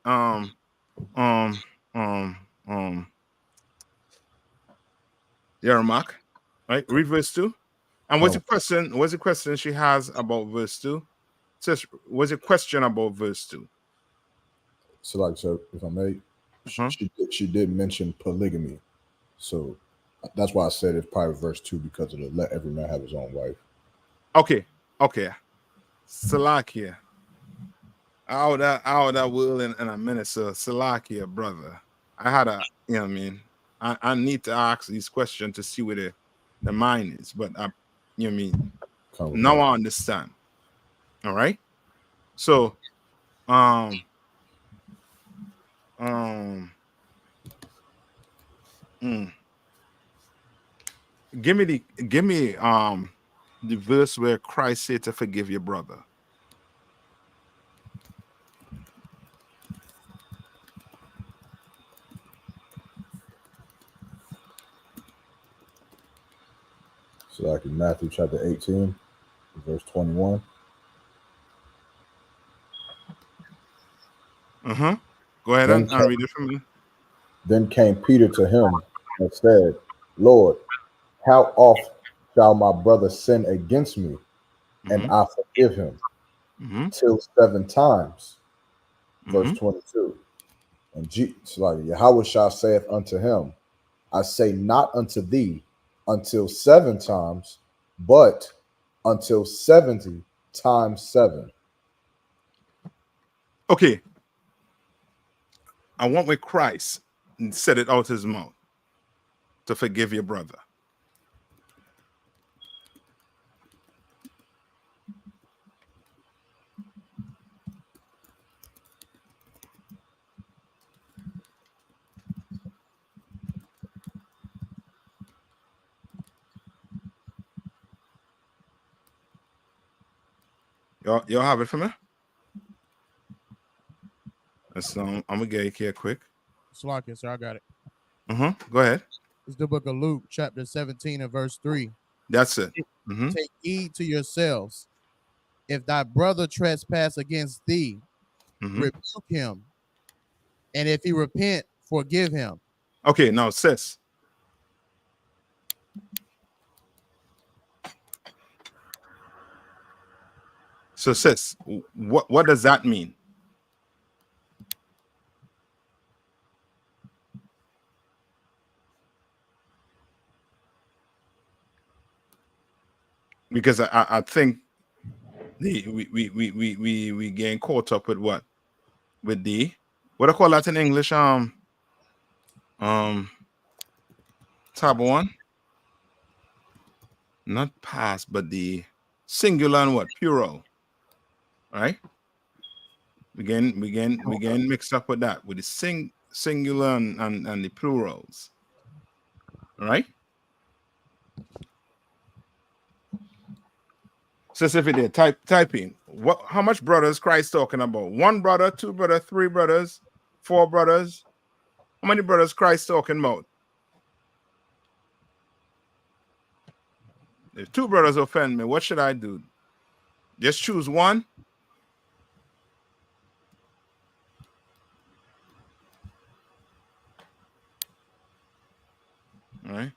Yarmak, right? Read verse 2. And what's the question? What's the question she has about verse 2? Says, what's the question about verse 2? So, like, so if I may, she did mention polygamy, so that's why I said it's probably verse 2 because of the let every man have his own wife. Okay. Salakia. Out that will in a minute, so Salakia, brother. I had a, you know what I mean? I need to ask these questions to see where the mind is, but you know what I mean? Now I understand. All right. So, give me the verse where Christ said to forgive your brother. So like in Matthew chapter 18, verse 21. Go ahead and read it for me. Then came Peter to him and said, Lord, how oft shall my brother sin against me, and I forgive him? Till 7 times. Verse 22. And Yahweh saith unto him, I say not unto thee until 7 times, but until 70 times 7. Okay. I want with Christ and said it out his mouth to forgive your brother. Y'all have it for me? So I'm gonna get it here quick. Slakia, sir, I got it. Go ahead. It's the book of Luke, chapter 17 and verse 3. That's it. Take heed to yourselves. If thy brother trespass against thee, rebuke him. And if he repent, forgive him. Okay, now sis. So sis, what does that mean? Because I think we getting caught up with what? With the what I call that in English? Tab 1. Not past, but the singular and what? Plural. Right? We getting mixed up with that, with the singular and the plurals. All right? Specifically, typing. How much brothers Christ talking about? 1 brother, 2 brothers, 3 brothers, 4 brothers. How many brothers Christ talking about? If 2 brothers offend me, what should I do? Just choose 1? All right.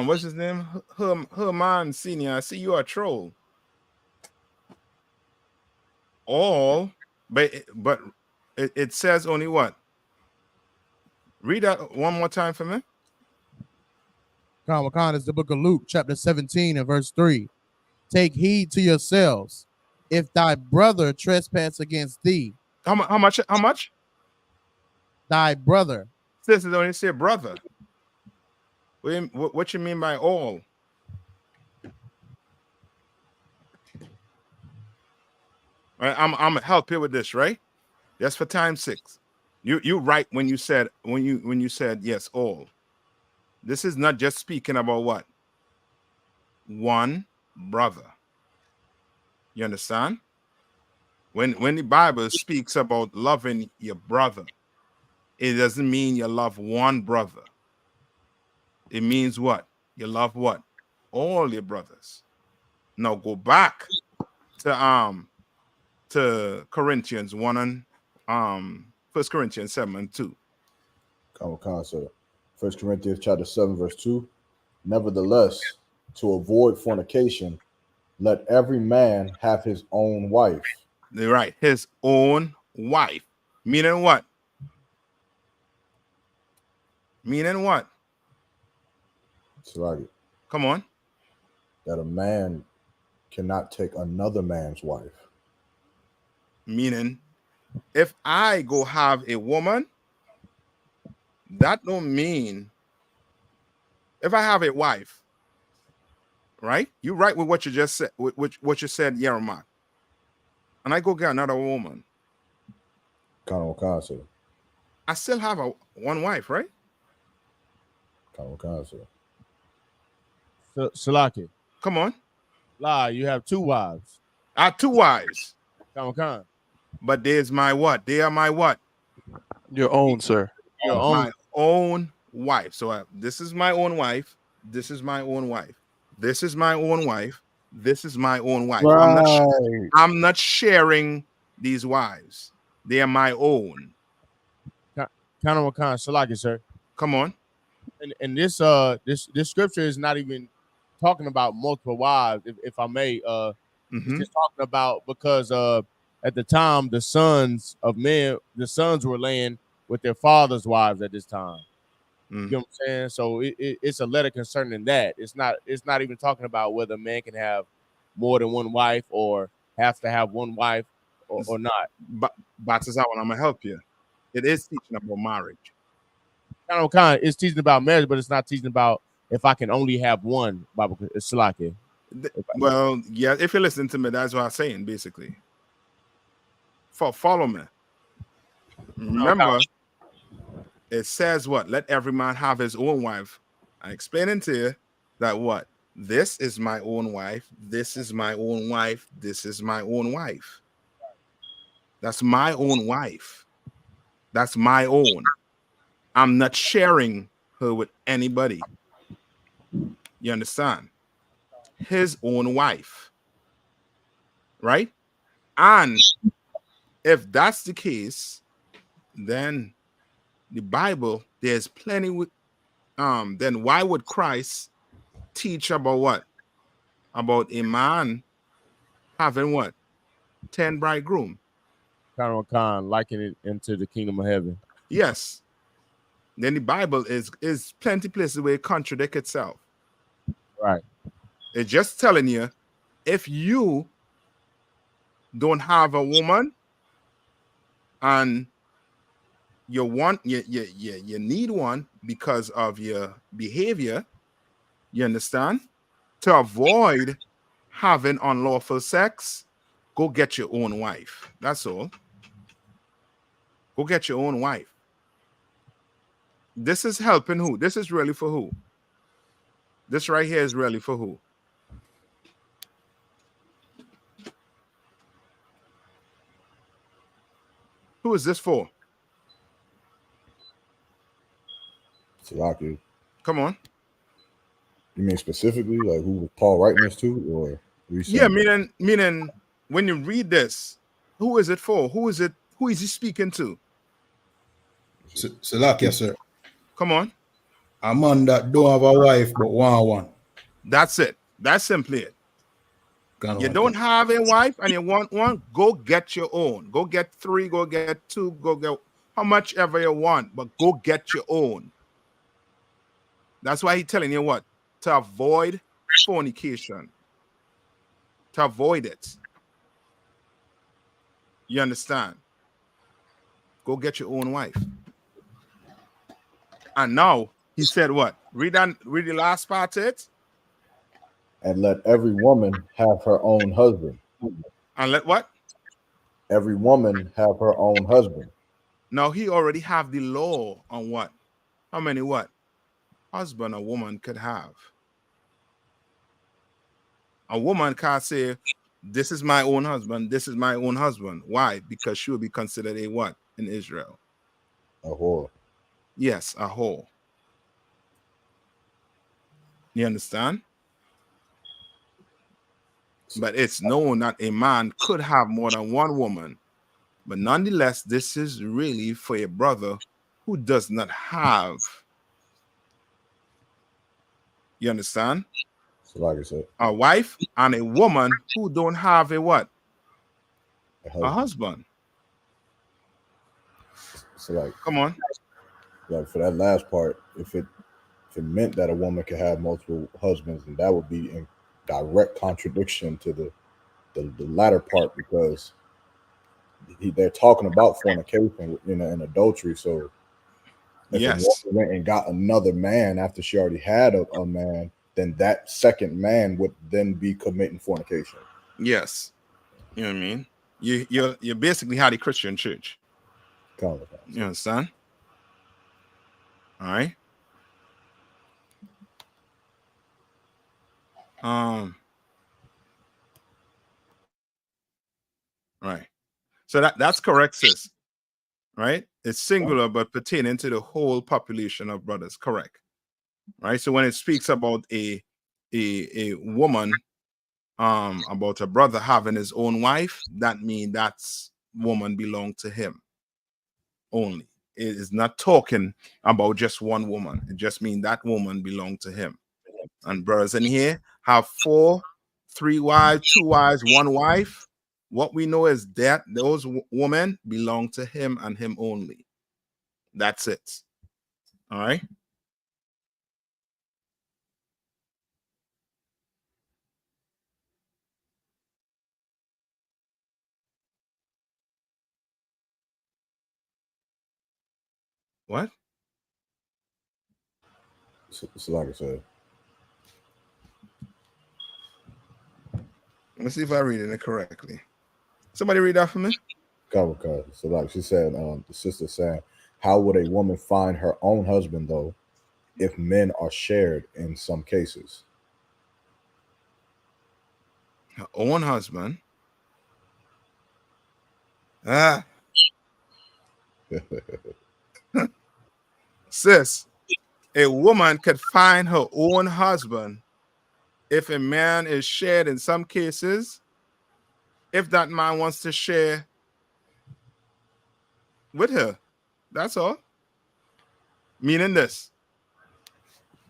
What's his name? Herman Senior. I see you are a troll. All, but it says only what? Read that one more time for me. Khan is the book of Luke, chapter 17 and verse 3. Take heed to yourselves. If thy brother trespass against thee. How much? Thy brother. This is only say brother. What you mean by all? All right, I'm gonna help you with this, right? That's for times 6. You right when you said yes, all. This is not just speaking about what? 1 brother. You understand? When the Bible speaks about loving your brother, it doesn't mean you love 1 brother. It means what? You love what? All your brothers. Now go back to Corinthians 1 and 1 Corinthians 7:2. So 1 Corinthians chapter 7, verse 2. Nevertheless, to avoid fornication, let every man have his own wife. You're right, his own wife. Meaning what? Meaning what? Come on. That a man cannot take another man's wife. Meaning, if I go have a woman, that don't mean if I have a wife, right? You're right with what you just said, what you said, Yerma. And I go get another woman. I still have one wife, right? Salaki. Come on. Lie, you have 2 wives. I have 2 wives. Khan. But there's my what? They are my what? Your own, sir. Your own. My own wife. So this is my own wife. This is my own wife. This is my own wife. This is my own wife. Right. I'm not sharing these wives. They are my own. Khan Salaki, sir. Come on. And this scripture is not even talking about multiple wives, if I may. It's just talking about because at the time the sons were laying with their father's wives at this time. You know what I'm saying? So it's a letter concerning that. It's not even talking about whether a man can have more than one wife or have to have one wife or not. But that's how I'm gonna help you. It is teaching about marriage. It's teaching about marriage, but it's not teaching about if I can only have one. Bible, it's Shalaki. Well, yeah, if you listen to me, that's what I'm saying, basically. Follow me. Remember, it says what? Let every man have his own wife. I'm explaining to you that what? This is my own wife. This is my own wife. This is my own wife. That's my own wife. That's my own. I'm not sharing her with anybody. You understand? His own wife. Right? And if that's the case, then the Bible, there's plenty with then why would Christ teach about what? About a man having what? 10 bridegroom. Khan liken it into the kingdom of heaven. Yes. Then the Bible is plenty places where it contradicts itself. Right. It's just telling you, if you don't have a woman and you want you need one because of your behavior, you understand? To avoid having unlawful sex, go get your own wife. That's all. Go get your own wife. This is helping who? This is really for who? This right here is really for who? Who is this for? Salaki. Come on. You mean specifically, like who was Paul writing this to, or yeah, meaning when you read this, who is it for? Who is it? Who is he speaking to? Salakia, sir. Come on. A man that don't have a wife but want one. That's it. That's simply it. You don't have a wife and you want one, go get your own. Go get 3, go get 2, go get how much ever you want, but go get your own. That's why he's telling you what? To avoid fornication. To avoid it. You understand? Go get your own wife. And now he said what? Read the last part of it. And let every woman have her own husband. And let what? Every woman have her own husband. Now he already have the law on what? How many what? Husband a woman could have. A woman can't say, this is my own husband, this is my own husband. Why? Because she will be considered a what in Israel? A whore. Yes, a whore. You understand? But it's known that a man could have more than one woman. But nonetheless, this is really for a brother who does not have. You understand? So like I said, a wife and a woman who don't have a what? A husband. So like, come on. Like for that last part, if it meant that a woman could have multiple husbands, then that would be in direct contradiction to the latter part, because they're talking about fornication and adultery. So if a woman went and got another man after she already had a man, then that second man would then be committing fornication. Yes. You know what I mean? You basically had a Christian church. You understand? All right. Right. So that's correct, sis. Right? It's singular, but pertaining to the whole population of brothers. Correct. Right. So when it speaks about a woman, about a brother having his own wife, that means that's woman belong to him only. It is not talking about just one woman. It just means that woman belong to him. And brothers in here have 4, 3 wives, 2 wives, 1 wife. What we know is that those women belong to him and him only. That's it. All right. What? So like I said. Let's see if I read it correctly. Somebody read that for me. Cover. So like she said, the sister saying, how would a woman find her own husband though, if men are shared in some cases? Her own husband. Ah. Sis, a woman could find her own husband if a man is shared in some cases, if that man wants to share with her. That's all. Meaning this.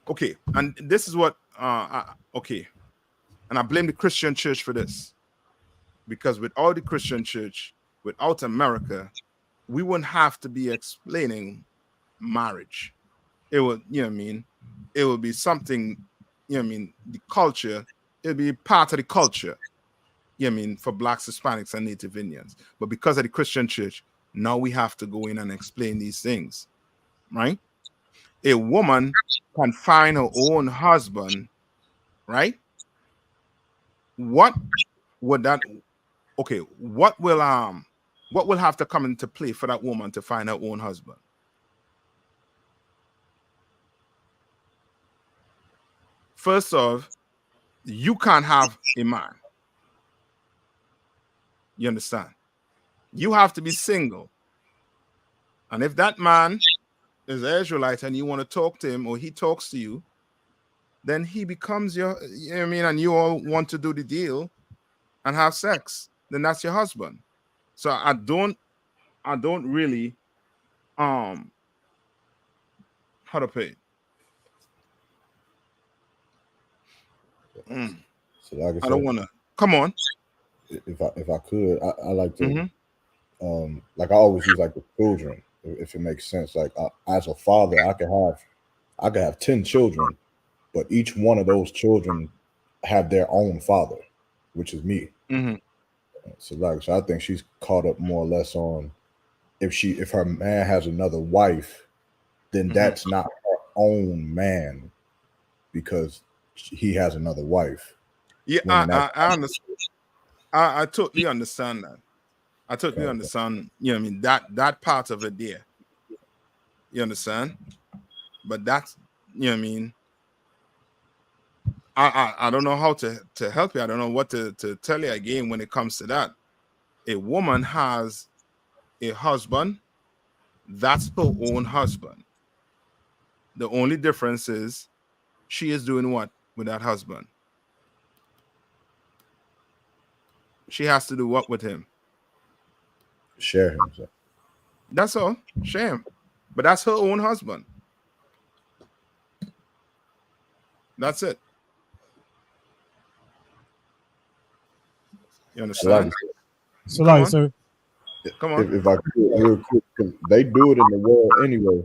Okay, and this is what okay. And I blame the Christian church for this. Because without the Christian church, without America, we wouldn't have to be explaining marriage. It would, you know what I mean? It would be something, you know what I mean? The culture, it would be part of the culture, you know what I mean, for Blacks, Hispanics, and Native Indians. But because of the Christian church, now we have to go in and explain these things, right? A woman can find her own husband, right? What would that, okay, what will have to come into play for that woman to find her own husband? First off, you can't have a man. You understand? You have to be single. And if that man is an Israelite and you want to talk to him or he talks to you, then he becomes your, you know what I mean, and you all want to do the deal and have sex, then that's your husband. So I don't really how to pay. So like I don't said, want to. Come on. If I could, I like to like I always use like the children, if it makes sense. Like as a father, I could have 10 children, but each one of those children have their own father, which is me. So I think she's caught up more or less on if her man has another wife, then that's not her own man because he has another wife. Yeah, I understand. I totally understand that. I totally understand, you know what I mean, that part of it there. You understand? But that's, you know what I mean, I don't know how to help you. I don't know what to tell you again when it comes to that. A woman has a husband, that's her own husband. The only difference is she is doing what with that husband? She has to do what with him? Share him. So. That's all. Share him. But that's her own husband. That's it. You understand? So like, sir. Come on. If I could, real quick, because they do it in the world anyway.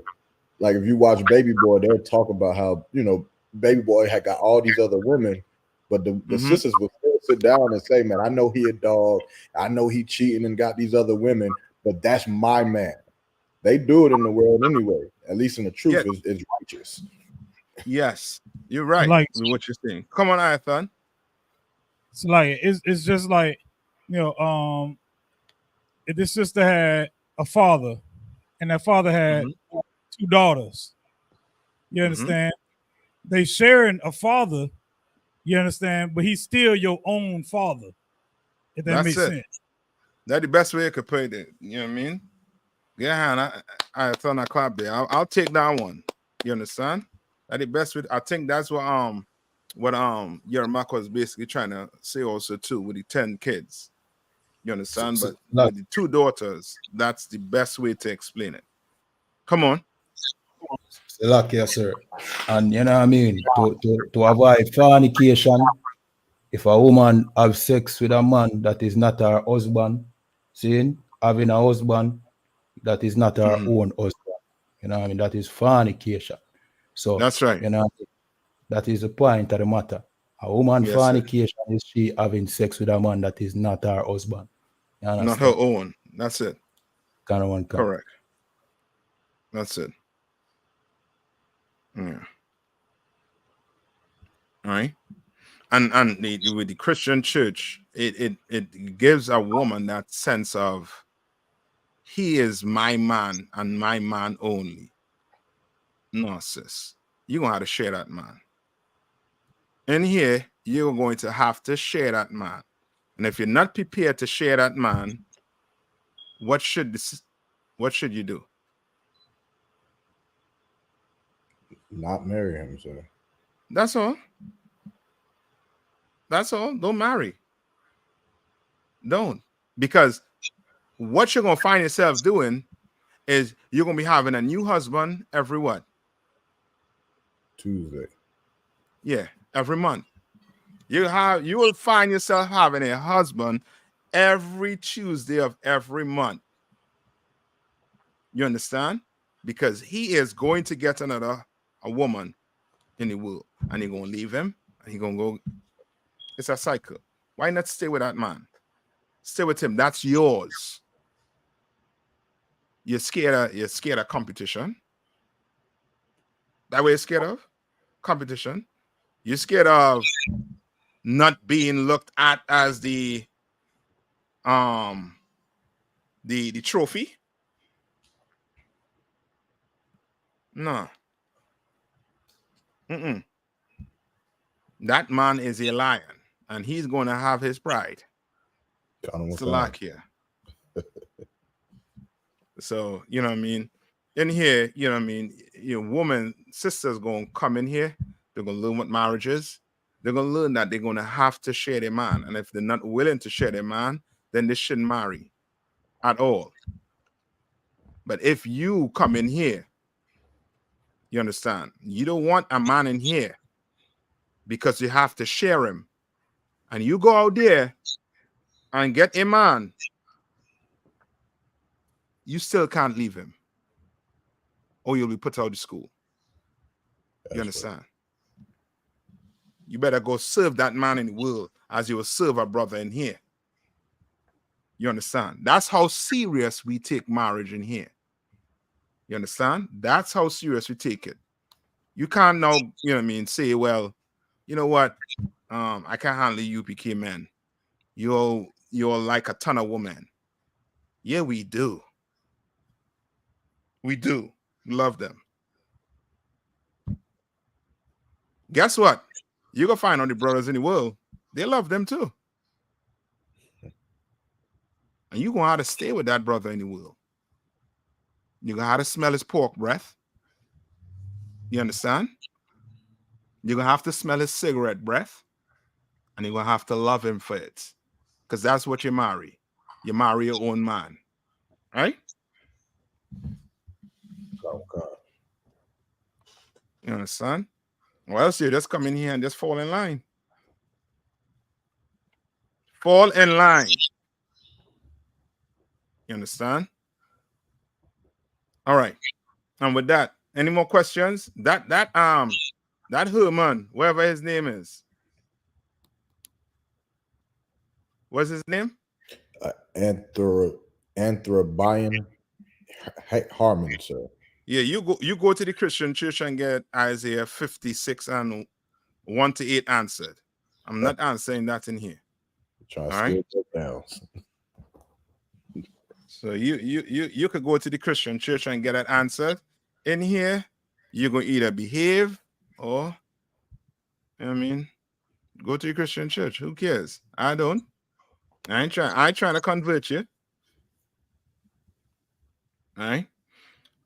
Like if you watch Baby Boy, they'll talk about how, you know, Baby Boy had got all these other women, but the sisters would still sit down and say, man, I know he a dog. I know he cheating and got these other women, but that's my man. They do it in the world anyway. At least in the truth is righteous. Yes, you're right. Like what you're saying. Come on, Athan. It's like it's just like, you know, if this sister had a father and that father had 2 daughters. You understand? They sharing a father, you understand, but he's still your own father. If that makes sense. That's the best way I could put it. You know what I mean? Yeah, I thought I clap there. I'll take that one. You understand? That's the best way. I think that's what Yermak was basically trying to say also too with the 10 kids. You understand? But with the 2 daughters, that's the best way to explain it. Come on. Lucky, yes, sir. And you know what I mean? To avoid fornication, if a woman have sex with a man that is not her husband, seeing having a husband that is not her own husband, you know what I mean? That is fornication. So that's right. You know, that is the point of the matter. A woman fornication is she having sex with a man that is not her husband. Not her own. That's it. Kind of one. Correct. That's it. Yeah. All right. And with the Christian church, it gives a woman that sense of he is my man and my man only. No, sis. You're gonna have to share that man. In here, you're going to have to share that man. And if you're not prepared to share that man, what should you do? Not marry him, sir. That's all. That's all. Don't marry. Don't. Because what you're going to find yourself doing is you're going to be having a new husband every what? Tuesday. Yeah, every month. You will find yourself having a husband every Tuesday of every month. You understand? Because he is going to get a woman in the world, and he's going to leave him, and he's going to go. It's a cycle. Why not stay with that man? Stay with him. That's yours. You're scared of competition. That way you're scared of competition. You're scared of not being looked at as the trophy. No. That man is a lion, and he's going to have his pride. It's a lock here. So, you know what I mean? In here, you know what I mean? Your woman, sisters going to come in here. They're going to learn what marriage is. They're going to learn that they're going to have to share their man. And if they're not willing to share their man, then they shouldn't marry at all. But if you come in here, you understand, you don't want a man in here because you have to share him. And you go out there and get a man, you still can't leave him. Or you'll be put out of school. You understand? Right. You better go serve that man in the world as you will serve a brother in here. You understand? That's how serious we take marriage in here. You understand? That's how serious we take it. You can't now, you know what I mean, say, well, you know what? I can't handle UPK men. You're like a ton of women. Yeah, we do. We do. Love them. Guess what? You're going to find all the brothers in the world. They love them too. And you're going to have to stay with that brother in the world. You're going to have to smell his pork breath. You understand? You're going to have to smell his cigarette breath. And you're going to have to love him for it. Because that's what you marry. You marry your own man. Right? Oh, God. You understand? Or else you just come in here and just fall in line. Fall in line. You understand? All right. And with that, any more questions? That Herman, whatever his name is. What's his name? Anthrobian Harmon, sir. Yeah, you go to the Christian church and get Isaiah 56 and 1-8 answered. I'm not answering that in here. Trying to steal that down. So you could go to the Christian church and get it answered. In here, you're gonna either behave or, you know what I mean, go to the Christian church. Who cares? I don't. I ain't trying to convert you. All right.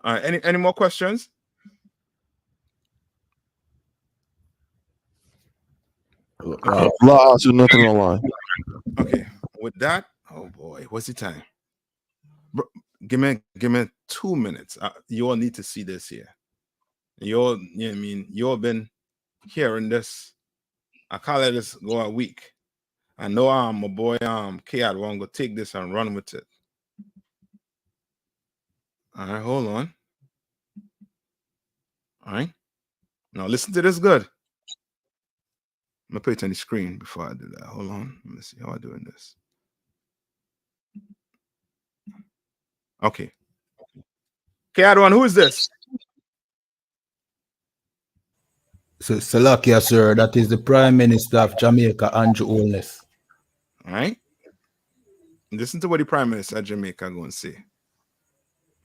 All right. Any more questions? Nothing online. Okay. With that, oh boy, what's the time? Bro, give me 2 minutes. You all need to see this here. You know what I mean? You all been hearing this. I call it this go a week. I know my boy K.I. want to take this and run with it. All right, hold on. All right. Now listen to this good. I'm gonna put it on the screen before I do that. Hold on. Let me see how I'm doing this. Okay. K.I. who is this? So, Salakia, sir, that is the Prime Minister of Jamaica, Andrew Holness. All right. Listen to what the Prime Minister of Jamaica going to say.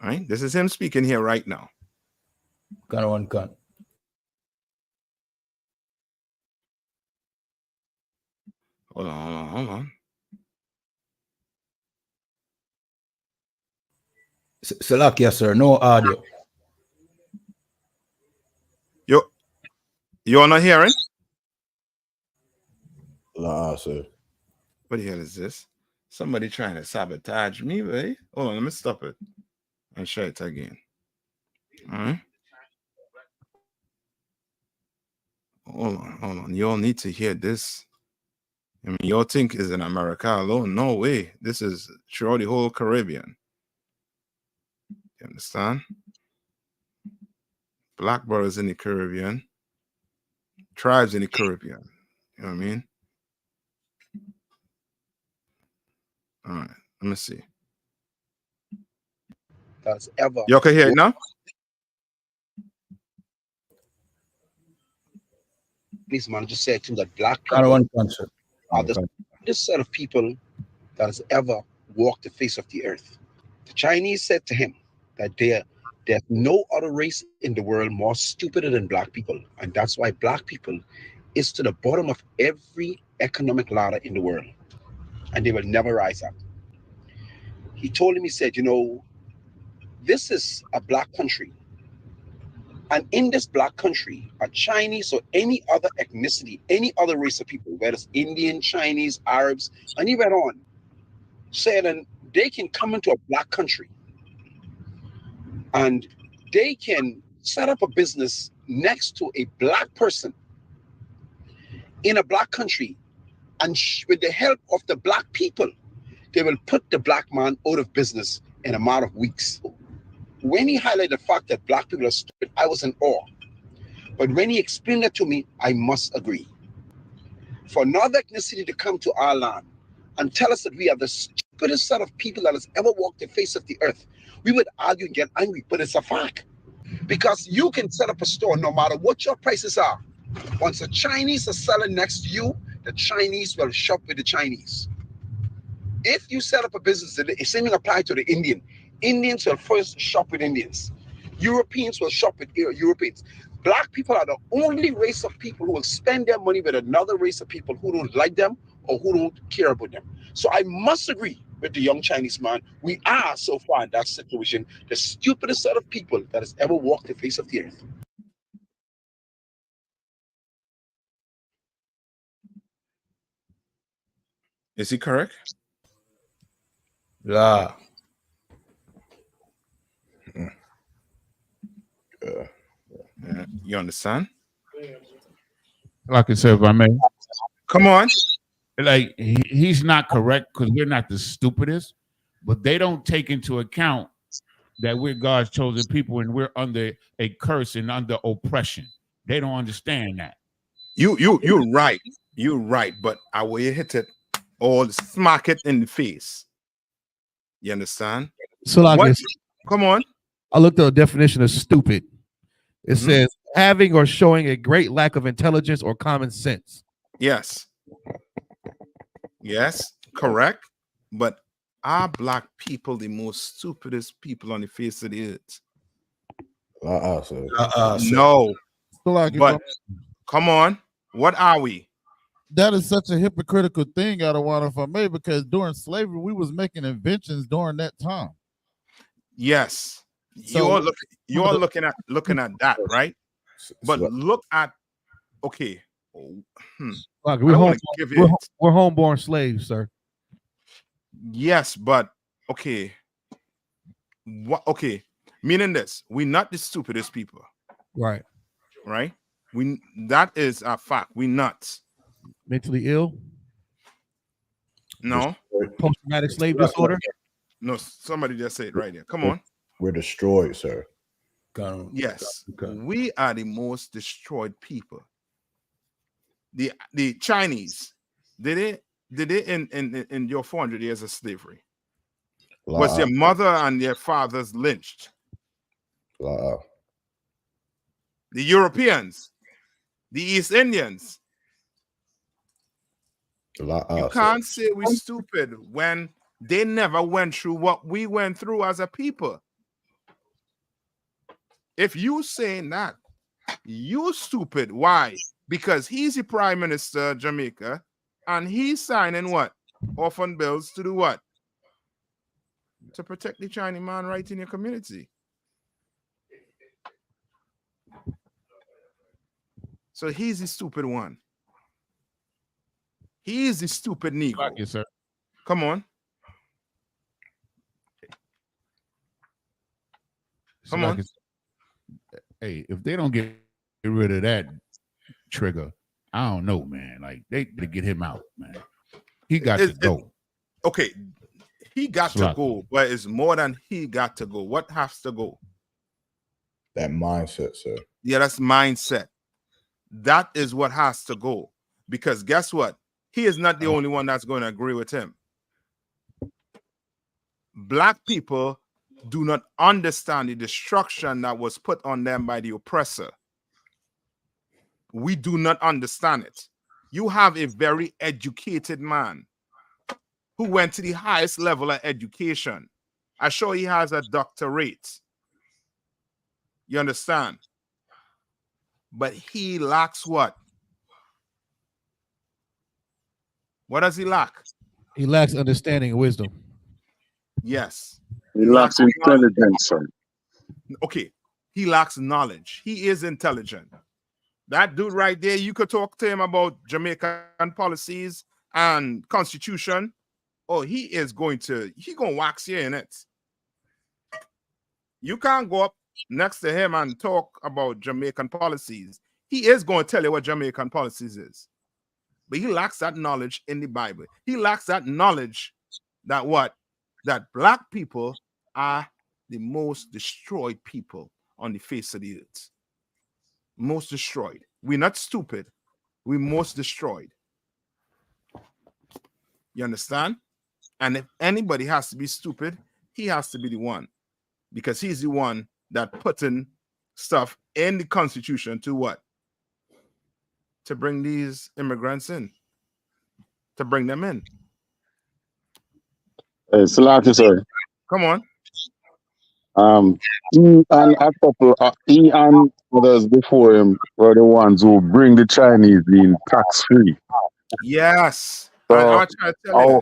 All right. This is him speaking here right now. Hold on. Salakia, sir, no audio. You're not hearing? Nah, sir. What the hell is this? Somebody trying to sabotage me, right? Hold on, let me stop it and try it again. All right. Hold on. You all need to hear this. I mean, y'all think is in America alone. No way. This is throughout the whole Caribbean. You understand? Black brothers in the Caribbean, tribes in the Caribbean. You know what I mean? All right, let me see. That's ever. You can hear it now? Please, man, just say to that black people are this set of people that has ever walked the face of the earth. The Chinese said to him that there's no other race in the world more stupider than black people. And that's why black people is to the bottom of every economic ladder in the world. And they will never rise up. He told him, he said, you know, this is a black country. And in this black country, a Chinese or any other ethnicity, any other race of people, whether it's Indian, Chinese, Arabs, and he went on, saying they can come into a black country and they can set up a business next to a black person in a black country, and with the help of the black people, they will put the black man out of business in a matter of weeks. When he highlighted the fact that black people are stupid, I was in awe. But when he explained that to me, I must agree. For another ethnicity to come to our land and tell us that we are the stupidest set of people that has ever walked the face of the earth, we would argue and get angry, but it's a fact. Because you can set up a store no matter what your prices are. Once the Chinese are selling next to you, the Chinese will shop with the Chinese. If you set up a business, the same thing applies to the Indian. Indians will first shop with Indians. Europeans will shop with Europeans. Black people are the only race of people who will spend their money with another race of people who don't like them or who don't care about them. So I must agree with the young Chinese man. We are so far in that situation the stupidest set of people that has ever walked the face of the earth. Is he correct? Yeah. You understand? Like I said, if I may. Come on. Like, he's not correct because we're not the stupidest, but they don't take into account that we're God's chosen people and we're under a curse and under oppression. They don't understand that. You're right. You're right. But I will hit it or smack it in the face. You understand? So like come on. I looked at the definition of stupid. It says having or showing a great lack of intelligence or common sense. Yes. Yes, correct. But are black people the most stupidest people on the face of the earth? No. But come on. What are we? That is such a hypocritical thing, Adawan, if I may, because during slavery, we was making inventions during that time. Yes. So you're looking at that, right? But look at We're homeborn slaves, sir. Yes, but meaning this, we're not the stupidest people. Right. That is a fact. We're not mentally ill. No. Post-traumatic slave disorder. No, somebody just said it right there. Come on. We're destroyed, sir. Yes, we are the most destroyed people. The Chinese, did they in your 400 years of slavery? Was their mother and their fathers lynched? The Europeans, the East Indians. You can't say we're stupid when they never went through what we went through as a people. If you saying that, you stupid. Why? Because he's the prime minister of Jamaica, and he's signing what? Orphan bills to do what? To protect the Chinese man right in your community. So he's the stupid one. He's the stupid Negro. Yes, sir. Come on. Come on. Hey, if they don't get rid of that trigger, I don't know, man. Like they to get him out, man. He got to go. Okay, he got to go, but it's more than he got to go. What has to go? That mindset, sir. Yeah, that's mindset. That is what has to go. Because guess what? He is not the only one that's going to agree with him. Black people do not understand the destruction that was put on them by the oppressor. We do not understand it. You have a very educated man who went to the highest level of education. I'm sure he has a doctorate. You understand? But he lacks what? What does he lack? He lacks understanding and wisdom. Yes. He lacks intelligence, sir. Okay. He lacks knowledge. He is intelligent. That dude right there, you could talk to him about Jamaican policies and constitution. Oh, he gonna wax you in it. You can't go up next to him and talk about Jamaican policies. He is going to tell you what Jamaican policies is. But he lacks that knowledge in the Bible. He lacks that knowledge that what? That black people are the most destroyed people on the face of the earth. Most destroyed. We're not stupid. We're most destroyed. You understand? And if anybody has to be stupid, he has to be the one. Because he's the one that put in stuff in the Constitution to what? To bring these immigrants in. To bring them in. Hey, Salaki, sir. Come on. He and a couple, he and others before him were the ones who bring the Chinese in tax-free. Yes. So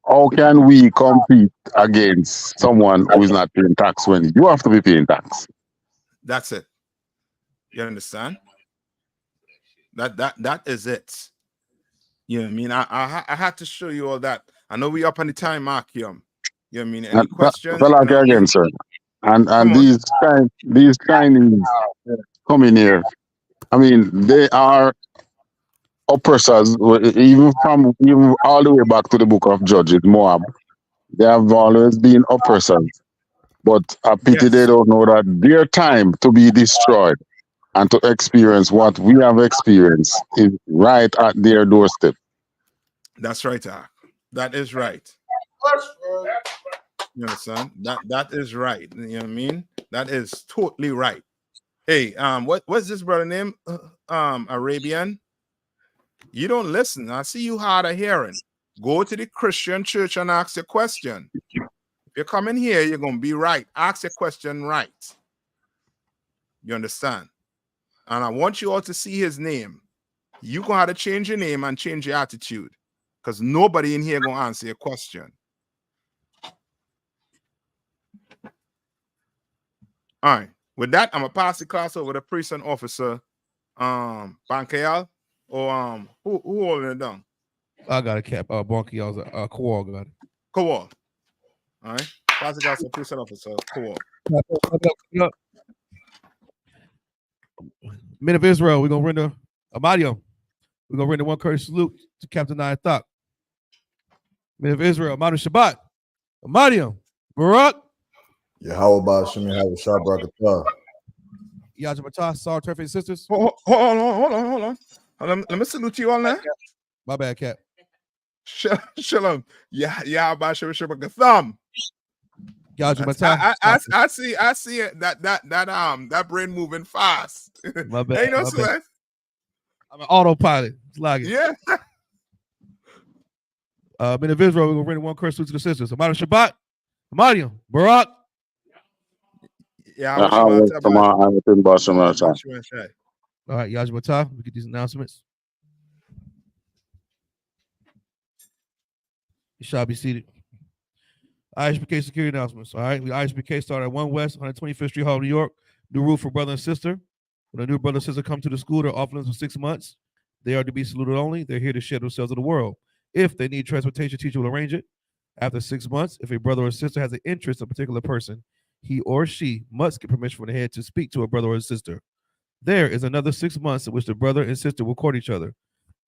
how can we compete against someone who is not paying tax when you have to be paying tax? That's it. You understand? That is it. You know what I mean? I had to show you all that. I know we up on the time mark here. You know what I mean? Any questions? Again, sir. And these Chinese coming here, I mean, they are oppressors, even all the way back to the book of Judges, Moab. They have always been oppressors. But I pity they don't know that their time to be destroyed and to experience what we have experienced is right at their doorstep. That's right, that is right. You understand? That is right. You know what I mean? That is totally right. Hey, what's this brother name? Arabian. You don't listen. I see you hard of hearing. Go to the Christian church and ask a question. If you're coming here, you're gonna be right. Ask a question right. You understand? And I want you all to see his name. You gonna have to change your name and change your attitude, because nobody in here gonna answer your question. All right. With that, I'm gonna pass the class over to priest and officer, Bankayal, or who holding it down? I got a cap. Bonkial's Kowal got it. Kowal. All right. Pass the class to priest and officer, Kowal. Men of Israel, we're gonna render Amadio. We're gonna render one courteous salute to Captain I.S.U.P.K. Men of Israel, Amadu Shabbat. Amadio. Barak. Yahweh Shimmy Howard Shah Brakatah. Yajamata, Sar Turfing Sisters. Hold on. Let me salute you all now. My bad, Cap. Shalom. Yeah, thumb. Yajamata. I see it. That brain moving fast. My bad. Ain't no my sweat. I'm an autopilot. It's like it. Yeah. Men of Israel, we're going to render one curse to the sisters. Amadu Shabbat, Amadium, Barak. Yeah, All right, Yajmatah, we get these announcements. You shall be seated. I.S.U.P.K security announcements. All right, the I.S.U.P.K started at 1 West, 125th Street, Hall, New York. New rule for brother and sister. When a new brother and sister come to the school, they're off limits for 6 months. They are to be saluted only. They're here to share themselves of the world. If they need transportation, teacher will arrange it. After 6 months, if a brother or sister has an interest in a particular person, he or she must get permission from the head to speak to a brother or a sister. There is another 6 months in which the brother and sister will court each other.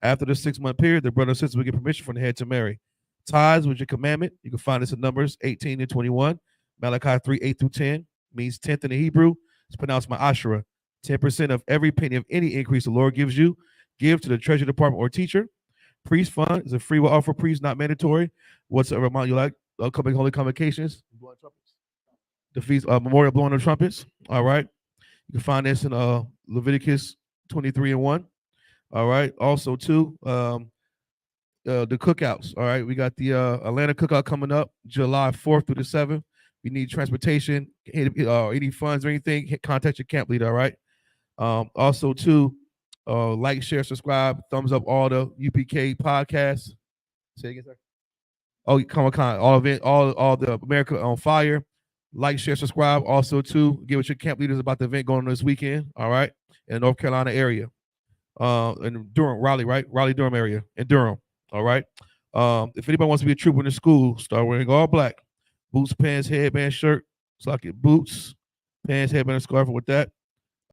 After the 6 month period, the brother and sister will get permission from the head to marry. Tithes, which is a commandment, you can find this in Numbers 18 and 21. Malachi 3, 8 through 10 means 10th in the Hebrew. It's pronounced ma'ashra. 10% of every penny of any increase the Lord gives you, give to the treasury department or teacher. Priest fund is a free will offer priest, not mandatory. Whatsoever amount you like. Upcoming holy convocations. The feast, memorial blowing of trumpets. All right. You can find this in Leviticus 23 and 1. All right. Also, too, the cookouts. All right. We got the Atlanta cookout coming up July 4th through the 7th. If you need transportation, any funds or anything, contact your camp leader. All right. Also, too, like, share, subscribe, thumbs up all the UPK podcasts. Say again, sir. Oh, Comic-Con, all the America on Fire. Like, share, subscribe. Also, too, get with your camp leaders about the event going on this weekend. All right, in the North Carolina area, in Durham, Raleigh, right? Raleigh-Durham area, in Durham. All right. If anybody wants to be a trooper in the school, start wearing all black. Boots, pants, headband, shirt, socket, boots, pants, headband, and scarf with that.